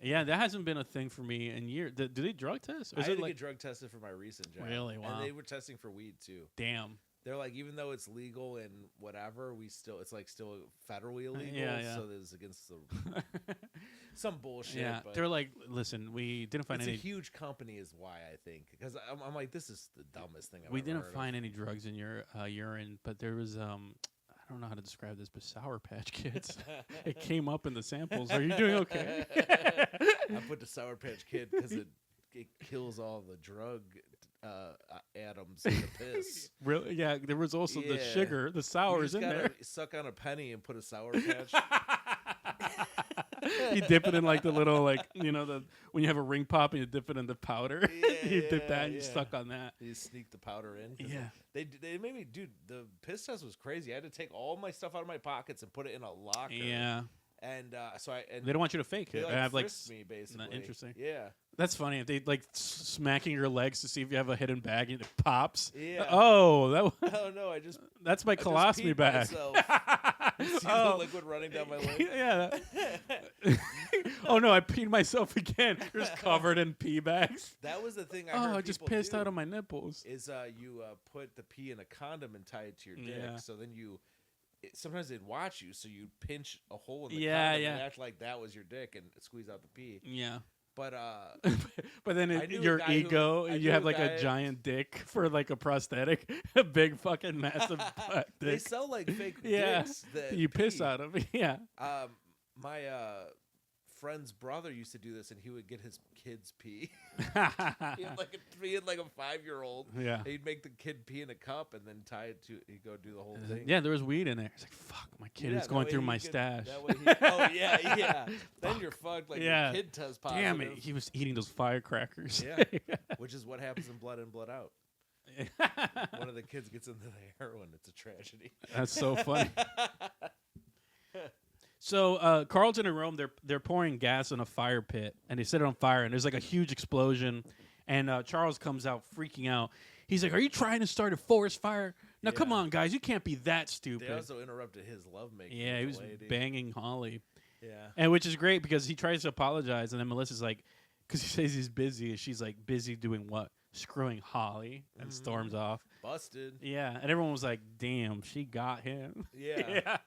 Speaker 2: Yeah, that hasn't been a thing for me in years. Do they drug test?
Speaker 1: I had to get drug tested for my recent job.
Speaker 2: Really? Wow.
Speaker 1: And they were testing for weed too.
Speaker 2: Damn.
Speaker 1: They're like, even though it's legal and whatever, it's like still federally illegal. So it's against some bullshit.
Speaker 2: Yeah,
Speaker 1: but
Speaker 2: they're like, listen, we didn't find any.
Speaker 1: It's a huge company, is why I think, because I'm like, this is the dumbest thing I've
Speaker 2: We
Speaker 1: ever
Speaker 2: didn't
Speaker 1: heard
Speaker 2: find
Speaker 1: of.
Speaker 2: any drugs in your urine, but there was I don't know how to describe this, but Sour Patch Kids. It came up in the samples. Are you doing okay?
Speaker 1: I put the Sour Patch Kid because it kills all the drug atoms in the piss.
Speaker 2: Really? Yeah. There was also the sugar, the sours in there.
Speaker 1: Suck on a penny and put a Sour Patch.
Speaker 2: You dip it in like the little when you have a ring pop and you dip it in the powder. You dip that and you suck on that.
Speaker 1: You sneak the powder in.
Speaker 2: Yeah.
Speaker 1: They made me, dude. The piss test was crazy. I had to take all my stuff out of my pockets and put it in a locker.
Speaker 2: Yeah.
Speaker 1: And
Speaker 2: they don't want you to fake it.
Speaker 1: They,
Speaker 2: I have like
Speaker 1: me basically.
Speaker 2: Interesting.
Speaker 1: Yeah.
Speaker 2: That's funny. If they like smacking your legs to see if you have a hidden bag and it pops.
Speaker 1: Yeah.
Speaker 2: Oh,
Speaker 1: Oh no!
Speaker 2: That's my colostomy bag.
Speaker 1: See the liquid running down my leg.
Speaker 2: Yeah. Oh no! I peed myself again. Just covered in pee bags.
Speaker 1: That was the thing. I
Speaker 2: just pissed out on my nipples.
Speaker 1: Is you put the pee in a condom and tie it to your dick.
Speaker 2: Yeah.
Speaker 1: So then sometimes they'd watch you, so you'd pinch a hole in the condom and act like that was your dick and squeeze out the pee.
Speaker 2: Yeah.
Speaker 1: But
Speaker 2: but then your ego, you have like a giant dick for like a prosthetic, a big fucking massive dick.
Speaker 1: They sell like fake dicks that
Speaker 2: you piss out of. Yeah.
Speaker 1: My friend's brother used to do this, and he would get his kids pee. he had like a 5-year-old.
Speaker 2: Yeah.
Speaker 1: He'd make the kid pee in a cup and then tie it to. He'd go do the whole thing.
Speaker 2: Yeah, there was weed in there. It's like, fuck, my kid is going through my stash.
Speaker 1: Oh yeah. Then you're fucked. Like your kid test positive.
Speaker 2: Damn it, he was eating those firecrackers.
Speaker 1: Yeah, which is what happens in Blood In, Blood Out. One of the kids gets into the heroin. It's a tragedy.
Speaker 2: That's so funny. So Carlton and Rome, they're pouring gas in a fire pit, and they set it on fire, and there's like a huge explosion, and Charles comes out freaking out. He's like, "Are you trying to start a forest fire? Now, come on, guys, you can't be that stupid."
Speaker 1: They also interrupted his lovemaking.
Speaker 2: Yeah, he was banging Holly.
Speaker 1: Yeah,
Speaker 2: and which is great because he tries to apologize, and then Melissa's like, because he says he's busy, and she's like, "Busy doing what? Screwing Holly," and storms off.
Speaker 1: Busted.
Speaker 2: Yeah, and everyone was like, "Damn, she got him."
Speaker 1: Yeah.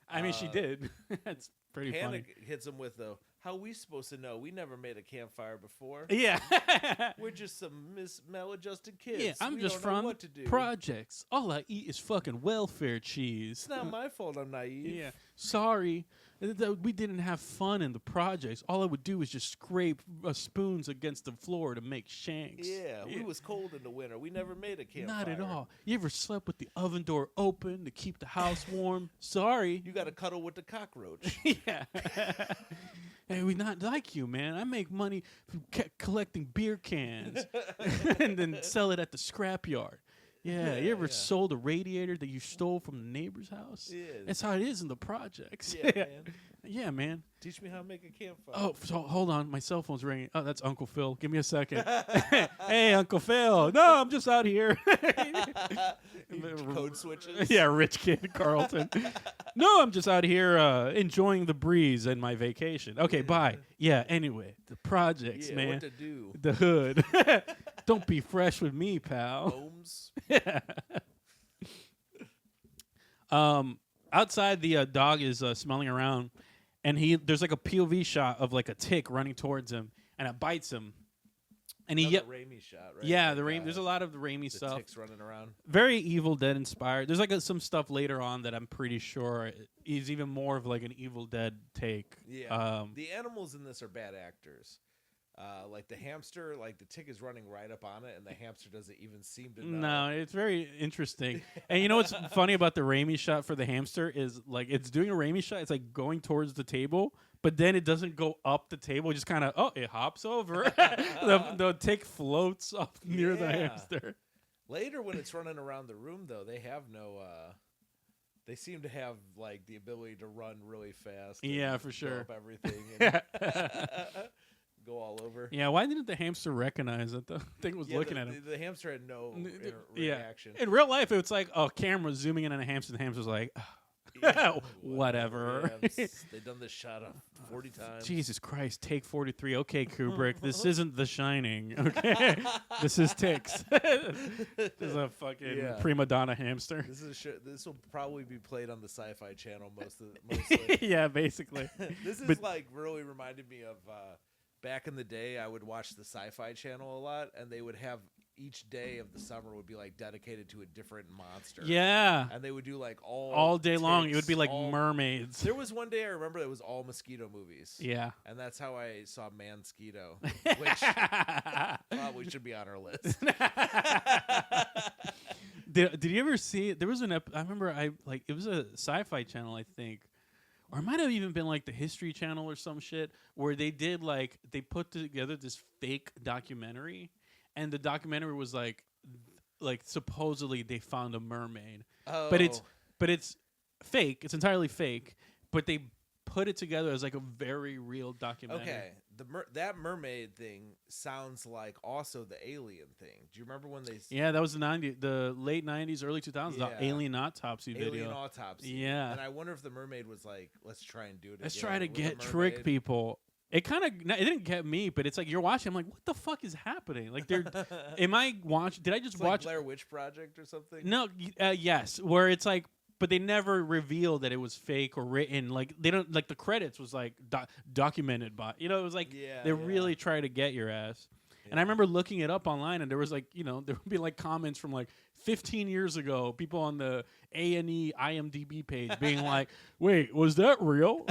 Speaker 2: I mean, she did. That's pretty funny.
Speaker 1: Panic hits him with how we supposed to know? We never made a campfire before.
Speaker 2: Yeah.
Speaker 1: We're just some maladjusted kids.
Speaker 2: Yeah, I'm just from projects. All I eat is fucking welfare cheese.
Speaker 1: It's not my fault I'm naive.
Speaker 2: Yeah. Sorry. We didn't have fun in the projects. All I would do is just scrape spoons against the floor to make shanks.
Speaker 1: Yeah, we was cold in the winter. We never made a campfire.
Speaker 2: Not at all. You ever slept with the oven door open to keep the house warm? Sorry.
Speaker 1: You got to cuddle with the cockroach.
Speaker 2: Yeah. Hey, we not like you, man. I make money from collecting beer cans and then sell it at the scrapyard. Yeah, you ever sold a radiator that you stole from the neighbor's house? Yeah. That's how it is in the projects.
Speaker 1: Yeah, man.
Speaker 2: Yeah, man.
Speaker 1: Teach me how to make a campfire.
Speaker 2: Oh, so hold on. My cell phone's ringing. Oh, that's Uncle Phil. Give me a second. Hey, Uncle Phil. No, I'm just out here.
Speaker 1: Code switches.
Speaker 2: Yeah, rich kid Carlton. No, I'm just out here enjoying the breeze and my vacation. Okay, bye. Yeah, anyway, the projects, man.
Speaker 1: What to do.
Speaker 2: The hood. Don't be fresh with me, pal.
Speaker 1: Homes.
Speaker 2: Outside, the dog is smelling around, and there's like a POV shot of like a tick running towards him, and it bites him. And
Speaker 1: the Raimi shot, right?
Speaker 2: Yeah, there's a lot of the Raimi stuff.
Speaker 1: The ticks running around.
Speaker 2: Very Evil Dead inspired. There's like some stuff later on that I'm pretty sure is even more of like an Evil Dead take.
Speaker 1: Yeah. The animals in this are bad actors. Like the hamster, like the tick is running right up on it, and the hamster doesn't even seem to know.
Speaker 2: No, it's very interesting. And you know what's funny about the Raimi shot for the hamster is like it's doing a Raimi shot. It's like going towards the table, but then it doesn't go up the table. It just kind of it hops over. the tick floats up near the hamster.
Speaker 1: Later, when it's running around the room, though, they have no. They seem to have like the ability to run really fast.
Speaker 2: Yeah, for sure.
Speaker 1: Up everything. And go all over.
Speaker 2: Yeah, why didn't the hamster recognize that the thing was looking at him?
Speaker 1: The hamster had no reaction.
Speaker 2: In real life, it's like a camera zooming in on a hamster. The hamster's like, whatever.
Speaker 1: Yeah, they've done this shot 40 times.
Speaker 2: Jesus Christ, take 43. Okay, Kubrick, this isn't The Shining. Okay, this is Ticks. This is a fucking prima donna hamster.
Speaker 1: This will probably be played on the Sci-Fi Channel mostly.
Speaker 2: Yeah, basically.
Speaker 1: This is like really reminded me of. Back in the day, I would watch the Sci-Fi Channel a lot, and they would have each day of the summer would be like dedicated to a different monster.
Speaker 2: Yeah,
Speaker 1: and they would do like all
Speaker 2: day long. It would be like mermaids.
Speaker 1: There was one day I remember it was all mosquito movies.
Speaker 2: Yeah,
Speaker 1: and that's how I saw Mansquito, which probably should be on our list.
Speaker 2: Did you ever see? There was I remember it was a Sci-Fi Channel, I think. Or it might have even been like the History Channel or some shit where they did they put together this fake documentary, and the documentary was like supposedly they found a mermaid, but it's fake. It's entirely fake. But they put it together as like a very real documentary.
Speaker 1: Okay, that mermaid thing sounds like also the alien thing. Do you remember when they?
Speaker 2: Yeah, that was the late 90s, early 2000s, the alien autopsy video.
Speaker 1: Alien autopsy.
Speaker 2: Yeah,
Speaker 1: and I wonder if the mermaid was like, let's try and do it.
Speaker 2: Let's try to trick people. It didn't get me, but it's like you're watching. I'm like, what the fuck is happening? Like, did I just watch
Speaker 1: like Blair Witch Project or something?
Speaker 2: No, yes, where it's like, but they never revealed that it was fake or written. Like they don't like the credits was like documented by. It was like they really try to get your ass. Yeah. And I remember looking it up online, and there was like there would be like comments from like 15 years ago, people on the A&E IMDb page being like, "Wait, was that real?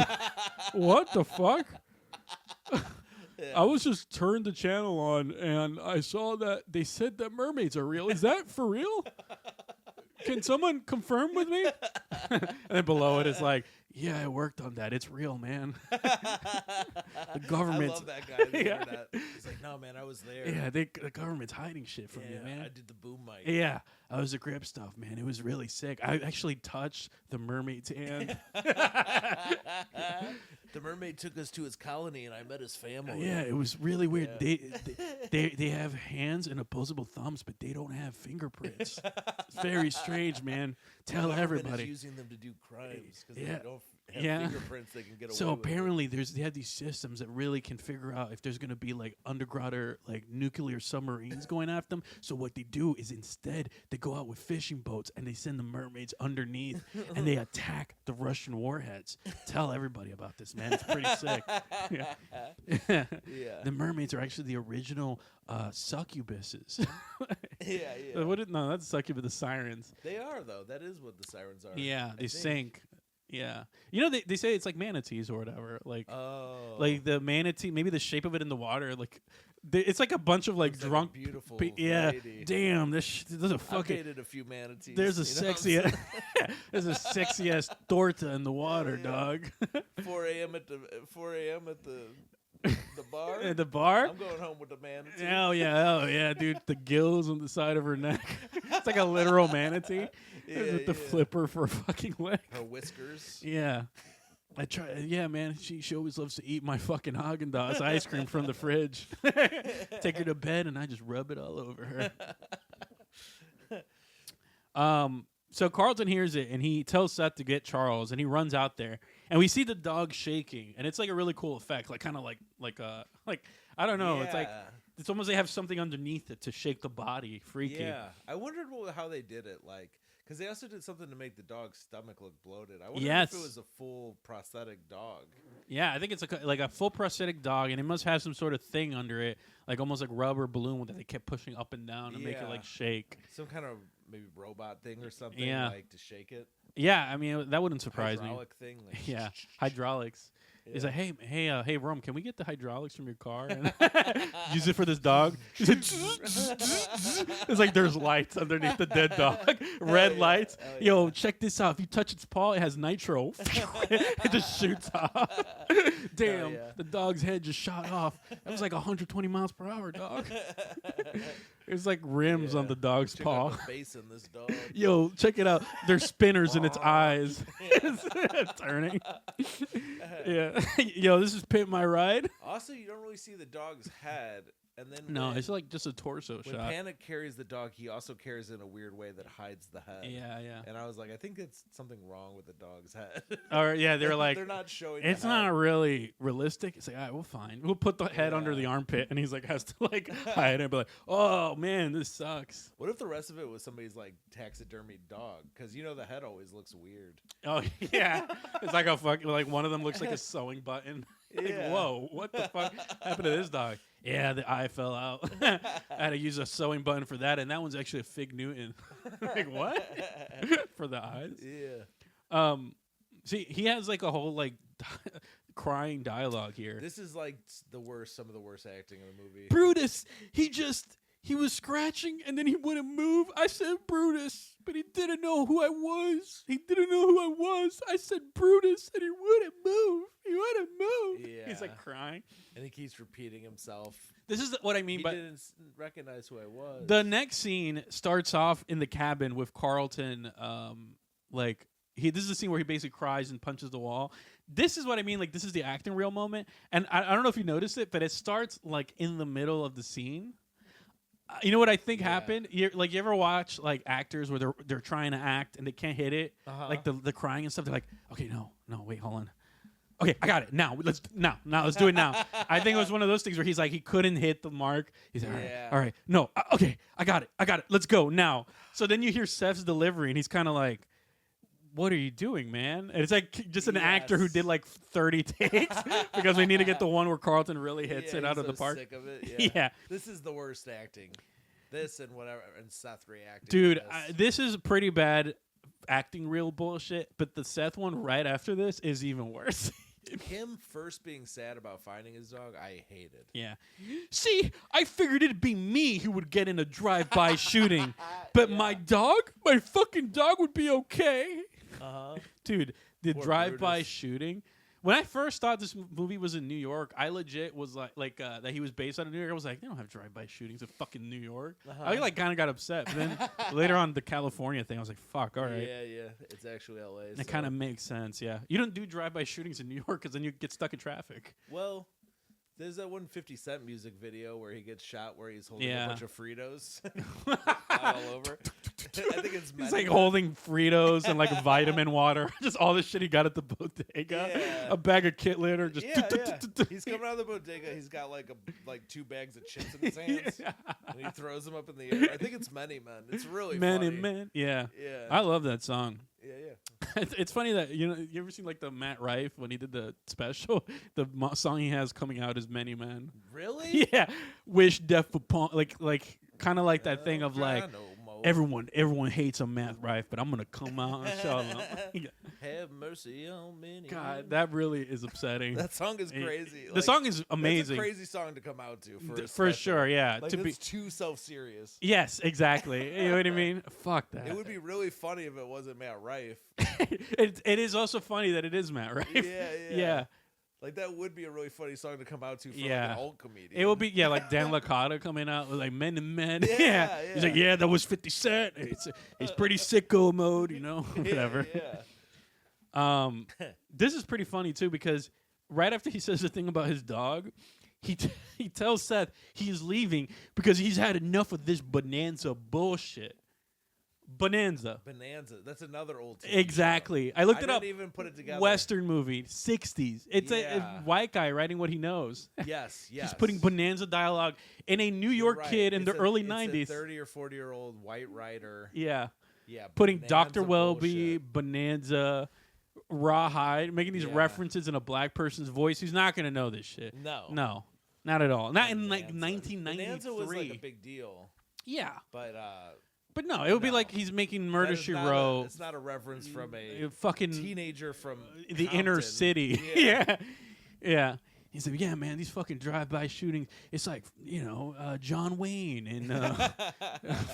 Speaker 2: What the fuck?" I was just turned the channel on and I saw that they said that mermaids are real. Is that for real? Can someone confirm with me? And then below it is like, yeah, I worked on that. It's real, man. The government.
Speaker 1: I love that guy. On the internet. He's like, no, man, I was there.
Speaker 2: Yeah, the government's hiding shit from you, man.
Speaker 1: I did the boom mic.
Speaker 2: Yeah, I was the grip stuff, man. It was really sick. I actually touched the mermaid's hand.
Speaker 1: The mermaid took us to his colony, and I met his family.
Speaker 2: Yeah, it was really weird. Yeah. They have hands and opposable thumbs, but they don't have fingerprints. It's very strange, man. Tell everybody.
Speaker 1: Using them to do crimes because they don't have fingerprints. They can get away.
Speaker 2: So apparently, they have these systems that really can figure out if there's going to be like underground or like nuclear submarines going after them. So what they do is instead they go out with fishing boats and they send the mermaids underneath and they attack the Russian warheads. Tell everybody about this, man. It's pretty sick. Yeah. The mermaids are actually the original succubuses. No, that's succubus. The sirens.
Speaker 1: They are though. That is what the sirens are.
Speaker 2: Yeah, they sink. Yeah, they say it's like manatees or whatever. Like, like the manatee, maybe the shape of it in the water. Like, it's like a bunch of like drunk,
Speaker 1: like beautiful.
Speaker 2: Damn, this is a fucking.
Speaker 1: I've dated a few manatees.
Speaker 2: There's a sexy, there's a sexy ass torta in the water, dog.
Speaker 1: 4 a.m. at the bar.
Speaker 2: At the bar.
Speaker 1: I'm going home with the manatee.
Speaker 2: Oh yeah, dude. The gills on the side of her neck. It's like a literal manatee. With the flipper for a fucking leg.
Speaker 1: Her whiskers.
Speaker 2: Yeah. I try. Yeah, man. She always loves to eat my fucking Haagen-Dazs ice cream from the fridge. Take her to bed and I just rub it all over her. So Carlton hears it and he tells Seth to get Charles and he runs out there and we see the dog shaking and it's like a really cool effect, like kind of like I don't know. Yeah. It's like it's almost they have something underneath it to shake the body. Freaky.
Speaker 1: Yeah, I wondered how they did it, like. Because they also did something to make the dog's stomach look bloated. I wonder if it was a full prosthetic dog.
Speaker 2: Yeah, I think it's like a full prosthetic dog, and it must have some sort of thing under it, like almost like rubber balloon that they kept pushing up and down to make it like shake.
Speaker 1: Some kind of maybe robot thing or something, like to shake it.
Speaker 2: Yeah, I mean that wouldn't surprise
Speaker 1: Hydraulic thing. Like
Speaker 2: yeah, hydraulics. Yeah. He's like, hey, Rum, can we get the hydraulics from your car and use it for this dog? He's like, it's like there's lights underneath the dead dog, red lights. Yo, check this out. If you touch its paw, it has nitro. It just shoots off. Damn, the dog's head just shot off. That was like 120 miles per hour, dog. There's like rims on the dog's paw.
Speaker 1: The face in this dog.
Speaker 2: Yo, check it out. There's spinners in its eyes. Turning. Yeah. Yo, this is Pimp My Ride.
Speaker 1: Also, you don't really see the dog's head. And then
Speaker 2: no, it's like just a torso
Speaker 1: when
Speaker 2: shot.
Speaker 1: When Panic carries the dog, he also carries it in a weird way that hides the head.
Speaker 2: Yeah.
Speaker 1: And I was like, I think it's something wrong with the dog's head.
Speaker 2: Or they're like,
Speaker 1: they're not showing.
Speaker 2: It's not really realistic. It's like, all right, we'll fine. We'll put the head under the armpit, and he's like has to like hide it. And be like, oh man, this sucks.
Speaker 1: What if the rest of it was somebody's like taxidermied dog? Because the head always looks weird.
Speaker 2: Oh yeah, it's like a fucking like one of them looks like a sewing button. Like, whoa, what the fuck happened to this dog? Yeah, the eye fell out. I had to use a sewing button for that, and that one's actually a Fig Newton. Like, what? For the eyes?
Speaker 1: Yeah.
Speaker 2: See, he has like a whole like crying dialogue here.
Speaker 1: This is like some of the worst acting in the movie.
Speaker 2: Brutus, he was scratching and then he wouldn't move. I said Brutus, but he didn't know who I was. I said Brutus and he wouldn't move. Yeah. He's like crying.
Speaker 1: And he keeps repeating himself.
Speaker 2: This is what I mean by...
Speaker 1: He didn't recognize who I was.
Speaker 2: The next scene starts off in the cabin with Carlton, like this is the scene where he basically cries and punches the wall. This is what I mean. Like, this is the acting reel moment. And I don't know if you noticed it, but it starts like in the middle of the scene. You know what I think happened? You ever watch like actors where they're trying to act and they can't hit it, like the crying and stuff. They're like, okay, no, wait, hold on. Okay, I got it. Now let's do it now. I think it was one of those things where he's like he couldn't hit the mark. He's like, all right, no, okay, I got it. Let's go now. So then you hear Seth's delivery and he's kind of like, what are you doing, man? And it's like just an actor who did like 30 takes because we need to get the one where Carlton really hits it out of the park.
Speaker 1: Sick of it. Yeah. This is the worst acting. This and whatever, and Seth reacting.
Speaker 2: Dude, this is pretty bad acting reel bullshit, but the Seth one right after this is even worse.
Speaker 1: Him first being sad about finding his dog, I hated.
Speaker 2: Yeah. See, I figured it'd be me who would get in a drive-by shooting, but my fucking dog would be okay. Dude, the drive-by shooting. When I first thought this movie was in New York, I legit was like that he was based out of New York. I was like, they don't have drive-by shootings in fucking New York. I like kind of got upset. But then later on, the California thing, I was like, fuck, all right.
Speaker 1: Yeah. It's actually L.A.
Speaker 2: It kind of makes sense, yeah. You don't do drive-by shootings in New York because then you get stuck in traffic.
Speaker 1: Well, there's that one 50 Cent music video where he gets shot where he's holding a bunch of Fritos all over. I think it's
Speaker 2: he's like holding Fritos and like vitamin water, just all the shit he got at the bodega.
Speaker 1: Yeah.
Speaker 2: A bag of kit litter. Just
Speaker 1: He's coming out of the bodega. He's got like 2 bags of chips in his hands, and he throws them up in the air. I think it's Many Men. It's really funny.
Speaker 2: Men. Yeah. I love that song.
Speaker 1: Yeah.
Speaker 2: It's funny that you ever seen like the Matt Rife when he did the special, the song he has coming out is Many Men.
Speaker 1: Really?
Speaker 2: Yeah. Wish death upon like kind of like that thing of like everyone hates a Matt Rife, but I'm gonna come out and show them.
Speaker 1: Have mercy on me.
Speaker 2: God, that really is upsetting.
Speaker 1: That song is crazy.
Speaker 2: The song is amazing.
Speaker 1: It's a crazy song to come out to
Speaker 2: for sure. Yeah,
Speaker 1: like, it's too self-serious.
Speaker 2: Yes, exactly. You know what I mean? Fuck that.
Speaker 1: It would be really funny if it wasn't Matt Rife.
Speaker 2: It is also funny that it is Matt Rife. Yeah.
Speaker 1: Like, that would be a really funny song to come out to for like an old comedian.
Speaker 2: It would be, like Dan Licata coming out with like Men and Men. Yeah. He's like, yeah, that was 50 Cent. It's pretty sicko mode, whatever. This is pretty funny, too, because right after he says the thing about his dog, he tells Seth he's leaving because he's had enough of this Bonanza bullshit. Bonanza.
Speaker 1: That's another old TV
Speaker 2: exactly. Show. I looked it up.
Speaker 1: Didn't even put it together.
Speaker 2: Western movie, 60s. It's a white guy writing what he knows.
Speaker 1: Yes.
Speaker 2: He's putting Bonanza dialogue in a New York kid in the early 90s.
Speaker 1: A 30 or 40-year-old white writer.
Speaker 2: Yeah.
Speaker 1: Yeah.
Speaker 2: Putting Dr. Welby, Bonanza, Rawhide, making these references in a black person's voice. He's not going to know this shit. No. Not at all. Not in like 1993.
Speaker 1: Bonanza was like a big deal.
Speaker 2: Yeah.
Speaker 1: But
Speaker 2: no, it would be like he's making Murder, She Wrote.
Speaker 1: It's not a reference from a
Speaker 2: fucking
Speaker 1: teenager from
Speaker 2: the
Speaker 1: Compton.
Speaker 2: inner city. Yeah. He's like, yeah, man, these fucking drive-by shootings. It's like, John Wayne and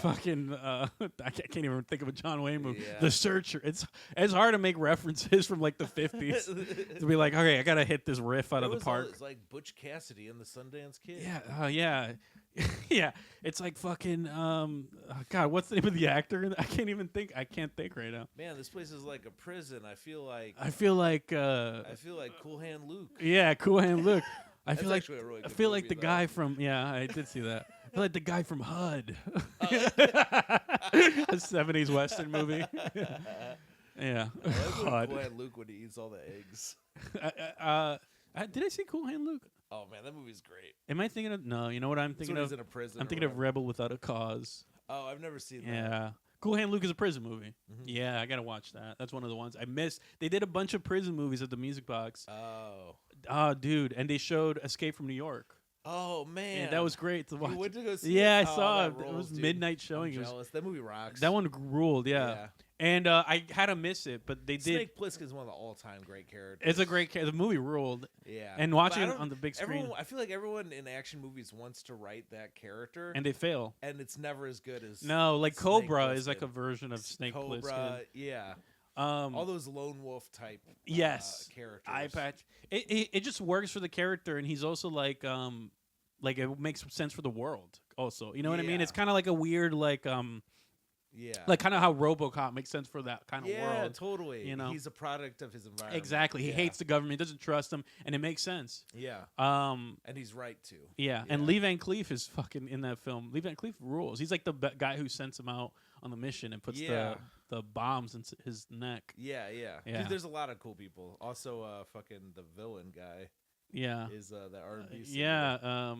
Speaker 2: fucking. I can't even think of a John Wayne movie.
Speaker 1: Yeah.
Speaker 2: The Searcher. It's hard to make references from like the 50s to be like, okay, I gotta hit this riff out of the park.
Speaker 1: It's like Butch Cassidy and the Sundance Kid.
Speaker 2: Yeah. Yeah, it's like fucking God, what's the name of the actor? I can't think right now.
Speaker 1: Man, this place is like a prison. I feel like Cool Hand Luke.
Speaker 2: Yeah, Cool Hand Luke. I feel like
Speaker 1: really
Speaker 2: I feel like
Speaker 1: movie,
Speaker 2: the guy from I did see that. I feel like the guy from HUD. A 70s Western movie. Yeah.
Speaker 1: HUD. Cool Hand Luke when he eats all the eggs.
Speaker 2: Did I see Cool Hand Luke?
Speaker 1: Oh man, that movie's great.
Speaker 2: Am I thinking of? No, you know what I'm thinking of?
Speaker 1: He's in a prison.
Speaker 2: I'm thinking of Rebel Without a Cause.
Speaker 1: Oh, I've never seen that.
Speaker 2: Yeah. Cool Hand Luke is a prison movie. Mm-hmm. Yeah, I gotta watch that. That's one of the ones I missed. They did a bunch of prison movies at the Music Box. Oh, dude, and they showed Escape from New York.
Speaker 1: Oh man,
Speaker 2: and that was great to watch.
Speaker 1: You went to go see
Speaker 2: I saw it. It was midnight showing.
Speaker 1: I'm jealous. That movie rocks.
Speaker 2: That one ruled. Yeah. And I had to miss it, but they did.
Speaker 1: Snake Plissken is one of the all-time great characters.
Speaker 2: It's a great character. The movie ruled.
Speaker 1: Yeah.
Speaker 2: And watching it on the big screen.
Speaker 1: I feel like everyone in action movies wants to write that character.
Speaker 2: And they fail.
Speaker 1: And it's never as good as
Speaker 2: No, like Cobra is like a version of Snake Plissken.
Speaker 1: Cobra, yeah. All those lone wolf type characters.
Speaker 2: Eye patch. It just works for the character, and he's also like it makes sense for the world also. You know what I mean? It's kind of like a weird
Speaker 1: Yeah.
Speaker 2: Like kind of how RoboCop makes sense for that kind of world.
Speaker 1: Yeah, totally.
Speaker 2: You know,
Speaker 1: he's a product of his environment.
Speaker 2: Exactly. He hates the government. He doesn't trust them, and it makes sense.
Speaker 1: Yeah. And he's right to.
Speaker 2: Yeah. And Lee Van Cleef is fucking in that film. Lee Van Cleef rules. He's like the guy who sends him out on the mission and puts the bombs in his neck.
Speaker 1: Yeah. Dude, there's a lot of cool people. Also, fucking the villain guy.
Speaker 2: Yeah.
Speaker 1: Is the R&B singer.
Speaker 2: Yeah,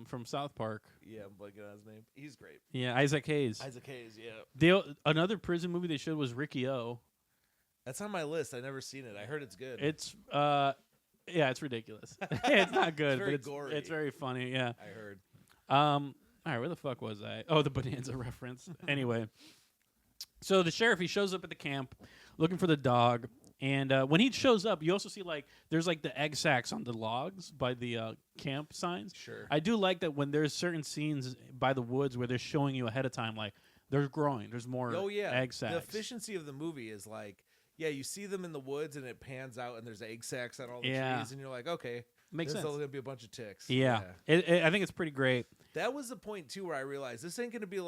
Speaker 2: from South Park.
Speaker 1: Yeah, I'm blanking on his name. He's great.
Speaker 2: Yeah, Isaac Hayes.
Speaker 1: Yeah.
Speaker 2: Another prison movie they showed was Ricky O.
Speaker 1: That's on my list. I never seen it. I heard it's good.
Speaker 2: It's it's ridiculous. It's not good,
Speaker 1: it's
Speaker 2: but
Speaker 1: gory.
Speaker 2: It's very funny, yeah.
Speaker 1: I heard.
Speaker 2: All right, where the fuck was I? Oh, the Bonanza reference. Anyway. So the sheriff, he shows up at the camp looking for the dog. And when he shows up, you also see there's the egg sacs on the logs by the camp signs.
Speaker 1: Sure.
Speaker 2: I do like that when there's certain scenes by the woods where they're showing you ahead of time, they're growing. There's more egg sacs.
Speaker 1: The efficiency of the movie is you see them in the woods and it pans out and there's egg sacs on all the trees and you're like, okay,
Speaker 2: makes sense.
Speaker 1: There's going to be a bunch of ticks.
Speaker 2: Yeah. I think it's pretty great.
Speaker 1: That was the point too where I realized this ain't going to be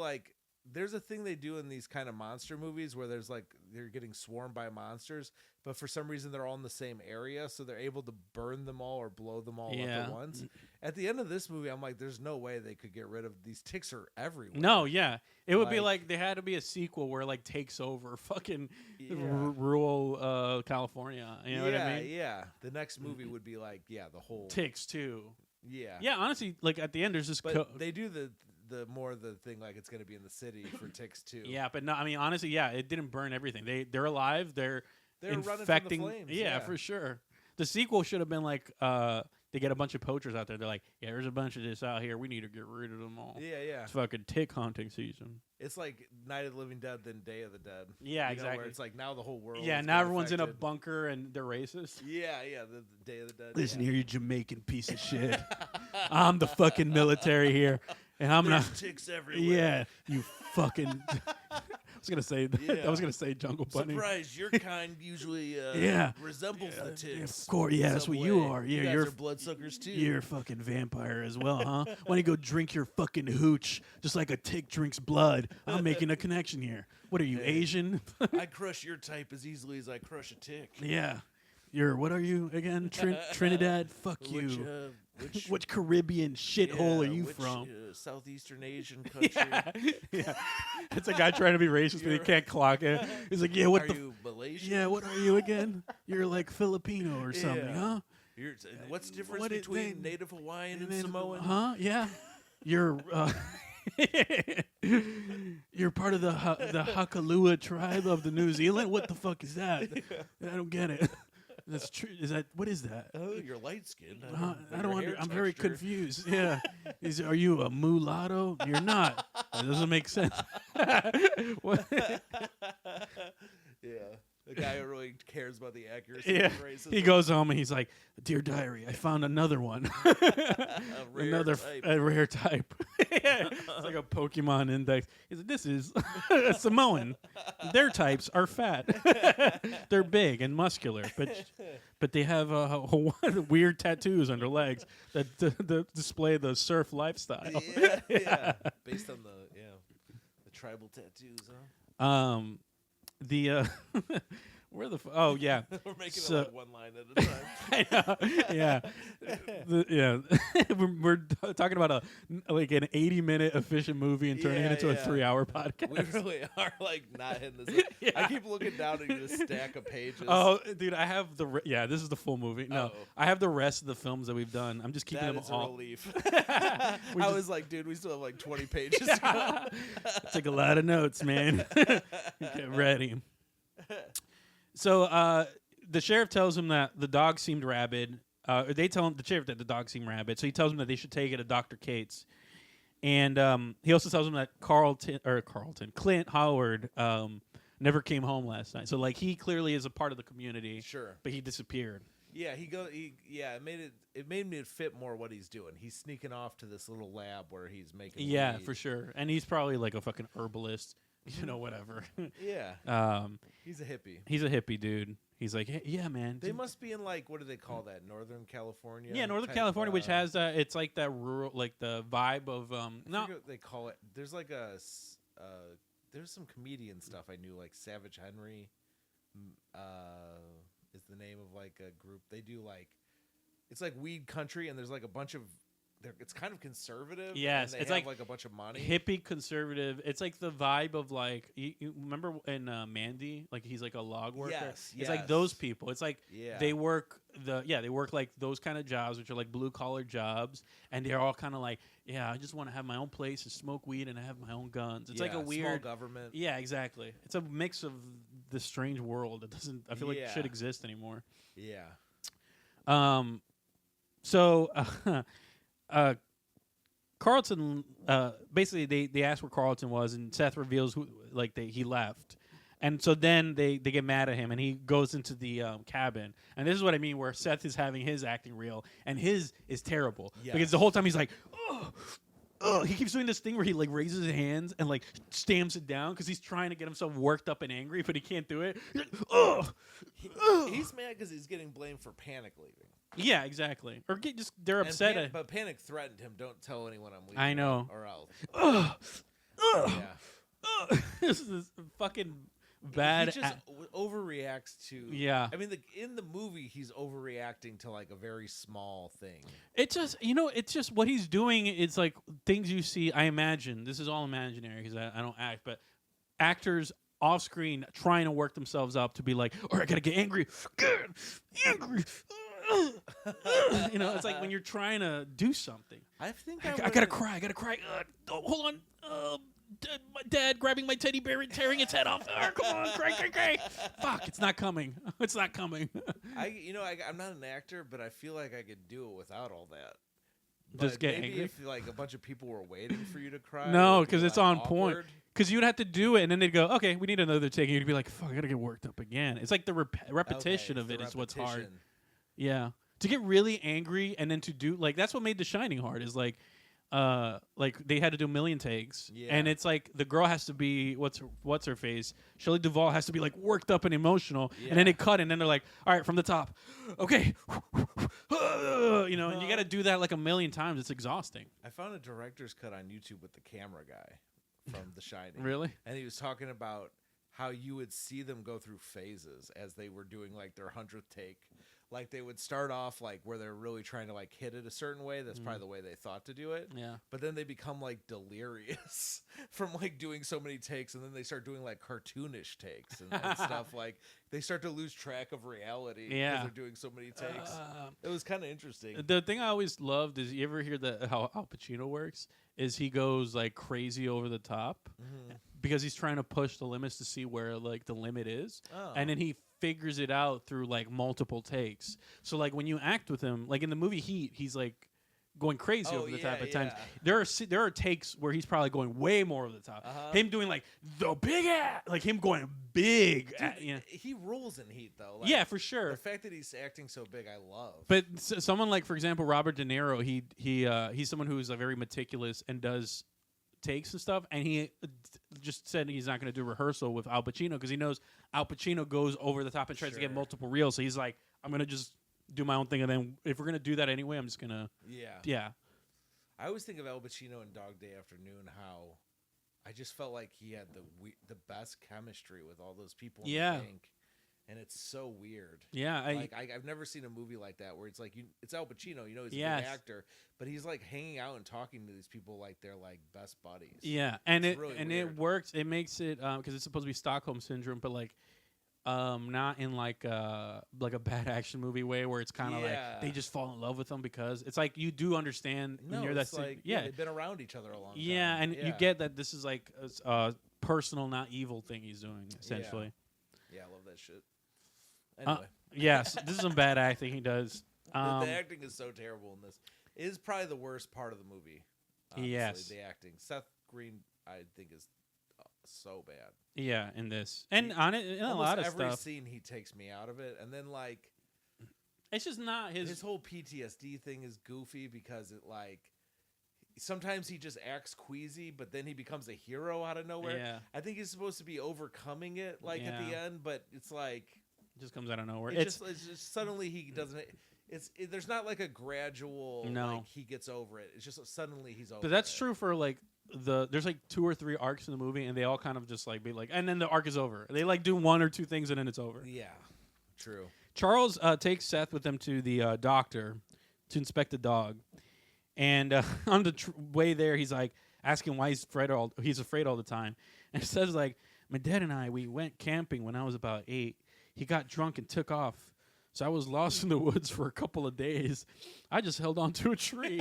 Speaker 1: there's a thing they do in these kind of monster movies where there's they're getting swarmed by monsters, but for some reason they're all in the same area, so they're able to burn them all or blow them all up at once. At the end of this movie, I'm like, there's no way they could get rid of these ticks are everywhere.
Speaker 2: No, yeah. It would be there had to be a sequel where takes over fucking rural California. You know what I mean?
Speaker 1: Yeah. The next movie would be the whole
Speaker 2: ticks too.
Speaker 1: Yeah.
Speaker 2: Yeah, honestly, at the end there's this
Speaker 1: they do the thing it's going to be in the city for ticks too.
Speaker 2: Yeah, but no, I mean honestly, it didn't burn everything. They're alive. They're infecting.
Speaker 1: Running from the flames.
Speaker 2: Yeah, for sure. The sequel should have been they get a bunch of poachers out there. They're like, yeah, there's a bunch of this out here. We need to get rid of them all.
Speaker 1: Yeah.
Speaker 2: It's fucking tick hunting season.
Speaker 1: It's like Night of the Living Dead, then Day of the Dead.
Speaker 2: Yeah, exactly.
Speaker 1: Where it's now the whole world.
Speaker 2: Yeah, now everyone's in a bunker and they're racist.
Speaker 1: Yeah, the Day of the Dead.
Speaker 2: Listen here, you Jamaican piece of shit. I'm the fucking military here. And I'm
Speaker 1: There's ticks everywhere.
Speaker 2: Yeah, you fucking. I was gonna say Jungle Bunny.
Speaker 1: Surprise, your kind usually resembles the ticks.
Speaker 2: Of course, that's what you are. Yeah,
Speaker 1: you guys are bloodsuckers too.
Speaker 2: You're a fucking vampire as well, huh? Why don't you go drink your fucking hooch just like a tick drinks blood? I'm making a connection here. What are you, Asian?
Speaker 1: I crush your type as easily as I crush a tick.
Speaker 2: Yeah. What are you again? Trinidad? Fuck you. Which Caribbean shithole are you from?
Speaker 1: Southeastern Asian country.
Speaker 2: Yeah. It's a guy trying to be racist, but he can't clock it. He's like,
Speaker 1: are you Malaysian?
Speaker 2: Yeah, what are you again? You're Filipino or something, huh?
Speaker 1: What's the difference between Native Hawaiian and Samoan?
Speaker 2: Huh? Yeah. You're you're part of the Hakalua tribe of the New Zealand? What the fuck is that? I don't get it. That's true. What is that?
Speaker 1: Oh, you're light skinned.
Speaker 2: I don't I'm very confused. Yeah. Are you a mulatto? You're not. That doesn't make sense.
Speaker 1: Yeah. The guy who really cares about the accuracy of racism.
Speaker 2: He goes home and he's like, "Dear diary, I found another one. A rare type." It's like a Pokemon index. He's like, "This is a Samoan. Their types are fat. They're big and muscular, but they have weird tattoos on their legs that display the surf lifestyle."
Speaker 1: Yeah. Based on the tribal tattoos, huh?
Speaker 2: Where the oh yeah,
Speaker 1: we're making it one line at a time.
Speaker 2: I know, yeah. We're talking about an 80-minute efficient movie and turning it into a 3-hour podcast.
Speaker 1: We really are not hitting this. I keep looking down at this stack of pages.
Speaker 2: Oh, dude, I have this is the full movie. No, I have the rest of the films that we've done. I'm just keeping them all.
Speaker 1: A relief. I was like, dude, we still have 20 pages to go.
Speaker 2: Take a lot of notes, man. Get ready. So the sheriff tells him that the dog seemed rabid. They tell him the sheriff that the dog seemed rabid, so he tells him that they should take it to Dr. Cates. And he also tells him that Clint Howard never came home last night. So he clearly is a part of the community.
Speaker 1: Sure,
Speaker 2: but he disappeared.
Speaker 1: Yeah, it made me fit more what he's doing. He's sneaking off to this little lab where he's making weed.
Speaker 2: For sure. And he's probably a fucking herbalist. Whatever.
Speaker 1: Yeah. He's a hippie.
Speaker 2: He's a hippie dude. He's like, hey, yeah, man.
Speaker 1: They must be in what do they call that? Northern California.
Speaker 2: Yeah, Northern California, which has it's that rural, the vibe of
Speaker 1: I forget what they call it. There's a there's some comedian stuff I knew, like Savage Henry is the name of like a group. They do like, it's like weed country, and there's like a bunch of, it's kind of conservative.
Speaker 2: Yes,
Speaker 1: and they have like a bunch of money.
Speaker 2: Hippie conservative. It's like the vibe of like you remember in Mandy, like he's like a log worker.
Speaker 1: Yes,
Speaker 2: it's like those people. It's like
Speaker 1: yeah.
Speaker 2: they work like those kind of jobs, which are like blue collar jobs, and they're all kind of like, I just want to have my own place and smoke weed and have my own guns. It's like a weird
Speaker 1: small government.
Speaker 2: Yeah, exactly. It's a mix of this strange world that doesn't. I feel like should exist anymore.
Speaker 1: Yeah.
Speaker 2: So. Carlton, basically they asked where Carlton was, and Seth reveals he left, and so then they get mad at him, and he goes into the cabin, and this is what I mean, where Seth is having his acting reel, and his is terrible because the whole time he's like, he keeps doing this thing where he like raises his hands and like stamps it down because he's trying to get himself worked up and angry, but he can't do it.
Speaker 1: He's mad because he's getting blamed for Panic leaving.
Speaker 2: Yeah, exactly. Or they're upset.
Speaker 1: But Panic threatened him, "Don't tell anyone I'm leaving."
Speaker 2: I know.
Speaker 1: Or else.
Speaker 2: This is fucking bad.
Speaker 1: He just overreacts to.
Speaker 2: Yeah.
Speaker 1: I mean, in the movie, he's overreacting to like a very small thing.
Speaker 2: It's just what he's doing. It's like things you see. I imagine this is all imaginary because I don't act, but actors off screen trying to work themselves up to be like, "All right, I gotta get angry, angry." It's like when you're trying to do something.
Speaker 1: I think
Speaker 2: I gotta cry. I gotta cry. Hold on. My dad grabbing my teddy bear and tearing its head off. Come on, cry. Fuck, it's not coming. It's not coming.
Speaker 1: I'm not an actor, but I feel like I could do it without all that.
Speaker 2: Just get
Speaker 1: maybe
Speaker 2: angry.
Speaker 1: If like a bunch of people were waiting for you to cry.
Speaker 2: No, because it's on
Speaker 1: awkward.
Speaker 2: point. Because you'd have to do it, and then they'd go, "Okay, we need another take." And you'd be like, "Fuck, I gotta get worked up again." It's like the repetition of it is what's hard. Yeah. To get really angry and then to do that's what made The Shining hard is like they had to do a million takes and it's like the girl has to be what's her face Shelley Duvall has to be like worked up and emotional and then they cut and then they're like, all right, from the top, okay, and you got to do that like a million times. It's exhausting.
Speaker 1: I found a director's cut on YouTube with the camera guy from The Shining.
Speaker 2: Really?
Speaker 1: And he was talking about how you would see them go through phases as they were doing like their 100th take. Like they would start off like where they're really trying to like hit it a certain way. That's probably the way they thought to do it.
Speaker 2: Yeah.
Speaker 1: But then they become like delirious from like doing so many takes, and then they start doing like cartoonish takes and stuff. Like they start to lose track of reality because they're doing so many takes. It was kind of interesting.
Speaker 2: The thing I always loved is, you ever hear how Al Pacino works? Is he goes like crazy over the top because he's trying to push the limits to see where like the limit is, and then he figures it out through like multiple takes. So like when you act with him, like in the movie Heat, he's like going crazy over the top at times. There are takes where he's probably going way more over the top. Him doing like the big ass, like him going big.
Speaker 1: Dude, he rules in Heat though. Like,
Speaker 2: yeah, for sure.
Speaker 1: The fact that he's acting so big, I love.
Speaker 2: But someone like, for example, Robert De Niro, he's someone who's very meticulous and does takes and stuff, and he just said he's not going to do rehearsal with Al Pacino because he knows Al Pacino goes over the top and tries to get multiple reels. So he's like, I'm going to just do my own thing, and then if we're going to do that anyway, I'm just going to... Yeah.
Speaker 1: I always think of Al Pacino in Dog Day Afternoon, how I just felt like he had the best chemistry with all those people in the bank. And it's so weird.
Speaker 2: Yeah.
Speaker 1: I've never seen a movie like that where it's like, it's Al Pacino, he's a good actor, but he's like hanging out and talking to these people like they're like best buddies.
Speaker 2: Yeah. And it works. It makes it, because it's supposed to be Stockholm Syndrome, but like, not in like a bad action movie way where it's kind of like they just fall in love with them, because it's like you do understand when you're that
Speaker 1: like, they've been around each other a long time.
Speaker 2: And you get that this is like a personal, not evil thing he's doing essentially.
Speaker 1: Yeah, I love that shit. Anyway.
Speaker 2: Yes, this is some bad acting he does.
Speaker 1: The acting is so terrible in this. It is probably the worst part of the movie. Honestly,
Speaker 2: yes,
Speaker 1: the acting. Seth Green, I think, is so bad.
Speaker 2: Yeah, in this and on it, in a lot of
Speaker 1: every
Speaker 2: stuff.
Speaker 1: scene he takes me out of it, and then like,
Speaker 2: it's just not his
Speaker 1: whole PTSD thing is goofy because it like. Sometimes he just acts queasy, but then he becomes a hero out of nowhere.
Speaker 2: Yeah.
Speaker 1: I think he's supposed to be overcoming it, like at the end, but it's like
Speaker 2: it just comes out of nowhere.
Speaker 1: It's just suddenly he doesn't. There's not like a gradual. Like he gets over it. It's just suddenly he's over.
Speaker 2: But that's true for like there's like 2 or 3 arcs in the movie, and they all kind of just like be like, and then the arc is over. They like do 1 or 2 things, and then it's over.
Speaker 1: Yeah, true.
Speaker 2: Charles takes Seth with them to the doctor to inspect the dog, and on the way there, he's like asking why he's afraid all the time, and says like, my dad and we went camping when I was about 8. He got drunk and took off. So I was lost in the woods for a couple of days. I just held on to a tree.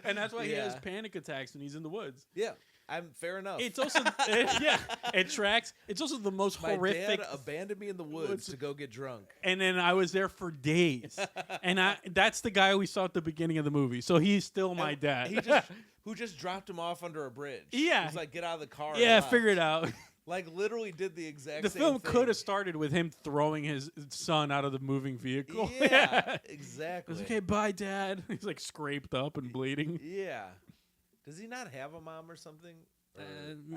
Speaker 2: And that's why he has panic attacks when he's in the woods.
Speaker 1: Yeah, I'm fair enough.
Speaker 2: It's also it tracks. It's also the most horrific.
Speaker 1: My dad abandoned me in the woods to go get drunk.
Speaker 2: And then I was there for days. And that's the guy we saw at the beginning of the movie. So he's still my dad.
Speaker 1: Who just dropped him off under a bridge.
Speaker 2: Yeah.
Speaker 1: He's like, get out of the car.
Speaker 2: Yeah, figure it out.
Speaker 1: Like, literally did the exact
Speaker 2: same
Speaker 1: thing.
Speaker 2: The film could have started with him throwing his son out of the moving vehicle.
Speaker 1: Yeah, exactly.
Speaker 2: It's okay, bye, Dad. He's like scraped up and bleeding.
Speaker 1: Yeah. Does he not have a mom or something? Or,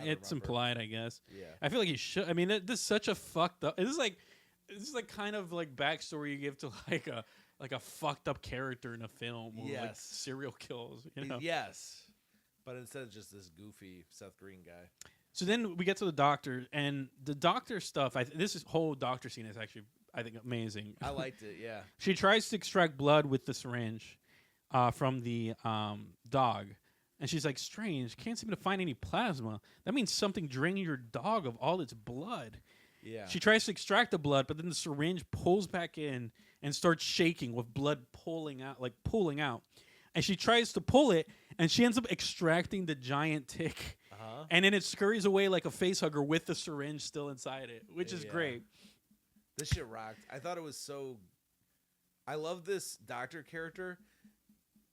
Speaker 2: it's implied, I guess.
Speaker 1: Yeah.
Speaker 2: I feel like he should. I mean, this is such a fucked up. This is like kind of like backstory you give to like a fucked up character in a film. Or
Speaker 1: yes.
Speaker 2: Like serial kills. You know?
Speaker 1: Yes. But instead of just this goofy Seth Green guy.
Speaker 2: So then we get to the doctor, and the doctor stuff. This whole doctor scene is actually, I think, amazing.
Speaker 1: I liked it. Yeah.
Speaker 2: She tries to extract blood with the syringe from the dog, and she's like, "Strange, can't seem to find any plasma. That means something draining your dog of all its blood."
Speaker 1: Yeah.
Speaker 2: She tries to extract the blood, but then the syringe pulls back in and starts shaking with blood pulling out. And she tries to pull it, and she ends up extracting the giant tick. And then it scurries away like a face hugger with the syringe still inside it, which is great.
Speaker 1: This shit rocked. I thought it was so... I love this doctor character.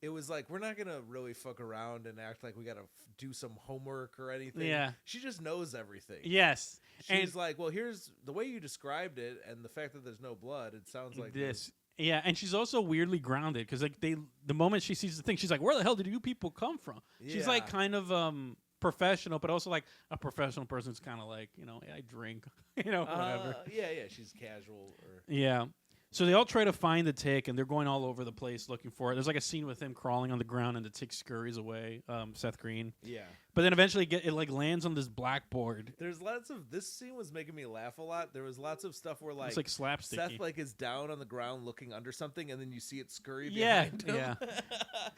Speaker 1: It was like, we're not going to really fuck around and act like we got to do some homework or anything.
Speaker 2: Yeah.
Speaker 1: She just knows everything.
Speaker 2: Yes.
Speaker 1: She's like, well, here's the way you described it and the fact that there's no blood. It sounds like
Speaker 2: this. Yeah, and she's also weirdly grounded because like the moment she sees the thing, she's like, where the hell did you people come from? Yeah. She's like kind of... professional, but also like a professional person's kind of like, you know, I drink, you know, whatever.
Speaker 1: Yeah, she's casual.
Speaker 2: Yeah. So they all try to find the tick, and they're going all over the place looking for it. There's like a scene with him crawling on the ground, and the tick scurries away. Seth Green.
Speaker 1: Yeah.
Speaker 2: But then eventually it like lands on this blackboard.
Speaker 1: There's lots of this scene was making me laugh a lot. There was lots of stuff where like
Speaker 2: it's like slapsticky.
Speaker 1: Seth like is down on the ground looking under something, and then you see it scurry behind him.
Speaker 2: Yeah.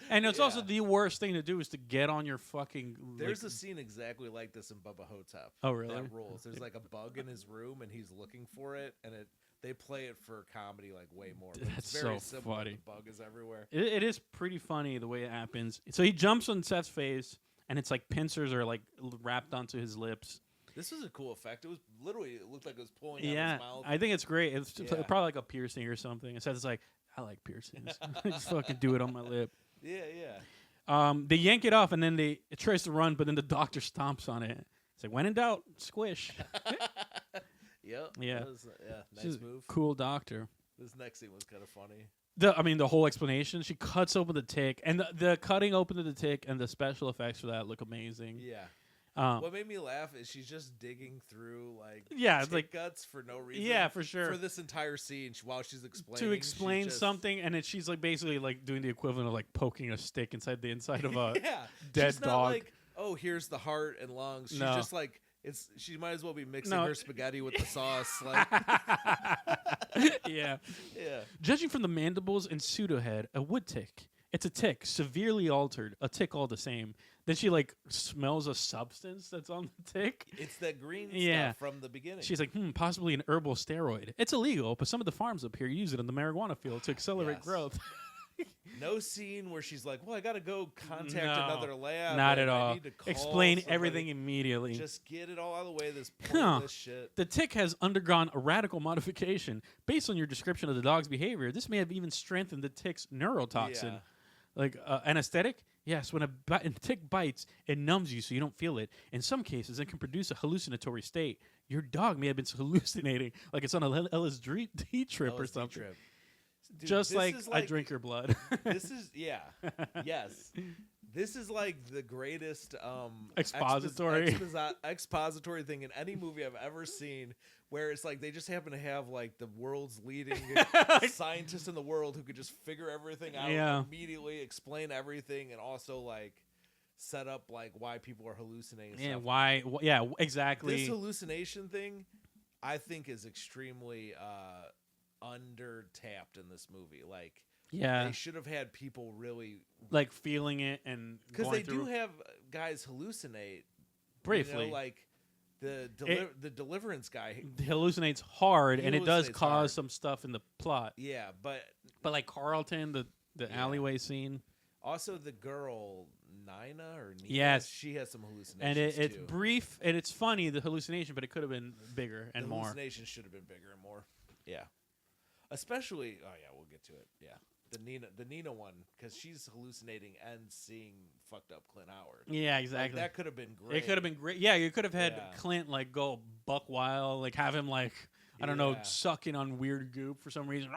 Speaker 2: And it's also the worst thing to do is to get on your fucking.
Speaker 1: There's a scene exactly like this in Bubba Hotep.
Speaker 2: Oh really?
Speaker 1: That rules. There's like a bug in his room, and he's looking for it, and they play it for comedy like way more.
Speaker 2: That's
Speaker 1: it's very
Speaker 2: so
Speaker 1: simple.
Speaker 2: funny.
Speaker 1: The bug is everywhere.
Speaker 2: It is pretty funny the way it happens. So he jumps on Seth's face, and it's like pincers are like wrapped onto his lips.
Speaker 1: This was a cool effect. It was literally, it looked like it was pulling out his mouth.
Speaker 2: I think it's great. It's probably like a piercing or something. And Seth's like, I like piercings. Just fucking do it on my lip.
Speaker 1: Yeah.
Speaker 2: They yank it off, and then it tries to run, but then the doctor stomps on it. It's like, when in doubt, squish.
Speaker 1: Yep.
Speaker 2: Yeah.
Speaker 1: Nice move.
Speaker 2: Cool doctor.
Speaker 1: This next scene was kind of funny.
Speaker 2: The whole explanation. She cuts open the tick, and the cutting open of the tick and the special effects for that look amazing.
Speaker 1: Yeah. What made me laugh is she's just digging through tick guts for no reason.
Speaker 2: Yeah, for sure.
Speaker 1: For this entire scene, while she's explaining
Speaker 2: to explain something, and she's like basically like doing the equivalent of like poking a stick inside the inside of a dead
Speaker 1: she's
Speaker 2: dog.
Speaker 1: Not like, oh, here's the heart and lungs. She's just like. She might as well be mixing her spaghetti with the sauce. Like.
Speaker 2: Yeah. Judging from the mandibles and pseudohead, a wood tick. It's a tick, severely altered, a tick all the same. Then she like smells a substance that's on the tick.
Speaker 1: It's that green stuff from the beginning.
Speaker 2: She's like, possibly an herbal steroid. It's illegal, but some of the farms up here use it in the marijuana field to accelerate growth.
Speaker 1: No scene where she's like, well, I got to go contact another lab.
Speaker 2: Not at all.
Speaker 1: I need to call
Speaker 2: Explain
Speaker 1: somebody.
Speaker 2: Everything immediately.
Speaker 1: Just get it all out of the way, this pointless shit.
Speaker 2: The tick has undergone a radical modification. Based on your description of the dog's behavior, this may have even strengthened the tick's neurotoxin.
Speaker 1: Yeah.
Speaker 2: Like anesthetic? Yes, when a tick bites, it numbs you so you don't feel it. In some cases, it can produce a hallucinatory state. Your dog may have been hallucinating, like it's on a LSD trip or something. Dude, just like I drink your blood.
Speaker 1: This is yes. This is like the greatest
Speaker 2: expository
Speaker 1: thing in any movie I've ever seen, where it's like they just happen to have like the world's leading scientist in the world who could just figure everything out immediately, explain everything, and also like set up like why people are hallucinating.
Speaker 2: Yeah,
Speaker 1: stuff.
Speaker 2: why? Yeah, exactly.
Speaker 1: This hallucination thing, I think, is extremely under-tapped in this movie. Like, they should have had people really
Speaker 2: like feeling it, and
Speaker 1: because they do have guys hallucinate
Speaker 2: briefly,
Speaker 1: like the Deliverance guy
Speaker 2: hallucinates hard, and it does cause some stuff in the plot.
Speaker 1: Yeah, but
Speaker 2: like Carlton, the alleyway scene.
Speaker 1: Also, the girl Nina,
Speaker 2: yes,
Speaker 1: she has some hallucinations,
Speaker 2: and it's brief and it's funny, the hallucination, but it could have been bigger and more.
Speaker 1: The hallucination should have been bigger and more. Yeah, especially. Oh yeah, we'll get to it. Yeah, the Nina one, because she's hallucinating and seeing fucked up Clint Howard.
Speaker 2: Yeah, exactly.
Speaker 1: Like, that could have been great.
Speaker 2: It could have been great. Yeah, you could have had Clint like go buck wild, like have him like. I don't know, sucking on weird goop for some reason.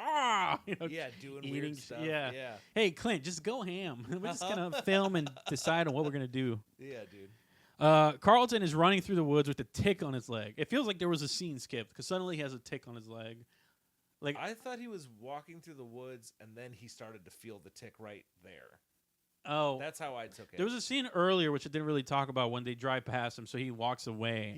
Speaker 1: Doing weird stuff.
Speaker 2: Yeah. Hey, Clint, just go ham. We're just going to film and decide on what we're going to do.
Speaker 1: Yeah, dude.
Speaker 2: Carlton is running through the woods with a tick on his leg. It feels like there was a scene skipped because suddenly he has a tick on his leg. Like
Speaker 1: I thought he was walking through the woods and then he started to feel the tick right there.
Speaker 2: Oh,
Speaker 1: that's how I took it.
Speaker 2: There was a scene earlier which I didn't really talk about when they drive past him, so he walks away.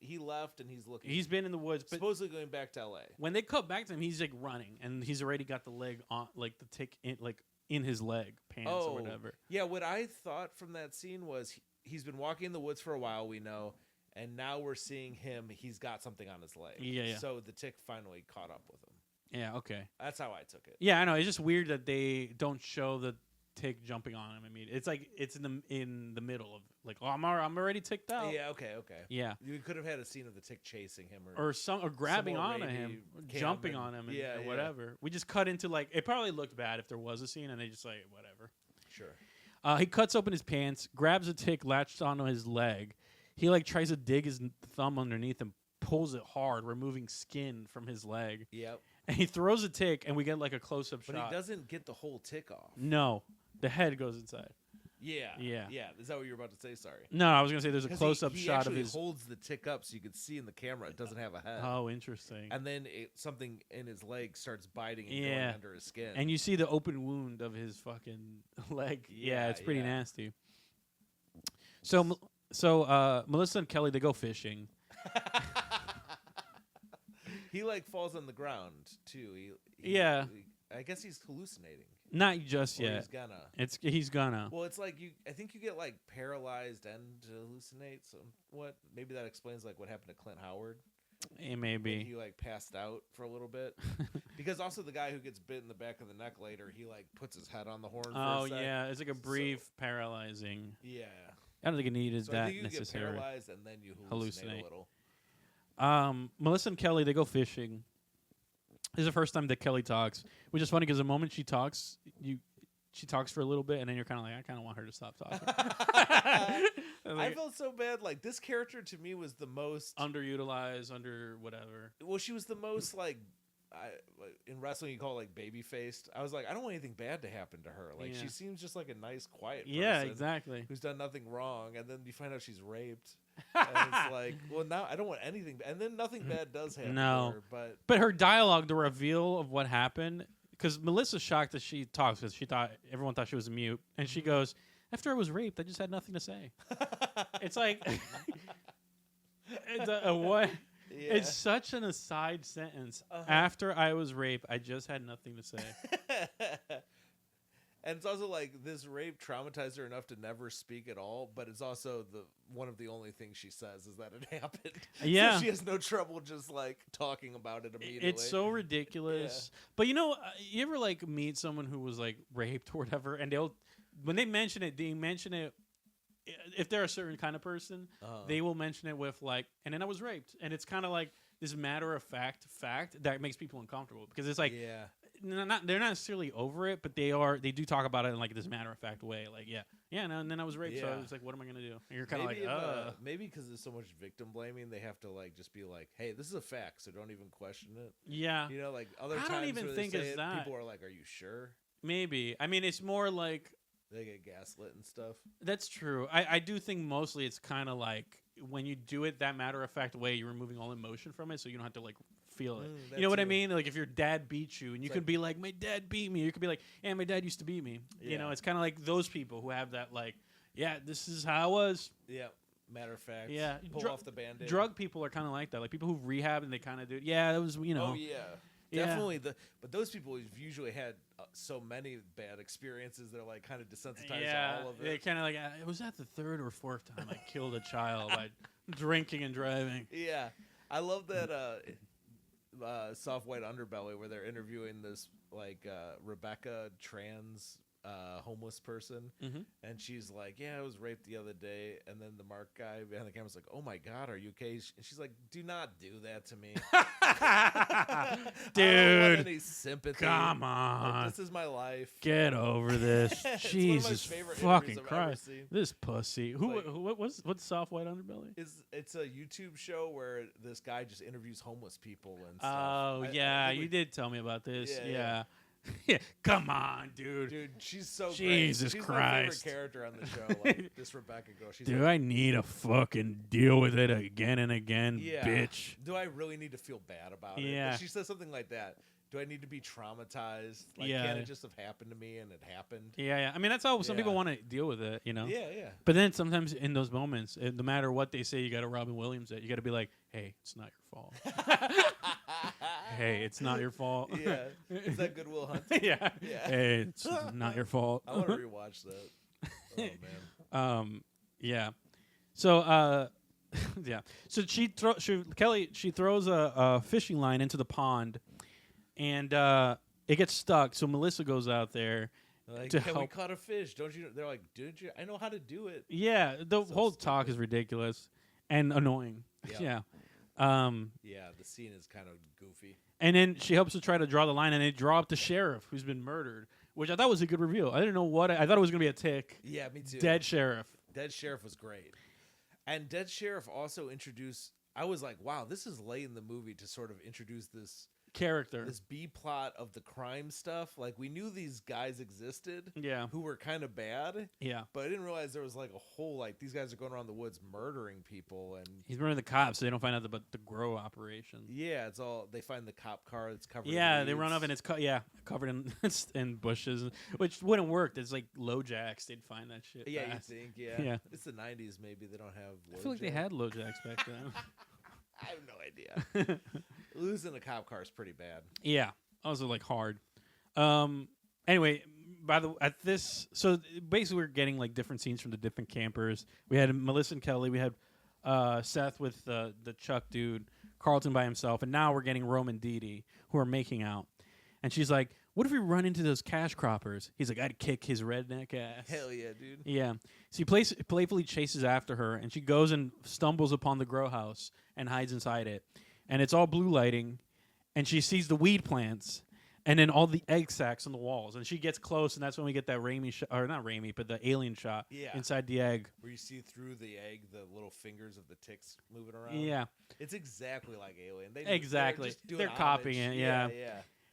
Speaker 1: He left and he's looking.
Speaker 2: He's been in the woods, but
Speaker 1: supposedly going back to LA.
Speaker 2: When they cut back to him, he's like running, and he's already got the leg on, like the tick in his leg pants or whatever.
Speaker 1: Yeah, what I thought from that scene was he's been walking in the woods for a while. We know, and now we're seeing him. He's got something on his leg.
Speaker 2: Yeah.
Speaker 1: So the tick finally caught up with him.
Speaker 2: Yeah. Okay.
Speaker 1: That's how I took it.
Speaker 2: Yeah, I know. It's just weird that they don't show the tick jumping on him. I mean, it's like it's in the middle of like, oh, I'm already ticked out.
Speaker 1: Yeah, okay.
Speaker 2: Yeah,
Speaker 1: you could have had a scene of the tick chasing him
Speaker 2: or grabbing onto him, jumping on him, and whatever. We just cut into like it probably looked bad if there was a scene, and they just like whatever.
Speaker 1: Sure.
Speaker 2: He cuts open his pants, grabs a tick latched onto his leg. He like tries to dig his thumb underneath and pulls it hard, removing skin from his leg.
Speaker 1: Yep.
Speaker 2: And he throws a tick, and we get like a close-up shot.
Speaker 1: But he doesn't get the whole tick off.
Speaker 2: No. The head goes inside.
Speaker 1: Yeah. Is that what you were about to say? Sorry.
Speaker 2: No, I was going to say there's a close-up shot of his...
Speaker 1: He holds the tick up so you can see in the camera it doesn't have a head.
Speaker 2: Oh, interesting.
Speaker 1: And then something in his leg starts biting and going under his skin.
Speaker 2: And you see the open wound of his fucking leg. Yeah, it's pretty nasty. So Melissa and Kelly, they go fishing.
Speaker 1: He like falls on the ground too. I guess he's hallucinating.
Speaker 2: Not just yet. He's gonna.
Speaker 1: Well, it's like I think you get like paralyzed and hallucinate. So what? Maybe that explains like what happened to Clint Howard.
Speaker 2: Maybe
Speaker 1: he like passed out for a little bit. Because also the guy who gets bit in the back of the neck later, he like puts his head on the horn.
Speaker 2: Oh for a sec. Yeah, it's like a brief paralyzing.
Speaker 1: Yeah.
Speaker 2: I don't think it needed that
Speaker 1: I think you
Speaker 2: necessarily.
Speaker 1: Get paralyzed and then you hallucinate a little.
Speaker 2: Melissa and Kelly, they go fishing. This is the first time that Kelly talks, which is funny because the moment she talks, she talks for a little bit, and then you're kind of like, I kind of want her to stop talking.
Speaker 1: I felt so bad. Like, this character to me was the most
Speaker 2: underutilized, whatever.
Speaker 1: Well, she was the most like in wrestling you call it like baby faced. I was like, I don't want anything bad to happen to her. Like, she seems just like a nice, quiet person.
Speaker 2: Yeah, exactly.
Speaker 1: Who's done nothing wrong, and then you find out she's raped. And it's like, well, now I don't want anything, and then nothing bad does happen to her.
Speaker 2: But her dialogue, the reveal of what happened, because Melissa's shocked that she talks because everyone thought she was mute, and she goes, "After I was raped, I just had nothing to say." It's like, what? Yeah. It's such an aside sentence. After I was raped, I just had nothing to say.
Speaker 1: And it's also like this rape traumatized her enough to never speak at all, but it's also one of the only things she says is that it happened.
Speaker 2: Yeah.
Speaker 1: So she has no trouble just like talking about it immediately.
Speaker 2: It's so ridiculous. Yeah. But you ever like meet someone who was like raped or whatever, and when they mention it, if they're a certain kind of person, they will mention it with like, and then I was raped. And it's kind of like this matter of fact that makes people uncomfortable because it's like, they're not necessarily over it, but they do talk about it in like this matter of fact way. Like, no, and then I was raped, so I was like, what am I gonna do? And you're kind of like,
Speaker 1: maybe because there's so much victim blaming, they have to like just be like, hey, this is a fact, so don't even question it.
Speaker 2: Yeah,
Speaker 1: like other times,
Speaker 2: I don't even think it's that.
Speaker 1: People are like, are you sure?
Speaker 2: Maybe. I mean, it's more like
Speaker 1: they get gaslit and stuff.
Speaker 2: That's true. I do think mostly it's kind of like when you do it that matter of fact way, you're removing all emotion from it, so you don't have to like feel it. You know what I mean? Like if your dad beats you, and you could be like, my dad beat me. Or you could be like, yeah, my dad used to beat me. Yeah. It's kind of like those people who have that like, yeah, this is how I was.
Speaker 1: Yeah. Matter of fact.
Speaker 2: Yeah.
Speaker 1: Pull off the Band-Aid.
Speaker 2: Drug people are kind of like that. Like people who've rehabbed and they kind of do. Yeah, it was,
Speaker 1: Oh, yeah. Definitely. But those people have usually had so many bad experiences. They're like kind of desensitized to all of it.
Speaker 2: They kind of like, it was that the third or fourth time I killed a child by drinking and driving.
Speaker 1: Yeah. I love that Soft White Underbelly where they're interviewing this like Rebecca trans homeless person, and she's like, yeah, I was raped the other day, and then the Mark guy behind the camera's like, oh my god, are you okay? And she's like, do not do that to me.
Speaker 2: Dude,
Speaker 1: I don't want any sympathy.
Speaker 2: Come on,
Speaker 1: like, this is my life.
Speaker 2: Get over this. Jesus fucking Christ, this pussy. What's Soft White Underbelly?
Speaker 1: It's a YouTube show where this guy just interviews homeless people and stuff.
Speaker 2: Oh you did tell me about this. Yeah. Yeah, come on, dude.
Speaker 1: Dude, she's so
Speaker 2: Jesus
Speaker 1: great. She's
Speaker 2: Christ.
Speaker 1: my favorite character on the show. Like this Rebecca girl. She's
Speaker 2: do I need to fucking deal with it again and again, bitch?
Speaker 1: Do I really need to feel bad about it?
Speaker 2: Yeah.
Speaker 1: She says something like that. Do I need to be traumatized? Like, can it just have happened to me and it happened?
Speaker 2: Yeah. I mean, that's how some people want to deal with it, you know?
Speaker 1: Yeah.
Speaker 2: But then sometimes in those moments, no matter what they say, you got to Robin Williams it. You got to be like, hey, it's not your fault. Hey, it's not your fault.
Speaker 1: Yeah. Is that Good Will Hunting?
Speaker 2: Yeah. Hey, it's not your fault.
Speaker 1: I want to rewatch that. Oh, man.
Speaker 2: Yeah. So, yeah. So Kelly throws a fishing line into the pond, and it gets stuck. So Melissa goes out there to help.
Speaker 1: We caught a fish? Don't you? They're like, did you? I know how to do it.
Speaker 2: Yeah. The whole talk is ridiculous and annoying. Yeah.
Speaker 1: Yeah. The scene is kind of goofy.
Speaker 2: And then she helps to try to draw the line, and they draw up the sheriff who's been murdered, which I thought was a good reveal. I didn't know what I thought it was going to be a tick.
Speaker 1: Yeah, me too.
Speaker 2: Dead sheriff.
Speaker 1: Dead sheriff was great. And Dead Sheriff also introduced, I was like, wow, this is late in the movie to sort of introduce this
Speaker 2: character,
Speaker 1: this B plot of the crime stuff. Like, we knew these guys existed, who were kind of bad, but I didn't realize there was like a whole, like, these guys are going around the woods murdering people, and
Speaker 2: he's murdering the cops, so they don't find out about the grow operation.
Speaker 1: Yeah, it's all, they find the cop car that's covered.
Speaker 2: Yeah,
Speaker 1: in
Speaker 2: they run up and it's covered in in bushes, which wouldn't work. There's like low jacks, they'd find that shit.
Speaker 1: Yeah,
Speaker 2: fast.
Speaker 1: you think? Yeah, it's the '90s. Maybe they don't have.
Speaker 2: I feel like they had low jacks back then.
Speaker 1: I have no idea. Losing a cop car is pretty bad. Yeah,
Speaker 2: also like hard. Anyway, so basically we're getting like different scenes from the different campers. We had Melissa and Kelly. We had Seth with the Chuck dude, Carlton by himself, and now we're getting Rome and Dee Dee who are making out. And she's like, "What if we run into those cash croppers?" He's like, "I'd kick his redneck ass."
Speaker 1: Hell yeah, dude.
Speaker 2: Yeah. So he playfully chases after her, and she goes and stumbles upon the grow house and hides inside it. And it's all blue lighting, and she sees the weed plants, and then all the egg sacs on the walls. And she gets close, and that's when we get that Raimi shot, or not Raimi, but the alien shot inside the egg.
Speaker 1: Where you see through the egg the little fingers of the ticks moving around.
Speaker 2: Yeah.
Speaker 1: It's exactly like Alien.
Speaker 2: They're copying it, yeah.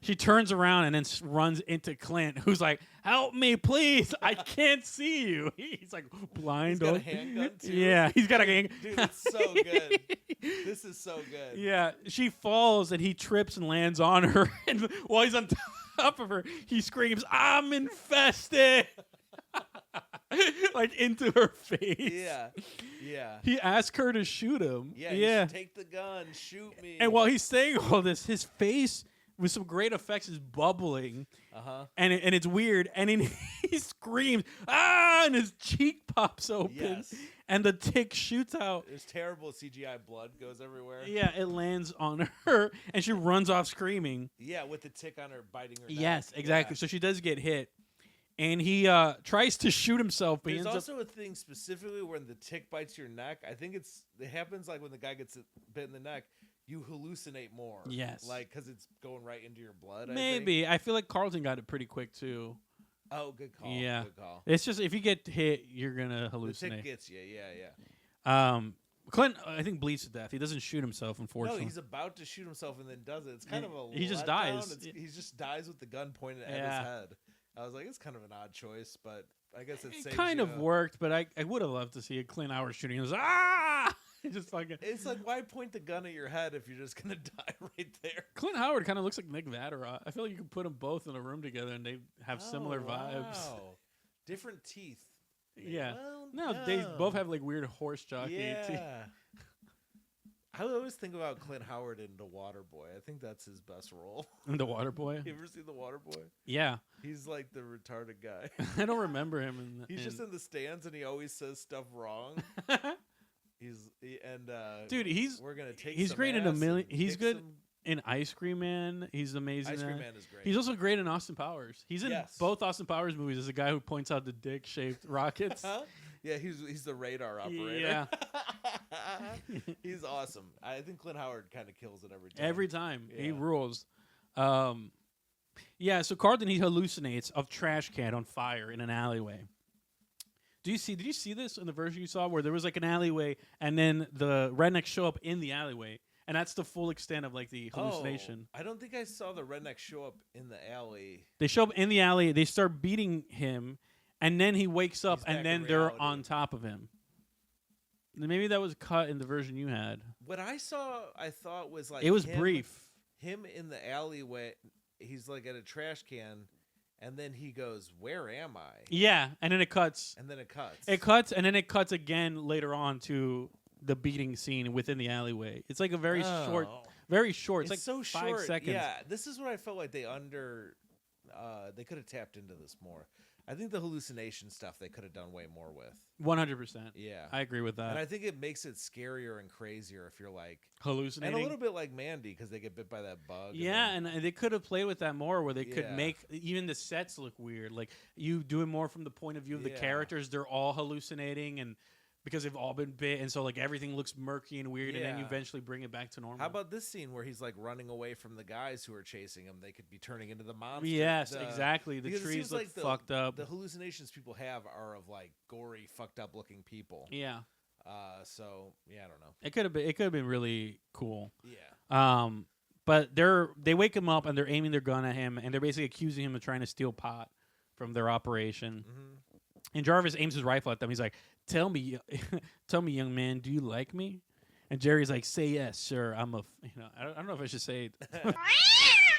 Speaker 2: She turns around and then runs into Clint, who's like, "Help me, please! I can't see you." He's like blind.
Speaker 1: He's got a handgun too.
Speaker 2: Yeah, he's got a handgun.
Speaker 1: Dude, it's so good. This is so good.
Speaker 2: Yeah, she falls and he trips and lands on her, and while he's on top of her, he screams, "I'm infested!" Like into her face.
Speaker 1: Yeah.
Speaker 2: He asks her to shoot him.
Speaker 1: Yeah. Take the gun, shoot me.
Speaker 2: And while he's saying all this, his face, with some great effects, is bubbling, and it's weird, and then he screams, "Ah!" and his cheek pops open, and the tick shoots out.
Speaker 1: There's terrible CGI blood goes everywhere.
Speaker 2: Yeah, it lands on her, and she runs off screaming.
Speaker 1: Yeah, with the tick on her biting her neck.
Speaker 2: Yes, exactly. Yeah. So she does get hit, and he tries to shoot himself, but
Speaker 1: there's also a thing specifically when the tick bites your neck. I think it happens like when the guy gets bit in the neck. You hallucinate more. Yes. Like, because it's going right into your blood,
Speaker 2: Maybe. I feel like Carlton got it pretty quick, too.
Speaker 1: Oh, good call.
Speaker 2: Yeah.
Speaker 1: Good call.
Speaker 2: It's just, if you get hit, you're going to hallucinate.
Speaker 1: The tick gets you, yeah.
Speaker 2: Clint, I think, bleeds to death. He doesn't shoot himself, unfortunately.
Speaker 1: No, he's about to shoot himself and then does it. It's kind of a
Speaker 2: He just dies.
Speaker 1: He just dies with the gun pointed at his head. I was like, it's kind of an odd choice, but I guess it
Speaker 2: kind of worked, but I would have loved to see a Clint Howard shooting. It was, ah! Just fucking.
Speaker 1: It's like, why point the gun at your head if you're just gonna die right there?
Speaker 2: Clint Howard kind of looks like Nick Vatterott. I feel like you could put them both in a room together and they have similar vibes.
Speaker 1: Different teeth.
Speaker 2: Yeah.
Speaker 1: Well,
Speaker 2: no, they both have like weird horse jockey.
Speaker 1: Yeah. I always think about Clint Howard in The Waterboy. I think that's his best role.
Speaker 2: In The Waterboy?
Speaker 1: You ever see The Waterboy?
Speaker 2: Yeah.
Speaker 1: He's like the retarded guy.
Speaker 2: I don't remember him.
Speaker 1: He's just in the stands and he always says stuff wrong. Dude,
Speaker 2: we're gonna take. He's great in a million. He's good in Ice Cream Man. He's amazing.
Speaker 1: Ice Cream Man is great.
Speaker 2: He's also great in Austin Powers. He's in both Austin Powers movies as a guy who points out the dick-shaped rockets.
Speaker 1: Yeah, he's the radar operator.
Speaker 2: Yeah.
Speaker 1: He's awesome. I think Clint Howard kind of kills it every time.
Speaker 2: Every time. Yeah. He rules. Yeah, so Carlton, he hallucinates a trash can on fire in an alleyway. Did you see this in the version you saw where there was like an alleyway and then the rednecks show up in the alleyway? And that's the full extent of like the hallucination.
Speaker 1: I don't think I saw the rednecks show up in the alley.
Speaker 2: They show up in the alley, they start beating him, and then he wakes up and then they're on top of him. Maybe that was cut in the version you had.
Speaker 1: What I saw, I thought was like
Speaker 2: it was brief.
Speaker 1: Him in the alleyway, he's like at a trash can, and then he goes, "Where am I?"
Speaker 2: Yeah, and then it cuts.
Speaker 1: And then it cuts.
Speaker 2: It cuts, and then it cuts again later on to the beating scene within the alleyway. It's like a very short, very short. It's like
Speaker 1: so
Speaker 2: 5
Speaker 1: short.
Speaker 2: seconds.
Speaker 1: Yeah, this is what I felt like they could have tapped into this more. I think the hallucination stuff they could have done way more with.
Speaker 2: 100%.
Speaker 1: Yeah.
Speaker 2: I agree with that.
Speaker 1: And I think it makes it scarier and crazier if you're like
Speaker 2: hallucinating.
Speaker 1: And a little bit like Mandy because they get bit by that bug.
Speaker 2: Yeah, and they could have played with that more where they could make even the sets look weird. Like you do it more from the point of view of the characters. They're all hallucinating and because they've all been bit, and so like everything looks murky and weird, and then you eventually bring it back to normal.
Speaker 1: How about this scene where he's like running away from the guys who are chasing him? They could be turning into the monster.
Speaker 2: Yes, exactly. The trees look fucked up.
Speaker 1: The hallucinations people have are of like gory, fucked up looking people.
Speaker 2: Yeah.
Speaker 1: So yeah, I don't know.
Speaker 2: It could have been really cool.
Speaker 1: Yeah.
Speaker 2: But they wake him up and they're aiming their gun at him, and they're basically accusing him of trying to steal pot from their operation. Mm-hmm. And Jarvis aims his rifle at them. He's like, tell me, young man, do you like me? And Jerry's like, say yes, sir. I don't know if I should say it.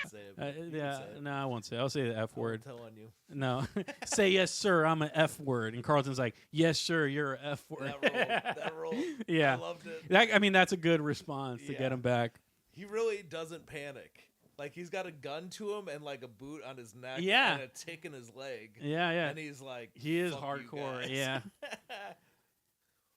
Speaker 1: Say it.
Speaker 2: Yeah, no, I won't say it. I'll say the F word.
Speaker 1: I'm telling you.
Speaker 2: No. Say yes, sir. I'm an F word. And Carlton's like, yes, sir. You're an F word.
Speaker 1: That roll.
Speaker 2: Yeah.
Speaker 1: I loved it.
Speaker 2: That's a good response to get him back.
Speaker 1: He really doesn't panic. Like, he's got a gun to him and, like, a boot on his neck and a tick in his leg.
Speaker 2: Yeah, yeah.
Speaker 1: And he's like,
Speaker 2: he is hardcore, yeah.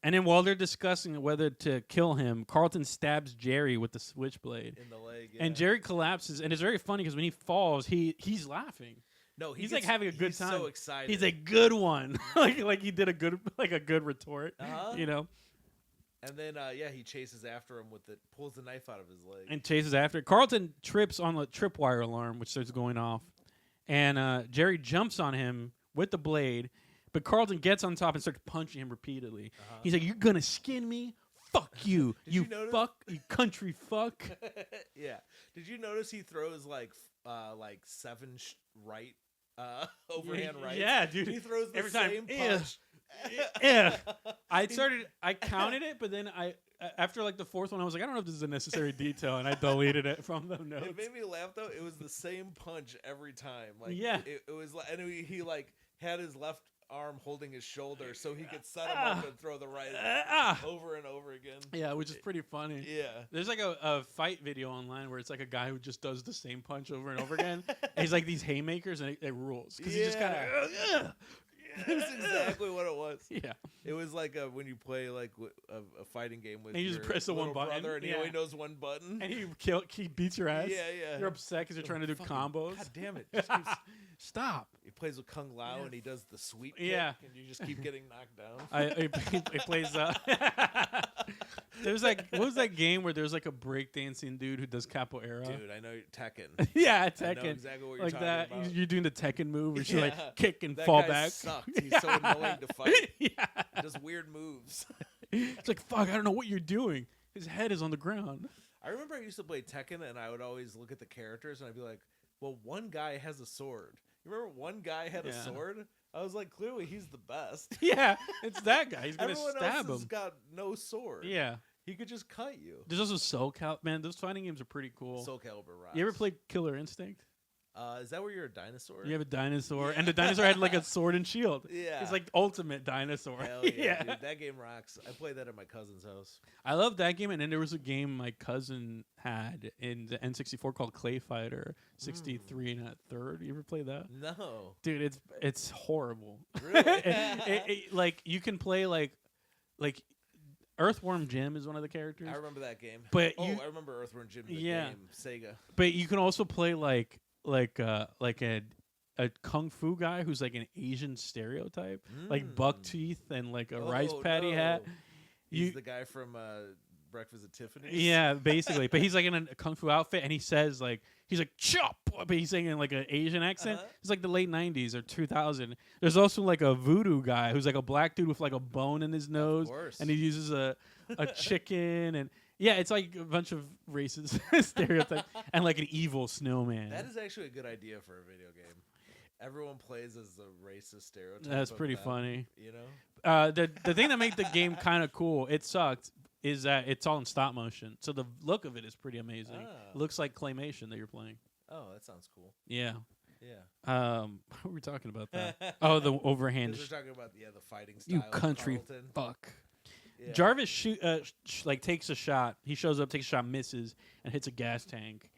Speaker 2: And then while they're discussing whether to kill him, Carlton stabs Jerry with the switchblade.
Speaker 1: In the leg,
Speaker 2: And Jerry collapses, and it's very funny because when he falls, he's laughing.
Speaker 1: No,
Speaker 2: he's like having a good time.
Speaker 1: He's so excited.
Speaker 2: He's a good one. like he did a good retort, you know?
Speaker 1: And then, he chases after him pulls the knife out of his leg.
Speaker 2: And chases after. Carlton trips on the tripwire alarm, which starts going off. And Jerry jumps on him with the blade, but Carlton gets on top and starts punching him repeatedly. He's like, you're going to skin me? Fuck you. You country fuck.
Speaker 1: Yeah. Did you notice he throws, like 7 right overhand right?
Speaker 2: Yeah, dude.
Speaker 1: He throws the same punch.
Speaker 2: Yeah. I counted it, but then after like the fourth one, I was like, I don't know if this is a necessary detail, and I deleted it from the notes.
Speaker 1: It made me laugh though. It was the same punch every time. Like,
Speaker 2: yeah.
Speaker 1: It was like, and he like had his left arm holding his shoulder so he could set him up and throw the right over and over again.
Speaker 2: Yeah, which is pretty funny.
Speaker 1: Yeah. There's
Speaker 2: like a fight video online where it's like a guy who just does the same punch over and over again. And he's like these haymakers, and it rules because he just kind of.
Speaker 1: That's exactly what it was.
Speaker 2: Yeah.
Speaker 1: It was like when you play like a fighting game with
Speaker 2: and you
Speaker 1: your
Speaker 2: just press the one button,
Speaker 1: brother and he only knows one button.
Speaker 2: And he beats your ass.
Speaker 1: Yeah, yeah.
Speaker 2: You're upset because you're trying to do combos.
Speaker 1: God damn it.
Speaker 2: Stop.
Speaker 1: He plays with Kung Lao and he does the sweep kick
Speaker 2: and
Speaker 1: you just keep getting knocked down.
Speaker 2: He plays there's like, what was that game where there's like a breakdancing dude who does capoeira?
Speaker 1: Dude, I know Tekken.
Speaker 2: Yeah, Tekken.
Speaker 1: I know exactly what you're
Speaker 2: like
Speaker 1: talking
Speaker 2: that.
Speaker 1: about.
Speaker 2: You're doing the Tekken move where you like kick and
Speaker 1: that
Speaker 2: fall
Speaker 1: guy
Speaker 2: back.
Speaker 1: Sucked. He's so annoying to fight. He does weird moves.
Speaker 2: It's like, fuck, I don't know what you're doing. His head is on the ground.
Speaker 1: I remember I used to play Tekken and I would always look at the characters and I'd be like, well, one guy has a sword. You remember one guy had a sword? I was like, clearly he's the best.
Speaker 2: Yeah, it's that guy. He's going to stab him.
Speaker 1: Everyone else has got no sword.
Speaker 2: Yeah.
Speaker 1: He could just cut you.
Speaker 2: There's also Soul Calibur. Man, those fighting games are pretty cool.
Speaker 1: Soul Calibur rocks.
Speaker 2: You ever played Killer Instinct?
Speaker 1: Is that where you're a dinosaur?
Speaker 2: You have a dinosaur, and the dinosaur had like a sword and shield.
Speaker 1: Yeah.
Speaker 2: It's like ultimate dinosaur.
Speaker 1: Hell yeah, dude. That game rocks. I played that at my cousin's house.
Speaker 2: I love that game, and then there was a game my cousin had in the N64 called Clay Fighter 63 and a third. You ever play that?
Speaker 1: No.
Speaker 2: Dude, it's horrible.
Speaker 1: Really?
Speaker 2: Like, you can play like Earthworm Jim is one of the characters.
Speaker 1: I remember that game.
Speaker 2: But
Speaker 1: I remember Earthworm Jim, the game, Sega.
Speaker 2: But you can also play like a kung fu guy who's like an Asian stereotype, like buck teeth and like a rice patty hat.
Speaker 1: He's the guy from Breakfast at Tiffany's.
Speaker 2: Yeah, basically. But he's like in a kung fu outfit, and he says like he's like chop, but he's saying in like an Asian accent. It's like the late '90s or 2000. There's also like a voodoo guy who's like a black dude with like a bone in his nose, and he uses a chicken and. Yeah, it's like a bunch of racist stereotypes and like an evil snowman.
Speaker 1: That is actually a good idea for a video game. Everyone plays as a racist stereotype.
Speaker 2: That's pretty funny.
Speaker 1: You know?
Speaker 2: The thing that made the game kind of cool, it sucked, is that it's all in stop motion. So the look of it is pretty amazing. It looks like claymation that you're playing.
Speaker 1: Oh, that sounds cool.
Speaker 2: Yeah.
Speaker 1: Yeah.
Speaker 2: What were we talking about that? Oh, the overhand.
Speaker 1: We're talking about the fighting style.
Speaker 2: You country
Speaker 1: Carlton.
Speaker 2: fuck.
Speaker 1: Yeah.
Speaker 2: Jarvis takes a shot. He shows up, takes a shot, misses, and hits a gas tank,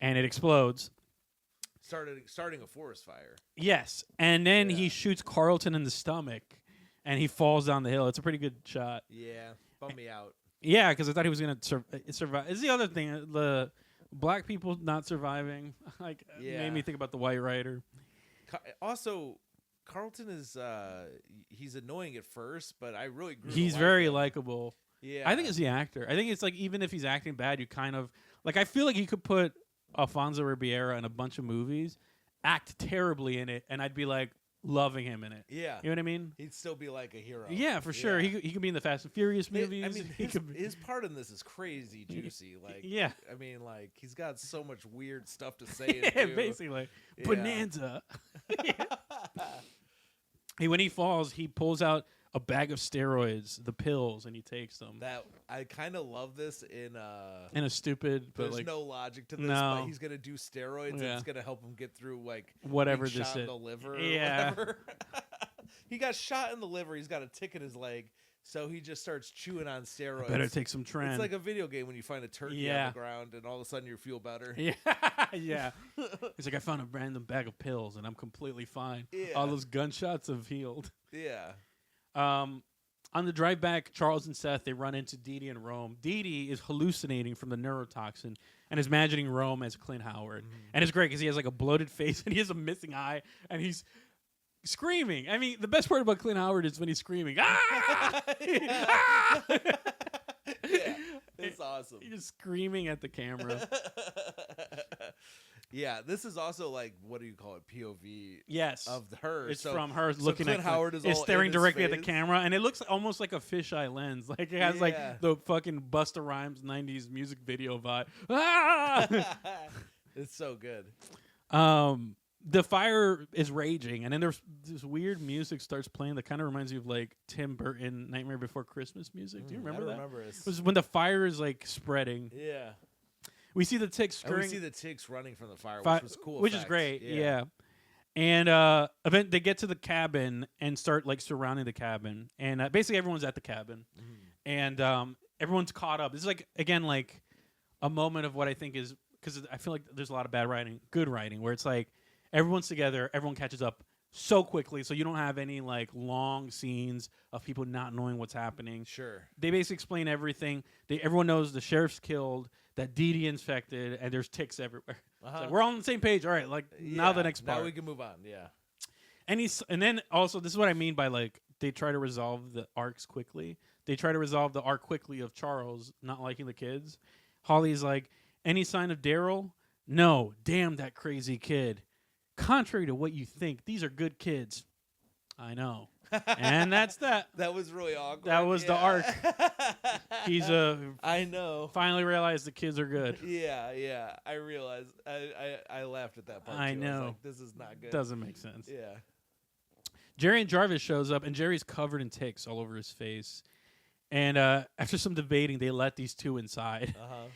Speaker 2: and it explodes.
Speaker 1: Starting a forest fire.
Speaker 2: Yes, and then he shoots Carlton in the stomach, and he falls down the hill. It's a pretty good shot.
Speaker 1: Yeah, bummed me out.
Speaker 2: Yeah, because I thought he was gonna survive. It's the other thing, the black people not surviving. Made me think about the White Rider.
Speaker 1: Also, Carlton is he's annoying at first, but I really grew
Speaker 2: He's
Speaker 1: to
Speaker 2: very
Speaker 1: him.
Speaker 2: likable.
Speaker 1: Yeah,
Speaker 2: I think it's the actor. I think it's like even if he's acting bad, you kind of like. I feel like you could put Alfonso Ribeiro in a bunch of movies, act terribly in it, and I'd be like loving him in it.
Speaker 1: Yeah,
Speaker 2: you know what I mean?
Speaker 1: He'd still be like a hero.
Speaker 2: Yeah, for sure. He could be in the Fast and Furious movies.
Speaker 1: I mean, his part in this is crazy juicy. Like,
Speaker 2: yeah.
Speaker 1: I mean, like he's got so much weird stuff to say.
Speaker 2: Yeah, basically, Bonanza. When he falls, he pulls out a bag of steroids, the pills, and he takes them.
Speaker 1: That I kind of love this in
Speaker 2: a stupid, but
Speaker 1: there's
Speaker 2: like
Speaker 1: no logic to this.
Speaker 2: No.
Speaker 1: But he's gonna do steroids, and it's gonna help him get through like
Speaker 2: whatever
Speaker 1: being
Speaker 2: this
Speaker 1: shot
Speaker 2: is.
Speaker 1: in the liver. Or
Speaker 2: Yeah,
Speaker 1: whatever. He got shot in the liver. He's got a tick in his leg, so he just starts chewing on steroids.
Speaker 2: I better take some Tren.
Speaker 1: It's like a video game when you find a turkey on the ground, and all of a sudden you feel better.
Speaker 2: Yeah, yeah. He's like, I found a random bag of pills, and I'm completely fine.
Speaker 1: Yeah.
Speaker 2: All those gunshots have healed.
Speaker 1: Yeah.
Speaker 2: On the drive back, Charles and Seth, they run into Dee Dee and Rome. Dee Dee is hallucinating from the neurotoxin and is imagining Rome as Clint Howard. And it's great because he has like a bloated face and he has a missing eye and he's screaming. I mean, the best part about Clint Howard is when he's screaming. Ah! Ah!
Speaker 1: Yeah, it's awesome.
Speaker 2: He's just screaming at the camera.
Speaker 1: Yeah, this is also like, what do you call it? POV.
Speaker 2: Yes,
Speaker 1: of her.
Speaker 2: It's from her looking
Speaker 1: Clint
Speaker 2: at
Speaker 1: Howard
Speaker 2: is staring directly at the camera, and it looks almost like a fisheye lens. Like it has like the fucking Busta Rhymes '90s music video vibe. Ah!
Speaker 1: It's so good.
Speaker 2: The fire is raging, and then there's this weird music starts playing that kind of reminds you of like Tim Burton Nightmare Before Christmas music. Do you remember that?
Speaker 1: I remember it.
Speaker 2: It was when the fire is like spreading.
Speaker 1: Yeah.
Speaker 2: We see the ticks
Speaker 1: And
Speaker 2: scurrying.
Speaker 1: we see the ticks running from the fire, which was cool.
Speaker 2: Which is great, yeah. And event they get to the cabin and start like surrounding the cabin, and basically everyone's at the cabin, and everyone's caught up. This is like again like a moment of what I think is because I feel like there's a lot of bad writing, good writing, where it's like everyone's together, everyone catches up so quickly, so you don't have any like long scenes of people not knowing what's happening.
Speaker 1: Sure.
Speaker 2: They basically explain everything. Everyone knows the sheriff's killed, that Dee Dee infected, and there's ticks everywhere. Like, we're all on the same page. All right, like now the next part.
Speaker 1: Now we can move on. Yeah.
Speaker 2: And then also this is what I mean by like they try to resolve the arcs quickly. They try to resolve the arc quickly of Charles not liking the kids. Holly's like, any sign of Daryl? No. Damn that crazy kid. Contrary to what you think, these are good kids. I know. And that's that.
Speaker 1: That was really awkward.
Speaker 2: That was the arc. He's
Speaker 1: I know.
Speaker 2: Finally realized the kids are good.
Speaker 1: Yeah. I realized. I laughed at that part.
Speaker 2: I
Speaker 1: too.
Speaker 2: know.
Speaker 1: I was like, this is not good.
Speaker 2: Doesn't make sense.
Speaker 1: Yeah.
Speaker 2: Jerry and Jarvis shows up, and Jerry's covered in ticks all over his face. And after some debating, they let these two inside.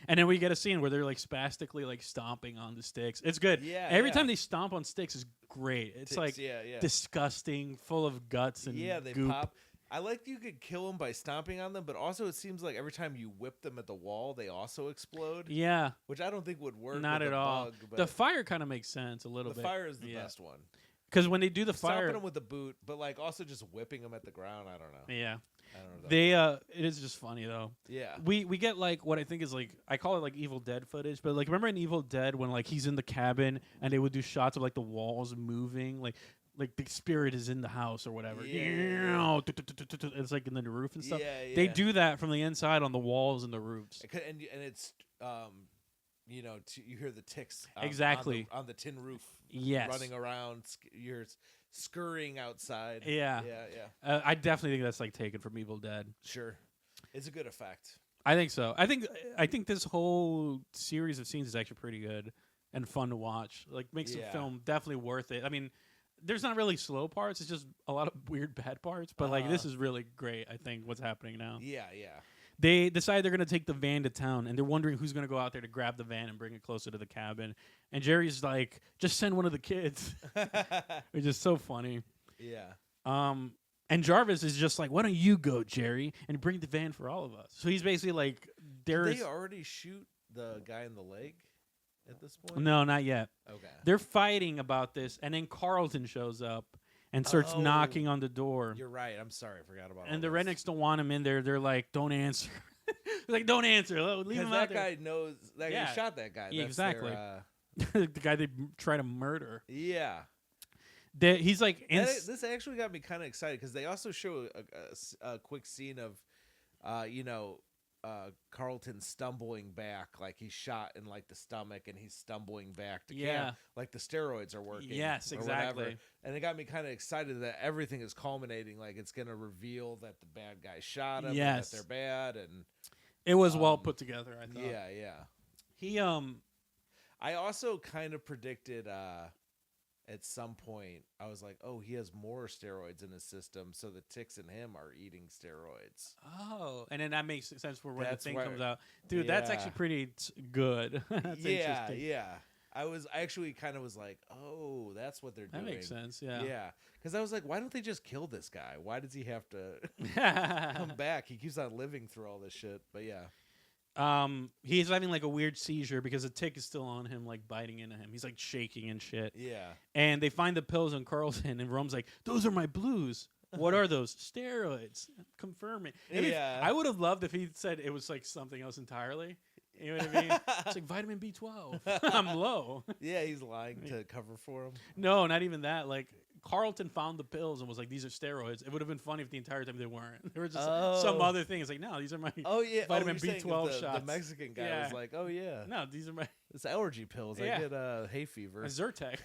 Speaker 2: And then we get a scene where they're like spastically like stomping on the sticks. It's good.
Speaker 1: Yeah.
Speaker 2: Every time they stomp on sticks is great. It's like
Speaker 1: yeah.
Speaker 2: disgusting, full of guts and
Speaker 1: they
Speaker 2: goop.
Speaker 1: pop. I like you could kill them by stomping on them, but also it seems like every time you whip them at the wall, they also explode.
Speaker 2: Yeah.
Speaker 1: Which I don't think would work.
Speaker 2: Not
Speaker 1: with
Speaker 2: at
Speaker 1: a
Speaker 2: all.
Speaker 1: bug, but
Speaker 2: the fire kind of makes sense a little bit.
Speaker 1: The fire is the best one.
Speaker 2: Because when they do the fire,
Speaker 1: stomping them with the boot, but like also just whipping them at the ground. I don't know.
Speaker 2: Yeah.
Speaker 1: I don't know.
Speaker 2: They it is just funny though.
Speaker 1: Yeah.
Speaker 2: We get like what I think is like I call it like Evil Dead footage, but like remember in Evil Dead when like he's in the cabin and they would do shots of like the walls moving, like the spirit is in the house or whatever.
Speaker 1: Yeah.
Speaker 2: It's like in the roof and stuff.
Speaker 1: Yeah.
Speaker 2: They do that from the inside on the walls and the roofs.
Speaker 1: And it's you know, you hear the ticks
Speaker 2: exactly
Speaker 1: on the tin roof.
Speaker 2: Yes.
Speaker 1: Running around, you're scurrying outside.
Speaker 2: Yeah. I definitely think that's like taken from Evil Dead.
Speaker 1: Sure, it's a good effect.
Speaker 2: I think so. I think this whole series of scenes is actually pretty good and fun to watch. Like makes the film definitely worth it. I mean, there's not really slow parts. It's just a lot of weird bad parts. But like this is really great. I think what's happening now.
Speaker 1: Yeah.
Speaker 2: They decide they're going to take the van to town, and they're wondering who's going to go out there to grab the van and bring it closer to the cabin. And Jerry's like, just send one of the kids, which is so funny.
Speaker 1: Yeah.
Speaker 2: And Jarvis is just like, why don't you go, Jerry, and bring the van for all of us? So he's basically like,
Speaker 1: Did they already shoot the guy in the leg at this point?
Speaker 2: No, not yet.
Speaker 1: Okay.
Speaker 2: They're fighting about this, and then Carlton shows up and starts knocking on the door.
Speaker 1: You're right. I'm sorry. I forgot about
Speaker 2: And the rednecks don't want him in there. They're like, don't answer. Like, don't answer. Leave him out there.
Speaker 1: That guy knows. That guy shot that guy.
Speaker 2: Yeah,
Speaker 1: That's
Speaker 2: exactly. The guy they try to murder.
Speaker 1: Yeah.
Speaker 2: He's like...
Speaker 1: This actually got me kind of excited because they also show a quick scene of, Carlton stumbling back, like he's shot in like the stomach and he's stumbling back to camp, like the steroids are working.
Speaker 2: Yes, exactly.
Speaker 1: Whatever. And it got me kind of excited that everything is culminating, like it's going to reveal that the bad guy shot him, and that they're bad, and
Speaker 2: it was well put together. I thought.
Speaker 1: Yeah.
Speaker 2: He
Speaker 1: I also kind of predicted at some point, I was like, oh, he has more steroids in his system, so the ticks in him are eating steroids.
Speaker 2: Oh, and then that makes sense for when the thing comes out. Dude,
Speaker 1: yeah.
Speaker 2: that's actually pretty good. That's interesting.
Speaker 1: Yeah. I actually kind of was like, oh, that's what they're doing.
Speaker 2: That makes sense, yeah.
Speaker 1: Yeah, because I was like, why don't they just kill this guy? Why does he have to come back? He keeps on living through all this shit, but yeah.
Speaker 2: He's having like a weird seizure because the tick is still on him, like biting into him. He's like shaking and shit.
Speaker 1: Yeah.
Speaker 2: And they find the pills on Carlton, and Rome's like, "Those are my blues. What are those? Steroids." Confirm it.
Speaker 1: Yeah.
Speaker 2: I would have loved if he said it was like something else entirely. You know what I mean? It's like vitamin B12. I'm low.
Speaker 1: Yeah, he's lying to cover for him.
Speaker 2: No, not even that. Like Carlton found the pills and was like, "These are steroids." It would have been funny if the entire time they weren't. They were just some other thing. It's like, no, these are my vitamin B12 shots.
Speaker 1: The Mexican guy was like, "Oh yeah,
Speaker 2: no, these are my
Speaker 1: it's allergy pills. I get hay fever."
Speaker 2: A Zyrtec.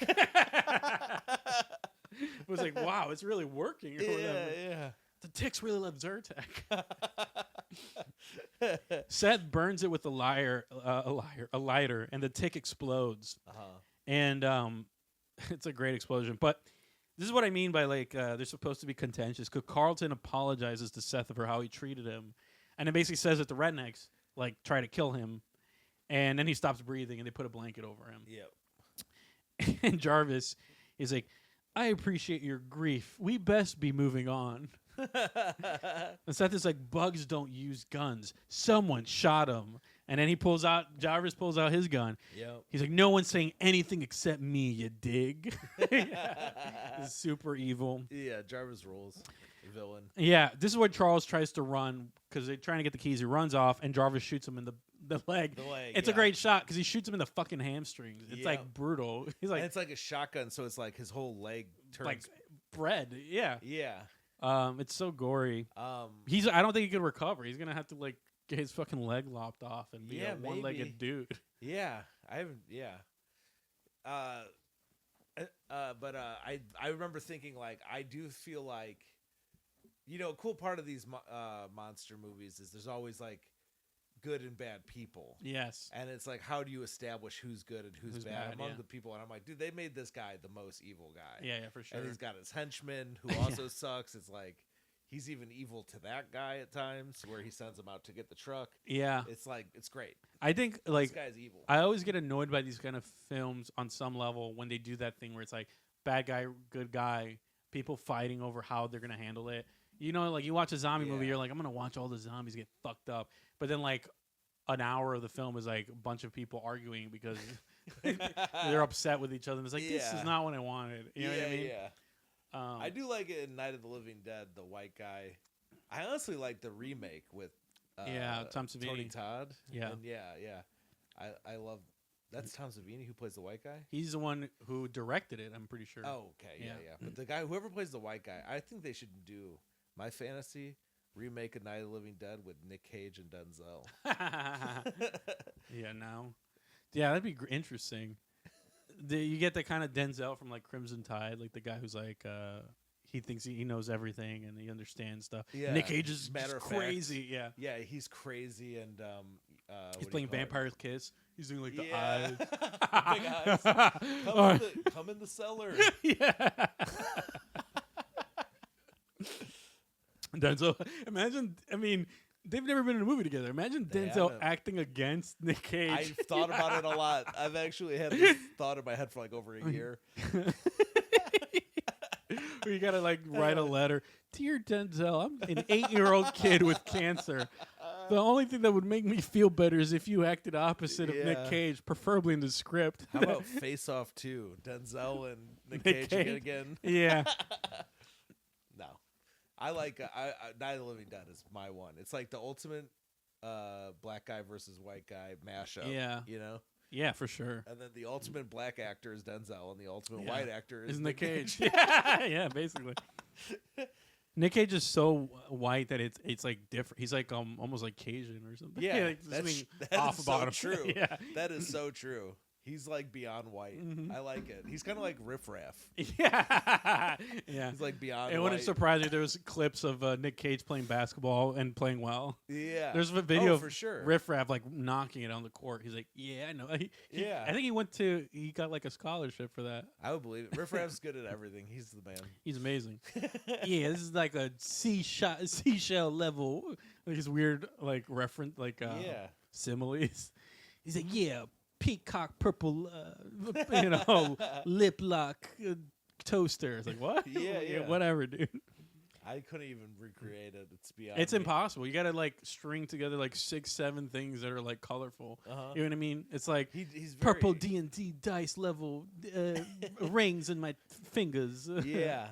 Speaker 2: It was like, wow, it's really working. Or whatever.
Speaker 1: Yeah.
Speaker 2: The ticks really love Zyrtec. Seth burns it with a lighter, and the tick explodes. And it's a great explosion. But this is what I mean by like they're supposed to be contentious. Because Carlton apologizes to Seth for how he treated him, and it basically says that the rednecks like try to kill him, and then he stops breathing, and they put a blanket over him.
Speaker 1: Yep.
Speaker 2: And Jarvis is like, "I appreciate your grief. We best be moving on." And Seth is like, "Bugs don't use guns. Someone shot him." And then Jarvis pulls out his gun.
Speaker 1: Yep.
Speaker 2: He's like, "No one's saying anything except me, you dig?" He's super evil.
Speaker 1: Yeah, Jarvis rules. Villain.
Speaker 2: Yeah, this is where Charles tries to run because they're trying to get the keys. He runs off, and Jarvis shoots him in the leg. It's a great shot because he shoots him in the fucking hamstrings. It's like brutal. He's like,
Speaker 1: and it's like a shotgun, so it's like his whole leg turns
Speaker 2: like bread. Yeah.
Speaker 1: Yeah.
Speaker 2: It's so gory. I don't think he can recover. He's gonna have to like get his fucking leg lopped off and be a one-legged dude.
Speaker 1: Yeah, I haven't. Yeah. But I remember thinking like I do feel like, a cool part of these monster movies is there's always like good and bad people.
Speaker 2: Yes.
Speaker 1: And it's like, how do you establish who's good and who's bad among the people? And I'm like, dude, they made this guy the most evil guy.
Speaker 2: Yeah, for sure.
Speaker 1: And he's got his henchman who also sucks. It's like, he's even evil to that guy at times, where he sends him out to get the truck.
Speaker 2: Yeah,
Speaker 1: it's like it's great.
Speaker 2: I think like
Speaker 1: this guy's evil.
Speaker 2: I always get annoyed by these kind of films on some level when they do that thing where it's like bad guy, good guy, people fighting over how they're gonna handle it. You know, like you watch a zombie movie, you're like, I'm gonna watch all the zombies get fucked up, but then like an hour of the film is like a bunch of people arguing because they're upset with each other. And it's like, this is not what I wanted. You know what I mean?
Speaker 1: Yeah. I do like it in Night of the Living Dead, the white guy. I honestly like the remake with
Speaker 2: Tom Savini.
Speaker 1: Tony Todd.
Speaker 2: Yeah.
Speaker 1: And I love that's Tom Savini who plays the white guy.
Speaker 2: He's the one who directed it, I'm pretty sure.
Speaker 1: Oh, okay. Yeah. But the guy, whoever plays the white guy, I think they should do my fantasy remake of Night of the Living Dead with Nick Cage and Denzel.
Speaker 2: Yeah, that'd be interesting. You get the kind of Denzel from like Crimson Tide, like the guy who's like he thinks he knows everything and he understands stuff. Yeah. Nick Cage is crazy.
Speaker 1: Fact, yeah, he's crazy and
Speaker 2: he's playing Vampire's Kiss. He's doing like the eyes,
Speaker 1: big eyes. Come in the cellar.
Speaker 2: Yeah. Denzel, imagine. I mean, they've never been in a movie together. Imagine Denzel acting against Nick Cage.
Speaker 1: I've thought about it a lot. I've actually had this thought in my head for like over a year.
Speaker 2: Where you gotta like write a letter, dear Denzel, I'm an 8-year-old kid with cancer. The only thing that would make me feel better is if you acted opposite of Nick Cage, preferably in the script.
Speaker 1: How about Face Off 2? Denzel and Nick Cage again.
Speaker 2: Yeah.
Speaker 1: No. I like Night of the Living Dead is my one. It's like the ultimate black guy versus white guy mashup.
Speaker 2: Yeah.
Speaker 1: You know?
Speaker 2: Yeah, for sure.
Speaker 1: And then the ultimate black actor is Denzel, and the ultimate white actor is
Speaker 2: Nick Cage. Yeah, basically. Nick Cage is so white that it's like different. He's like almost like Cajun or something.
Speaker 1: Yeah,
Speaker 2: like,
Speaker 1: that is so true. Yeah, that is so true. He's like beyond white. Mm-hmm. I like it. He's kind of like Riff Raff.
Speaker 2: Yeah.
Speaker 1: He's like beyond
Speaker 2: It wouldn't surprise me. There was clips of Nick Cage playing basketball and playing well.
Speaker 1: Yeah.
Speaker 2: There's a video of
Speaker 1: for sure.
Speaker 2: Riff Raff like knocking it on the court. He's like, yeah, I know. I think he got like a scholarship for that.
Speaker 1: I would believe it. Riff Raff's good at everything. He's the man.
Speaker 2: He's amazing. Yeah, this is like a seashell level. Like his weird like reference, like similes. He's like, yeah. Peacock purple, lip lock toaster. It's like, what?
Speaker 1: Yeah.
Speaker 2: Whatever, dude.
Speaker 1: I couldn't even recreate it.
Speaker 2: It's impossible. You got to like string together like 6-7 things that are like colorful. Uh-huh. You know what I mean? It's like he's purple D&D dice level rings in my fingers.
Speaker 1: Yeah.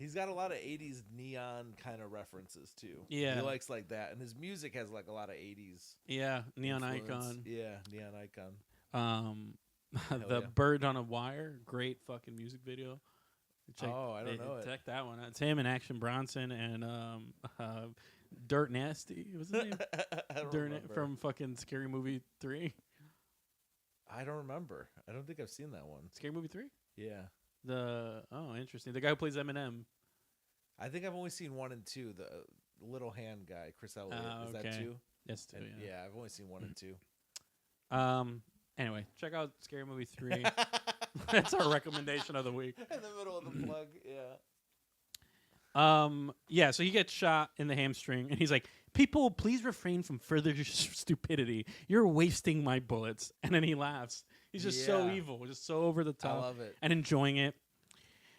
Speaker 1: He's got a lot of 80s neon kind of references, too.
Speaker 2: Yeah.
Speaker 1: He likes like that. And his music has like a lot of 80s.
Speaker 2: Yeah, Neon
Speaker 1: influence.
Speaker 2: Icon.
Speaker 1: Yeah, Neon Icon.
Speaker 2: The Bird on a Wire, great fucking music video.
Speaker 1: I don't know it.
Speaker 2: Check that one out. It's him and Action Bronson and Dirt Nasty. What's his name?
Speaker 1: I don't remember.
Speaker 2: From fucking Scary Movie 3.
Speaker 1: I don't remember. I don't think I've seen that one.
Speaker 2: Scary Movie 3?
Speaker 1: Yeah.
Speaker 2: Interesting. The guy who plays Eminem.
Speaker 1: I think I've only seen 1 and 2. The little hand guy, Chris Elliott. Is that 2?
Speaker 2: That's 2.
Speaker 1: Yeah, I've only seen 1 and 2.
Speaker 2: Anyway, check out Scary Movie 3. That's our recommendation of the week.
Speaker 1: In the middle of the plug,
Speaker 2: yeah. So he gets shot in the hamstring, and he's like, "People, please refrain from further stupidity. You're wasting my bullets." And then he laughs. He's just so evil, just so over the top.
Speaker 1: I love it.
Speaker 2: And enjoying it.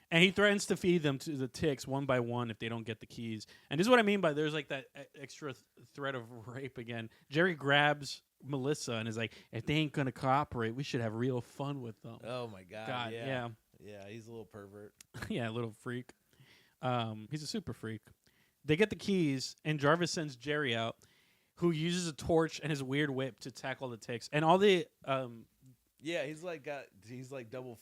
Speaker 2: And he threatens to feed them to the ticks one by one if they don't get the keys. And this is what I mean by there's like that extra threat of rape again. Jerry grabs Melissa and is like, if they ain't going to cooperate, we should have real fun with them.
Speaker 1: Oh, my God.
Speaker 2: Yeah.
Speaker 1: Yeah, he's a little pervert.
Speaker 2: Yeah, a little freak. He's a super freak. They get the keys, and Jarvis sends Jerry out, who uses a torch and his weird whip to tackle the ticks. And all the...
Speaker 1: yeah, he's got double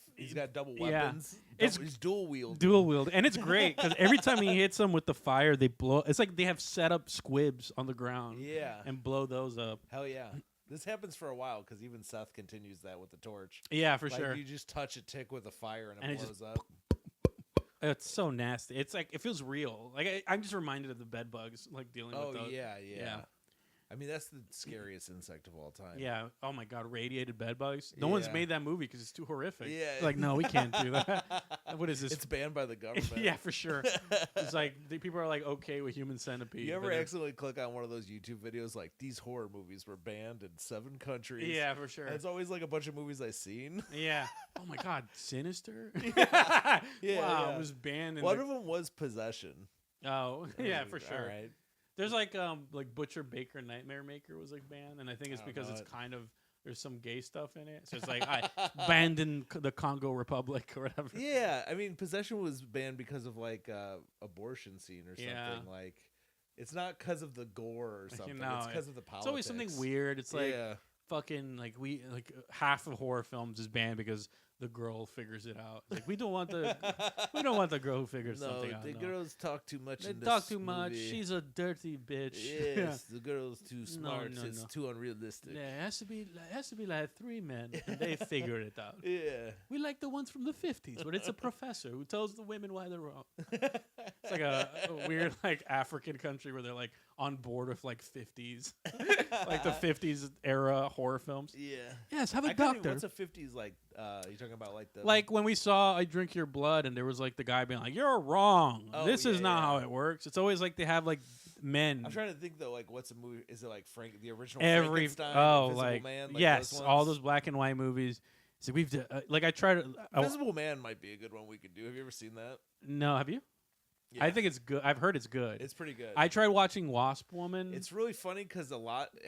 Speaker 1: weapons.
Speaker 2: He's
Speaker 1: dual wield.
Speaker 2: Dual wield. And it's great because every time he hits them with the fire, they blow. It's like they have set up squibs on the ground.
Speaker 1: Yeah.
Speaker 2: And blow those up.
Speaker 1: Hell yeah. This happens for a while because even Seth continues that with the torch.
Speaker 2: Yeah, for sure.
Speaker 1: You just touch a tick with a fire and it blows up.
Speaker 2: It's so nasty. It's like, it feels real. Like I'm just reminded of the bed bugs, like dealing with those.
Speaker 1: Yeah. I mean, that's the scariest insect of all time.
Speaker 2: Yeah. Oh my God, radiated bed bugs. No one's made that movie because it's too horrific.
Speaker 1: Yeah.
Speaker 2: Like, no, we can't do that. What is this?
Speaker 1: It's banned by the government.
Speaker 2: Yeah, for sure. It's like people are like okay with Human Centipede.
Speaker 1: You ever accidentally click on one of those YouTube videos like these horror movies were banned in 7 countries?
Speaker 2: Yeah, for sure.
Speaker 1: And it's always like a bunch of movies I've seen.
Speaker 2: Yeah. Oh my God, Sinister.
Speaker 1: Yeah.
Speaker 2: Wow, it was banned.
Speaker 1: One of them was Possession.
Speaker 2: Oh, yeah, for sure.
Speaker 1: All right.
Speaker 2: There's like Butcher Baker Nightmare Maker was like banned, and I think it's because it's kind of there's some gay stuff in it, so it's like banned in the Congo Republic or whatever.
Speaker 1: Yeah, I mean Possession was banned because of like abortion scene or something. Like it's not because of the gore or something. It's because of the politics.
Speaker 2: It's always something weird. It's like fucking like half of horror films is banned because the girl figures it out. It's like we don't want the girl who figures something out.
Speaker 1: The girls talk too much.
Speaker 2: They talk too much. She's a dirty bitch.
Speaker 1: Yes, the girl's too smart. It's too unrealistic.
Speaker 2: Yeah, it has to be like 3 men, and they figured it out.
Speaker 1: Yeah,
Speaker 2: we like the ones from the 50s, but it's a professor who tells the women why they're wrong. It's like a weird like African country where they're like on board with like 50s, like the 50s era horror films.
Speaker 1: Yeah.
Speaker 2: Yes, have a doctor.
Speaker 1: What's a 50s like? You talking about
Speaker 2: like when we saw I Drink Your Blood, and there was like the guy being like, "You're wrong. This is not how it works." It's always like they have like men.
Speaker 1: I'm trying to think though, like what's a movie? Is it like the original Frankenstein?
Speaker 2: Like
Speaker 1: Man, like
Speaker 2: yes, all those black and white movies. So we've like I tried to.
Speaker 1: Invisible Man might be a good one we could do. Have you ever seen that?
Speaker 2: No, have you? Yeah. I think it's good. I've heard it's good.
Speaker 1: It's pretty good.
Speaker 2: I tried watching Wasp Woman.
Speaker 1: It's really funny because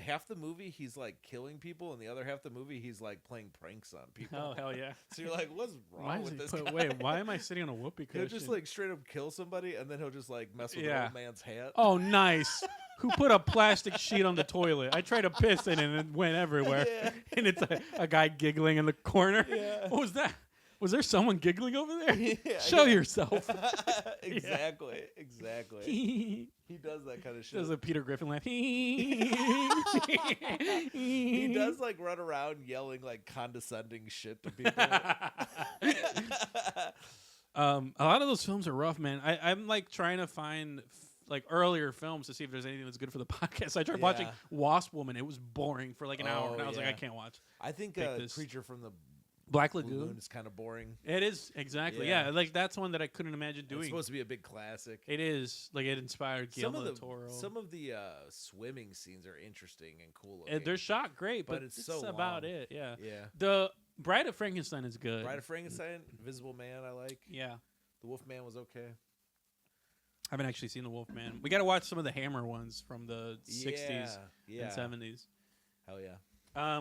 Speaker 1: half the movie he's like killing people, and the other half the movie he's like playing pranks on people.
Speaker 2: Oh hell yeah!
Speaker 1: So you're like, what's wrong with this guy?
Speaker 2: Wait, why am I sitting on a whoopee cushion?
Speaker 1: He'll just like straight up kill somebody, and then he'll just like mess with the old man's hat.
Speaker 2: Oh, nice. Who put a plastic sheet on the toilet? I tried to piss in it and it went everywhere. Yeah. And it's a guy giggling in the corner. Yeah. What was that? Was there someone giggling over there? Yeah, Show yourself.
Speaker 1: Exactly. He does that kind of shit.
Speaker 2: Does a Peter Griffin laugh?
Speaker 1: He does like run around yelling like condescending shit to people.
Speaker 2: A lot of those films are rough, man. I'm like trying to find like earlier films to see if there's anything that's good for the podcast. I tried watching Wasp Woman. It was boring for like an hour, and I was like, I can't watch.
Speaker 1: I think Creature from the
Speaker 2: Black Lagoon
Speaker 1: is kind of boring.
Speaker 2: It is, exactly. Yeah, like that's one that I couldn't imagine doing.
Speaker 1: It's supposed to be a big classic.
Speaker 2: It is. Like it inspired Guillermo del Toro.
Speaker 1: Some of the swimming scenes are interesting and cool looking.
Speaker 2: They're shot great, but it's
Speaker 1: so
Speaker 2: about
Speaker 1: long.
Speaker 2: it. Yeah.
Speaker 1: Yeah.
Speaker 2: The Bride of Frankenstein is good.
Speaker 1: Bride of Frankenstein, Invisible Man, I like.
Speaker 2: Yeah.
Speaker 1: The Wolfman was okay.
Speaker 2: I haven't actually seen The Wolfman. We got to watch some of the Hammer ones from the 60s and 70s.
Speaker 1: Hell yeah.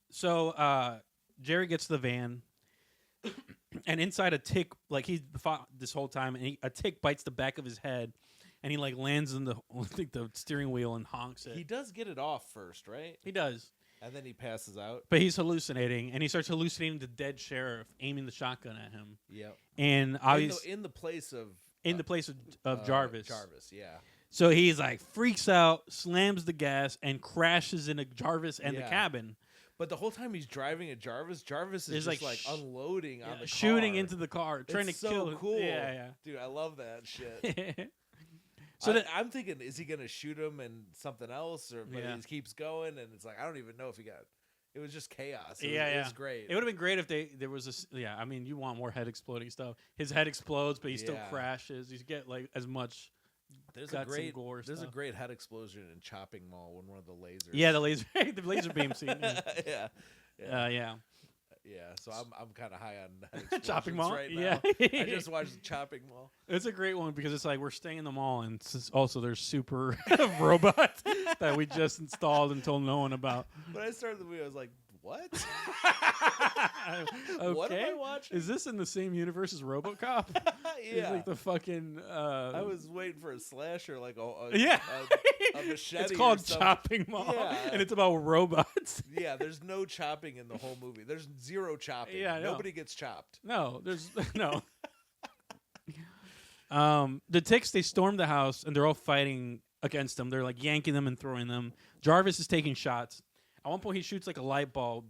Speaker 2: So Jerry gets the van, and inside a tick, like he fought this whole time, and a tick bites the back of his head, and he like lands in the steering wheel and honks it.
Speaker 1: He does get it off first, right?
Speaker 2: He does.
Speaker 1: And then he passes out.
Speaker 2: But he's hallucinating, and he starts hallucinating the dead sheriff aiming the shotgun at him.
Speaker 1: Yep.
Speaker 2: And
Speaker 1: in the place of
Speaker 2: Jarvis.
Speaker 1: Jarvis, yeah.
Speaker 2: So he's like freaks out, slams the gas, and crashes into Jarvis and the cabin.
Speaker 1: But the whole time he's driving at Jarvis is just like unloading on the car.
Speaker 2: Shooting into the car, trying to kill him.
Speaker 1: Cool.
Speaker 2: Yeah.
Speaker 1: Dude, I love that shit. So I'm thinking, is he going to shoot him and something else? But he just keeps going, and it's like, I don't even know if he got... It was just chaos. It was great.
Speaker 2: It would have been great if there was a... Yeah, I mean, you want more head exploding stuff. His head explodes, but he still crashes. You get like as much...
Speaker 1: There's a great head explosion in Chopping Mall when one of the lasers.
Speaker 2: Yeah, the laser beam scene.
Speaker 1: Yeah. So I'm kind of high on
Speaker 2: Chopping Mall
Speaker 1: right now. I just watched Chopping Mall.
Speaker 2: It's a great one because it's like we're staying in the mall, and also there's super robots that we just installed and told no one about.
Speaker 1: When I started the movie, I was like, what?
Speaker 2: Okay.
Speaker 1: What am I watching?
Speaker 2: Is this in the same universe as RoboCop? It's like the fucking...
Speaker 1: I was waiting for a slasher, like a machete.
Speaker 2: It's called Chopping Mall, and it's about robots.
Speaker 1: Yeah, there's no chopping in the whole movie. There's zero chopping.
Speaker 2: Yeah,
Speaker 1: nobody gets chopped.
Speaker 2: No, there's no. The ticks, they storm the house, and they're all fighting against them. They're like yanking them and throwing them. Jarvis is taking shots. At one point, he shoots like a light bulb,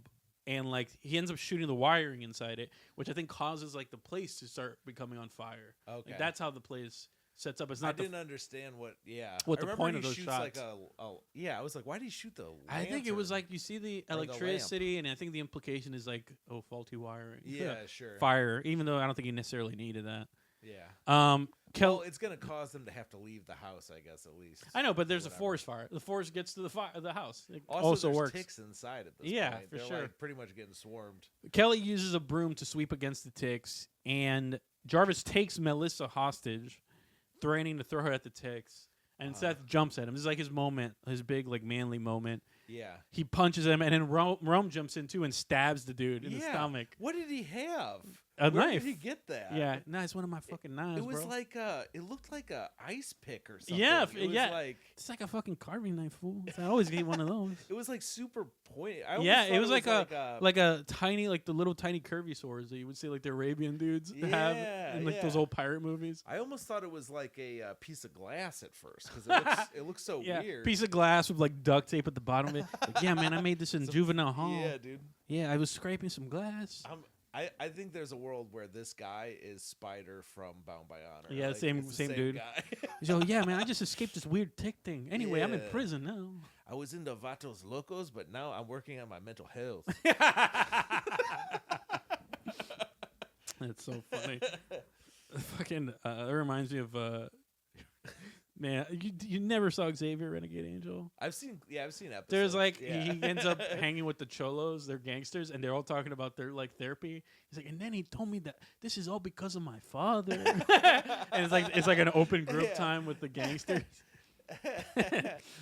Speaker 2: and like he ends up shooting the wiring inside it, which I think causes like the place to start becoming on fire.
Speaker 1: Okay,
Speaker 2: like, that's how the place sets up. It's not.
Speaker 1: I didn't understand what
Speaker 2: the point of those shots.
Speaker 1: Like I was like, why did he shoot the lantern?
Speaker 2: I think it was like you see the electricity, and I think the implication is like, faulty wiring.
Speaker 1: Yeah, sure.
Speaker 2: Fire, even though I don't think he necessarily needed that.
Speaker 1: Yeah. Well, it's going to cause them to have to leave the house, I guess, at least.
Speaker 2: I know, but there's a forest fire. The forest gets to the house. It
Speaker 1: also
Speaker 2: works.
Speaker 1: Ticks inside at this
Speaker 2: point.
Speaker 1: For
Speaker 2: They're
Speaker 1: sure.
Speaker 2: Like
Speaker 1: pretty much getting swarmed.
Speaker 2: Kelly uses a broom to sweep against the ticks, and Jarvis takes Melissa hostage, threatening to throw her at the ticks. And Seth jumps at him. This is like his moment, his big, like, manly moment.
Speaker 1: Yeah.
Speaker 2: He punches him, and then Rome jumps in, too, and stabs the dude in the stomach.
Speaker 1: What did he have?
Speaker 2: A
Speaker 1: Where
Speaker 2: knife.
Speaker 1: Did he get that?
Speaker 2: Yeah, no, it's one of my fucking knives,
Speaker 1: It was
Speaker 2: bro.
Speaker 1: like it looked like a ice pick or something.
Speaker 2: Yeah,
Speaker 1: it was like
Speaker 2: it's like a fucking carving knife, fool. I always get one of those.
Speaker 1: It was like super pointy.
Speaker 2: It was like a tiny, like the little tiny curvy swords that you would see like the Arabian dudes have in like those old pirate movies.
Speaker 1: I almost thought it was like a piece of glass at first because it looks so weird.
Speaker 2: Piece of glass with like duct tape at the bottom of it. Like, yeah, man, I made this in juvenile hall.
Speaker 1: Yeah, dude.
Speaker 2: Yeah, I was scraping some glass.
Speaker 1: I think there's a world where this guy is Spider from Bound by Honor.
Speaker 2: Yeah,
Speaker 1: like,
Speaker 2: same dude.
Speaker 1: Guy.
Speaker 2: He's like, yeah, man, I just escaped this weird tick thing. Anyway, I'm in prison now.
Speaker 1: I was into Vatos Locos, but now I'm working on my mental health.
Speaker 2: That's so funny. Fucking, that reminds me of man, you never saw Xavier Renegade Angel?
Speaker 1: I've seen episodes.
Speaker 2: There's like he ends up hanging with the cholos, they're gangsters, and they're all talking about their like therapy. He's like, and then he told me that this is all because of my father. And it's like an open group time with the gangsters.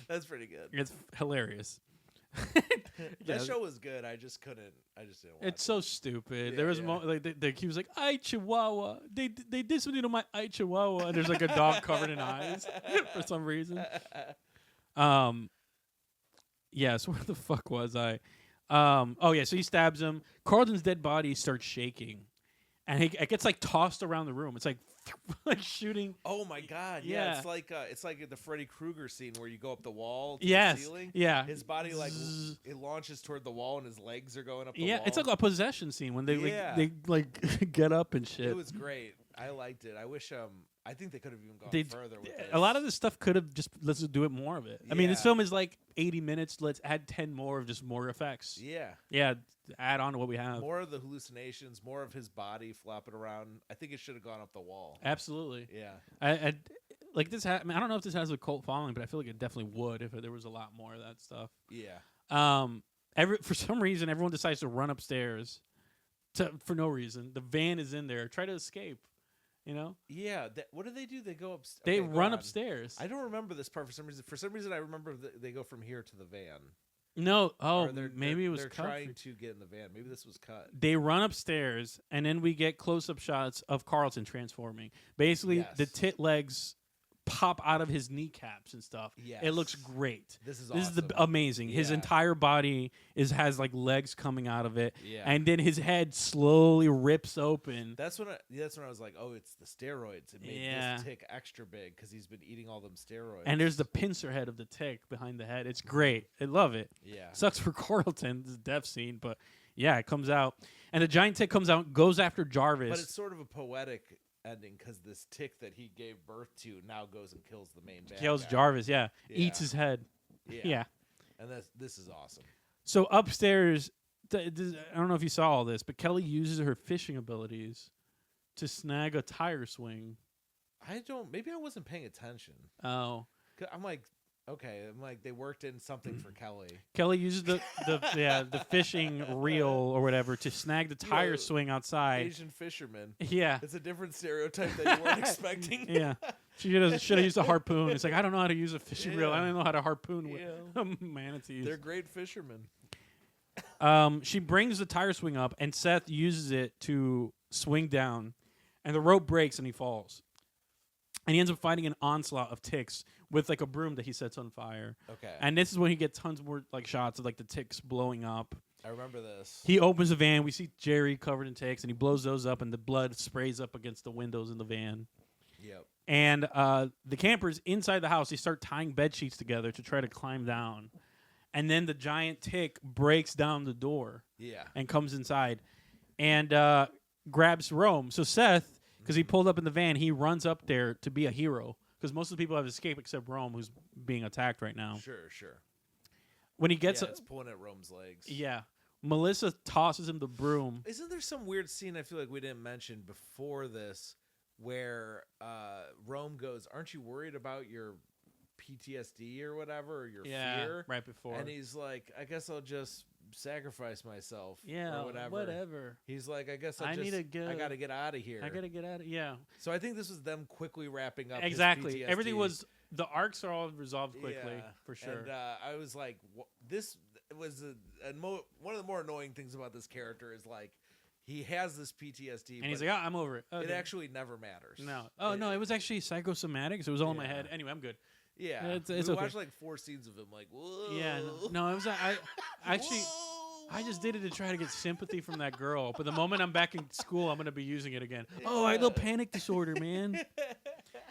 Speaker 1: That's pretty good.
Speaker 2: It's hilarious.
Speaker 1: That show was good. I just didn't watch
Speaker 2: it's so stupid. There was he was like, "Ay Chihuahua." They did something to my Ay Chihuahua, and there's like a dog covered in eyes for some reason. So where the fuck was I? So he stabs him. Carlton's dead body starts shaking, and it gets like tossed around the room. It's like like shooting.
Speaker 1: Oh my god! Yeah, it's like the Freddy Krueger scene where you go up the wall to the ceiling.
Speaker 2: Yeah,
Speaker 1: his body like it launches toward the wall and his legs are going up the wall.
Speaker 2: Yeah, it's like a possession scene when they like get up and shit.
Speaker 1: It was great. I liked it. I wish I think they could have even gone further with this.
Speaker 2: A lot of this stuff could have just let's do it more of it. I mean, this film is like 80 minutes. Let's add 10 more of just more effects. Yeah. Add on to what we have.
Speaker 1: More of the hallucinations, more of his body flopping around. I think it should have gone up the wall.
Speaker 2: Absolutely.
Speaker 1: Yeah.
Speaker 2: I like this. I don't know if this has a cult following, but I feel like it definitely would if there was a lot more of that stuff.
Speaker 1: Yeah.
Speaker 2: For some reason, everyone decides to run upstairs for no reason. The van is in there. Try to escape. You know?
Speaker 1: Yeah. What do they do? They go upstairs.
Speaker 2: They run upstairs.
Speaker 1: I don't remember this part for some reason. For some reason, I remember they go from here to the van.
Speaker 2: No. Oh, maybe it was
Speaker 1: they're
Speaker 2: cut.
Speaker 1: They're trying to get in the van. Maybe this was cut.
Speaker 2: They run upstairs, and then we get close-up shots of Carlton transforming. Basically, the tit legs pop out of his kneecaps and stuff.
Speaker 1: Yes.
Speaker 2: It looks great.
Speaker 1: This is awesome.
Speaker 2: Amazing. His entire body has like legs coming out of it.
Speaker 1: Yeah.
Speaker 2: And then his head slowly rips open.
Speaker 1: That's when I was like, oh, it's the steroids. It made this tick extra big because he's been eating all them steroids.
Speaker 2: And there's the pincer head of the tick behind the head. It's great. I love it.
Speaker 1: Yeah.
Speaker 2: Sucks for Carlton, this death scene, but yeah, it comes out. And the giant tick comes out, goes after Jarvis.
Speaker 1: But it's sort of a poetic ending because this tick that he gave birth to now goes and kills the main bad
Speaker 2: kills
Speaker 1: guy.
Speaker 2: Jarvis, eats his head. Yeah.
Speaker 1: And this is awesome.
Speaker 2: So upstairs, I don't know if you saw all this, but Kelly uses her fishing abilities to snag a tire swing.
Speaker 1: Maybe I wasn't paying attention.
Speaker 2: Oh.
Speaker 1: I'm like, okay, they worked in something for Kelly.
Speaker 2: Kelly uses the fishing reel or whatever to snag the tire swing outside.
Speaker 1: Asian fisherman.
Speaker 2: Yeah.
Speaker 1: It's a different stereotype that you weren't expecting.
Speaker 2: Yeah. She should have used a harpoon. It's like, I don't know how to use a fishing reel. I don't know how to harpoon with manatees.
Speaker 1: They're great fishermen.
Speaker 2: She brings the tire swing up, and Seth uses it to swing down, and the rope breaks, and he falls. And he ends up fighting an onslaught of ticks with like a broom that he sets on fire.
Speaker 1: Okay.
Speaker 2: And this is when he gets tons more like shots of like the ticks blowing up.
Speaker 1: I remember this.
Speaker 2: He opens the van. We see Jerry covered in ticks, and he blows those up, and the blood sprays up against the windows in the van.
Speaker 1: Yep.
Speaker 2: And the campers inside the house, they start tying bed sheets together to try to climb down. And then the giant tick breaks down the door.
Speaker 1: Yeah.
Speaker 2: And comes inside and grabs Rome. So Seth because he pulled up in the van. He runs up there to be a hero because most of the people have escaped except Rome, who's being attacked right now.
Speaker 1: Sure.
Speaker 2: When he gets,
Speaker 1: it's pulling at Rome's legs.
Speaker 2: Yeah, Melissa tosses him the broom.
Speaker 1: Isn't there some weird scene I feel like we didn't mention before this, where Rome goes, "Aren't you worried about your PTSD or whatever, or your fear?"
Speaker 2: Right before,
Speaker 1: and he's like, "I guess I'll just sacrifice myself."
Speaker 2: Yeah,
Speaker 1: or whatever. He's like, "I guess I got to get out of here.
Speaker 2: I got to get out of yeah."
Speaker 1: So I think this was them quickly wrapping up.
Speaker 2: Exactly.
Speaker 1: His PTSD.
Speaker 2: Everything was the arcs are all resolved quickly for sure.
Speaker 1: And I was like, this was one of the more annoying things about this character is like he has this PTSD,
Speaker 2: and he's like, I'm over it. Okay.
Speaker 1: It actually never matters.
Speaker 2: No. No, it was actually psychosomatic, so it was all in my head. Anyway, I'm good.
Speaker 1: Yeah,
Speaker 2: it's
Speaker 1: we
Speaker 2: okay.
Speaker 1: watched like 4 scenes of him, like, whoa.
Speaker 2: Yeah, no, it was I actually. I just did it to try to get sympathy from that girl, but the moment I'm back in school, I'm gonna be using it again. Yeah. Oh, I had a little panic disorder, man.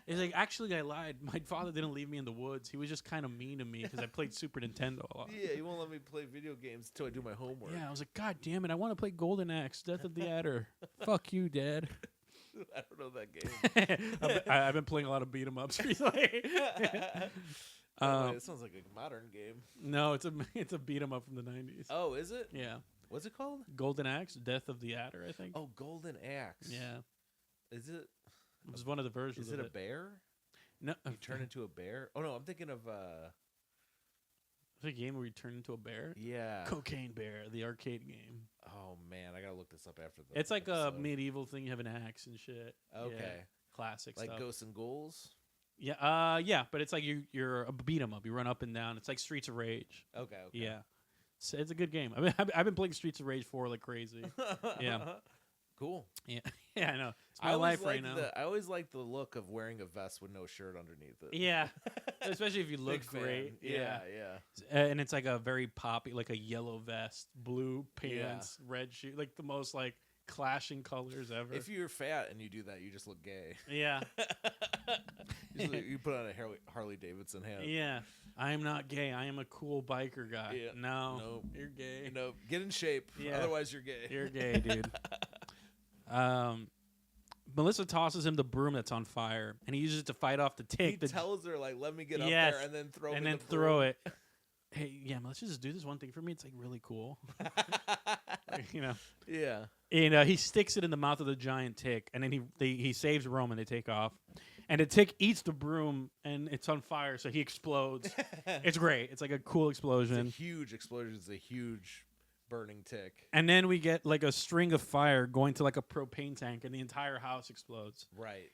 Speaker 2: It's like, actually, I lied. My father didn't leave me in the woods. He was just kind of mean to me because I played Super Nintendo a lot.
Speaker 1: Yeah, he won't let me play video games until I do my homework.
Speaker 2: Yeah, I was like, God damn it, I want to play Golden Axe, Death of the Adder. Fuck you, Dad.
Speaker 1: I don't know that game.
Speaker 2: I've been playing a lot of beat 'em ups recently.
Speaker 1: It sounds like a modern game.
Speaker 2: No, it's a beat 'em up from the 90s.
Speaker 1: Oh, is it?
Speaker 2: Yeah.
Speaker 1: What's it called?
Speaker 2: Golden Axe, Death of the Adder, I think.
Speaker 1: Oh, Golden Axe.
Speaker 2: Yeah.
Speaker 1: Is it?
Speaker 2: It was one of the versions.
Speaker 1: Is it a bear?
Speaker 2: No.
Speaker 1: You turn into a bear? Oh no, I'm thinking of
Speaker 2: Is it a game where you turn into a bear?
Speaker 1: Yeah.
Speaker 2: Cocaine Bear, the arcade game.
Speaker 1: Oh man, I gotta look this up after the
Speaker 2: It's like
Speaker 1: episode.
Speaker 2: a medieval thing. You have an axe and shit.
Speaker 1: Okay.
Speaker 2: Yeah. Classic
Speaker 1: like
Speaker 2: stuff.
Speaker 1: Ghosts and Ghouls?
Speaker 2: Yeah, yeah, but it's like you're a beat 'em up. You run up and down. It's like Streets of Rage.
Speaker 1: Okay.
Speaker 2: Yeah. It's a good game. I mean, I've been playing Streets of Rage 4 like crazy. Yeah.
Speaker 1: Cool.
Speaker 2: Yeah. Yeah, I know. It's my life right now.
Speaker 1: I always like the look of wearing a vest with no shirt underneath it.
Speaker 2: Yeah. Especially if you look
Speaker 1: Big fan.
Speaker 2: great.
Speaker 1: Yeah.
Speaker 2: And it's like a very poppy, like a yellow vest, blue pants, red shoe, like the most like clashing colors ever.
Speaker 1: If you're fat and you do that, you just look gay.
Speaker 2: Yeah.
Speaker 1: You put on a Harley Davidson hat.
Speaker 2: Yeah. I am not gay. I am a cool biker guy.
Speaker 1: Yeah.
Speaker 2: No.
Speaker 1: Nope.
Speaker 2: You're gay.
Speaker 1: No. Get in shape.
Speaker 2: Yeah.
Speaker 1: Otherwise, you're gay.
Speaker 2: You're gay, dude. Melissa tosses him the broom that's on fire, and he uses it to fight off the tick.
Speaker 1: He tells her, like, let me get up there and then throw
Speaker 2: it. Hey, yeah, let's just do this one thing for me. It's like really cool. You know.
Speaker 1: Yeah.
Speaker 2: And he sticks it in the mouth of the giant tick, and then he saves Rome, and they take off. And the tick eats the broom, and it's on fire, so he explodes. It's great. It's like a cool explosion.
Speaker 1: It's a huge explosion. It's a huge burning tick.
Speaker 2: And then we get like a string of fire going to like a propane tank, and the entire house explodes.
Speaker 1: Right.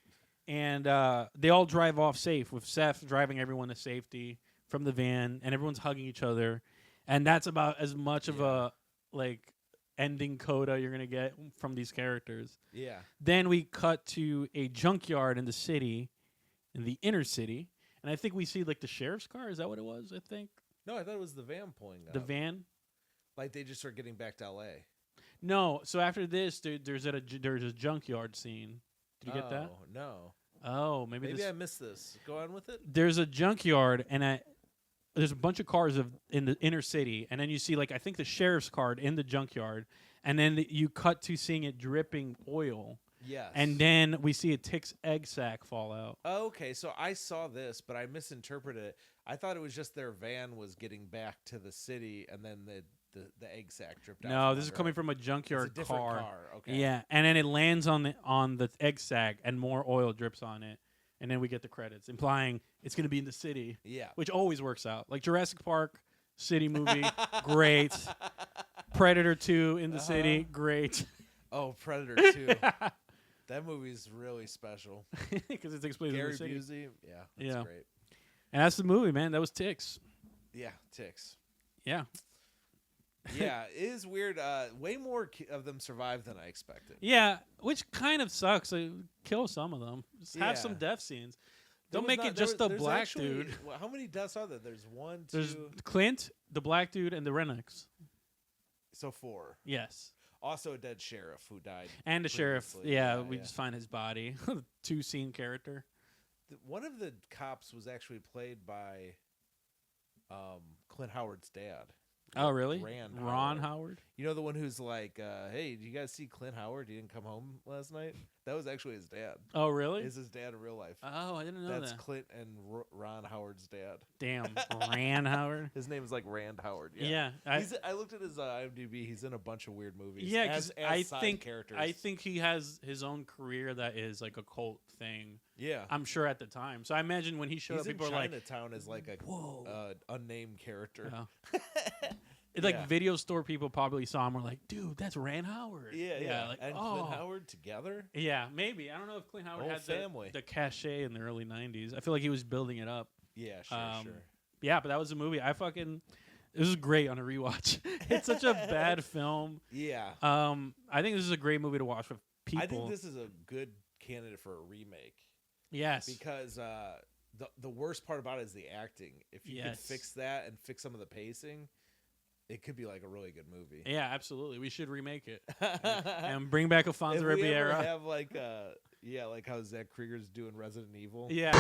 Speaker 2: And they all drive off safe, with Seth driving everyone to safety from the van, and everyone's hugging each other. And that's about as much of a like ending coda you're gonna get from these characters.
Speaker 1: Yeah.
Speaker 2: Then we cut to a junkyard in the city, in the inner city, and I think we see like the sheriff's car. Is that what it was? I think.
Speaker 1: No, I thought it was the van pulling up.
Speaker 2: The van.
Speaker 1: Like they just start getting back to L.A.
Speaker 2: No. So after this, there's a junkyard scene. Did you get that?
Speaker 1: No.
Speaker 2: Oh, maybe
Speaker 1: I missed this. Go on with it.
Speaker 2: There's a junkyard, and there's a bunch of cars in the inner city, and then you see like I think the sheriff's car in the junkyard, and then you cut to seeing it dripping oil.
Speaker 1: Yes.
Speaker 2: And then we see a tick's egg sac fall out.
Speaker 1: Oh, okay, so I saw this, but I misinterpreted it. I thought it was just their van was getting back to the city, and then the egg sac dripped out.
Speaker 2: No, this is coming from a junkyard
Speaker 1: it's a different car. Okay.
Speaker 2: Yeah, and then it lands on the egg sac, and more oil drips on it, and then we get the credits, implying it's going to be in the city.
Speaker 1: Yeah.
Speaker 2: Which always works out. Like Jurassic Park, city movie, great. Predator 2 in the city, great.
Speaker 1: Oh, Predator 2. That movie's really special.
Speaker 2: Because it takes place in the city.
Speaker 1: Gary Busey. Yeah, that's great.
Speaker 2: And that's the movie, man. That was Ticks.
Speaker 1: Yeah, Ticks.
Speaker 2: Yeah.
Speaker 1: Yeah, it is weird. Way more of them survive than I expected.
Speaker 2: Yeah, which kind of sucks. Like, kill some of them. Just have some death scenes. Don't make it just the black dude.
Speaker 1: Well, how many deaths are there? There's 1, 2...
Speaker 2: There's Clint, the black dude, and the Renix.
Speaker 1: So 4.
Speaker 2: Yes.
Speaker 1: Also a dead sheriff who died.
Speaker 2: And the sheriff. Yeah, we just find his body. 2-scene character.
Speaker 1: One of the cops was actually played by Clint Howard's dad.
Speaker 2: Oh, really?
Speaker 1: Ron
Speaker 2: Howard?
Speaker 1: You know the one who's like, hey, did you guys see Clint Howard? He didn't come home last night? That was actually his dad.
Speaker 2: Oh, really?
Speaker 1: Is his dad in real life?
Speaker 2: Oh, I didn't know that.
Speaker 1: That's Clint and Ron Howard's dad.
Speaker 2: Damn, Rand Howard.
Speaker 1: His name is like Rand Howard.
Speaker 2: Yeah.
Speaker 1: I looked at his IMDb. He's in a bunch of weird movies.
Speaker 2: Yeah, because
Speaker 1: I think
Speaker 2: he has his own career that is like a cult thing.
Speaker 1: Yeah,
Speaker 2: I'm sure at the time. So I imagine when he showed up, people were like,
Speaker 1: Chinatown as like a unnamed character.
Speaker 2: Oh. Like video store people probably saw him. Were like, dude, that's Rand Howard.
Speaker 1: Yeah.
Speaker 2: Like,
Speaker 1: and Clint Howard together.
Speaker 2: Yeah, maybe. I don't know if Clint Howard had
Speaker 1: family.
Speaker 2: the cachet in the early '90s. I feel like he was building it up.
Speaker 1: Yeah, sure.
Speaker 2: Yeah, but that was a movie. It was great on a rewatch. It's such a bad film.
Speaker 1: Yeah.
Speaker 2: I think this is a great movie to watch with people.
Speaker 1: I think this is a good candidate for a remake.
Speaker 2: Yes.
Speaker 1: Because the worst part about it is the acting. If you could fix that and fix some of the pacing, it could be like a really good movie.
Speaker 2: Yeah, absolutely. We should remake it and bring back Alfonso Ribeiro.
Speaker 1: If we ever have like how Zach Krieger's doing Resident Evil.
Speaker 2: Yeah.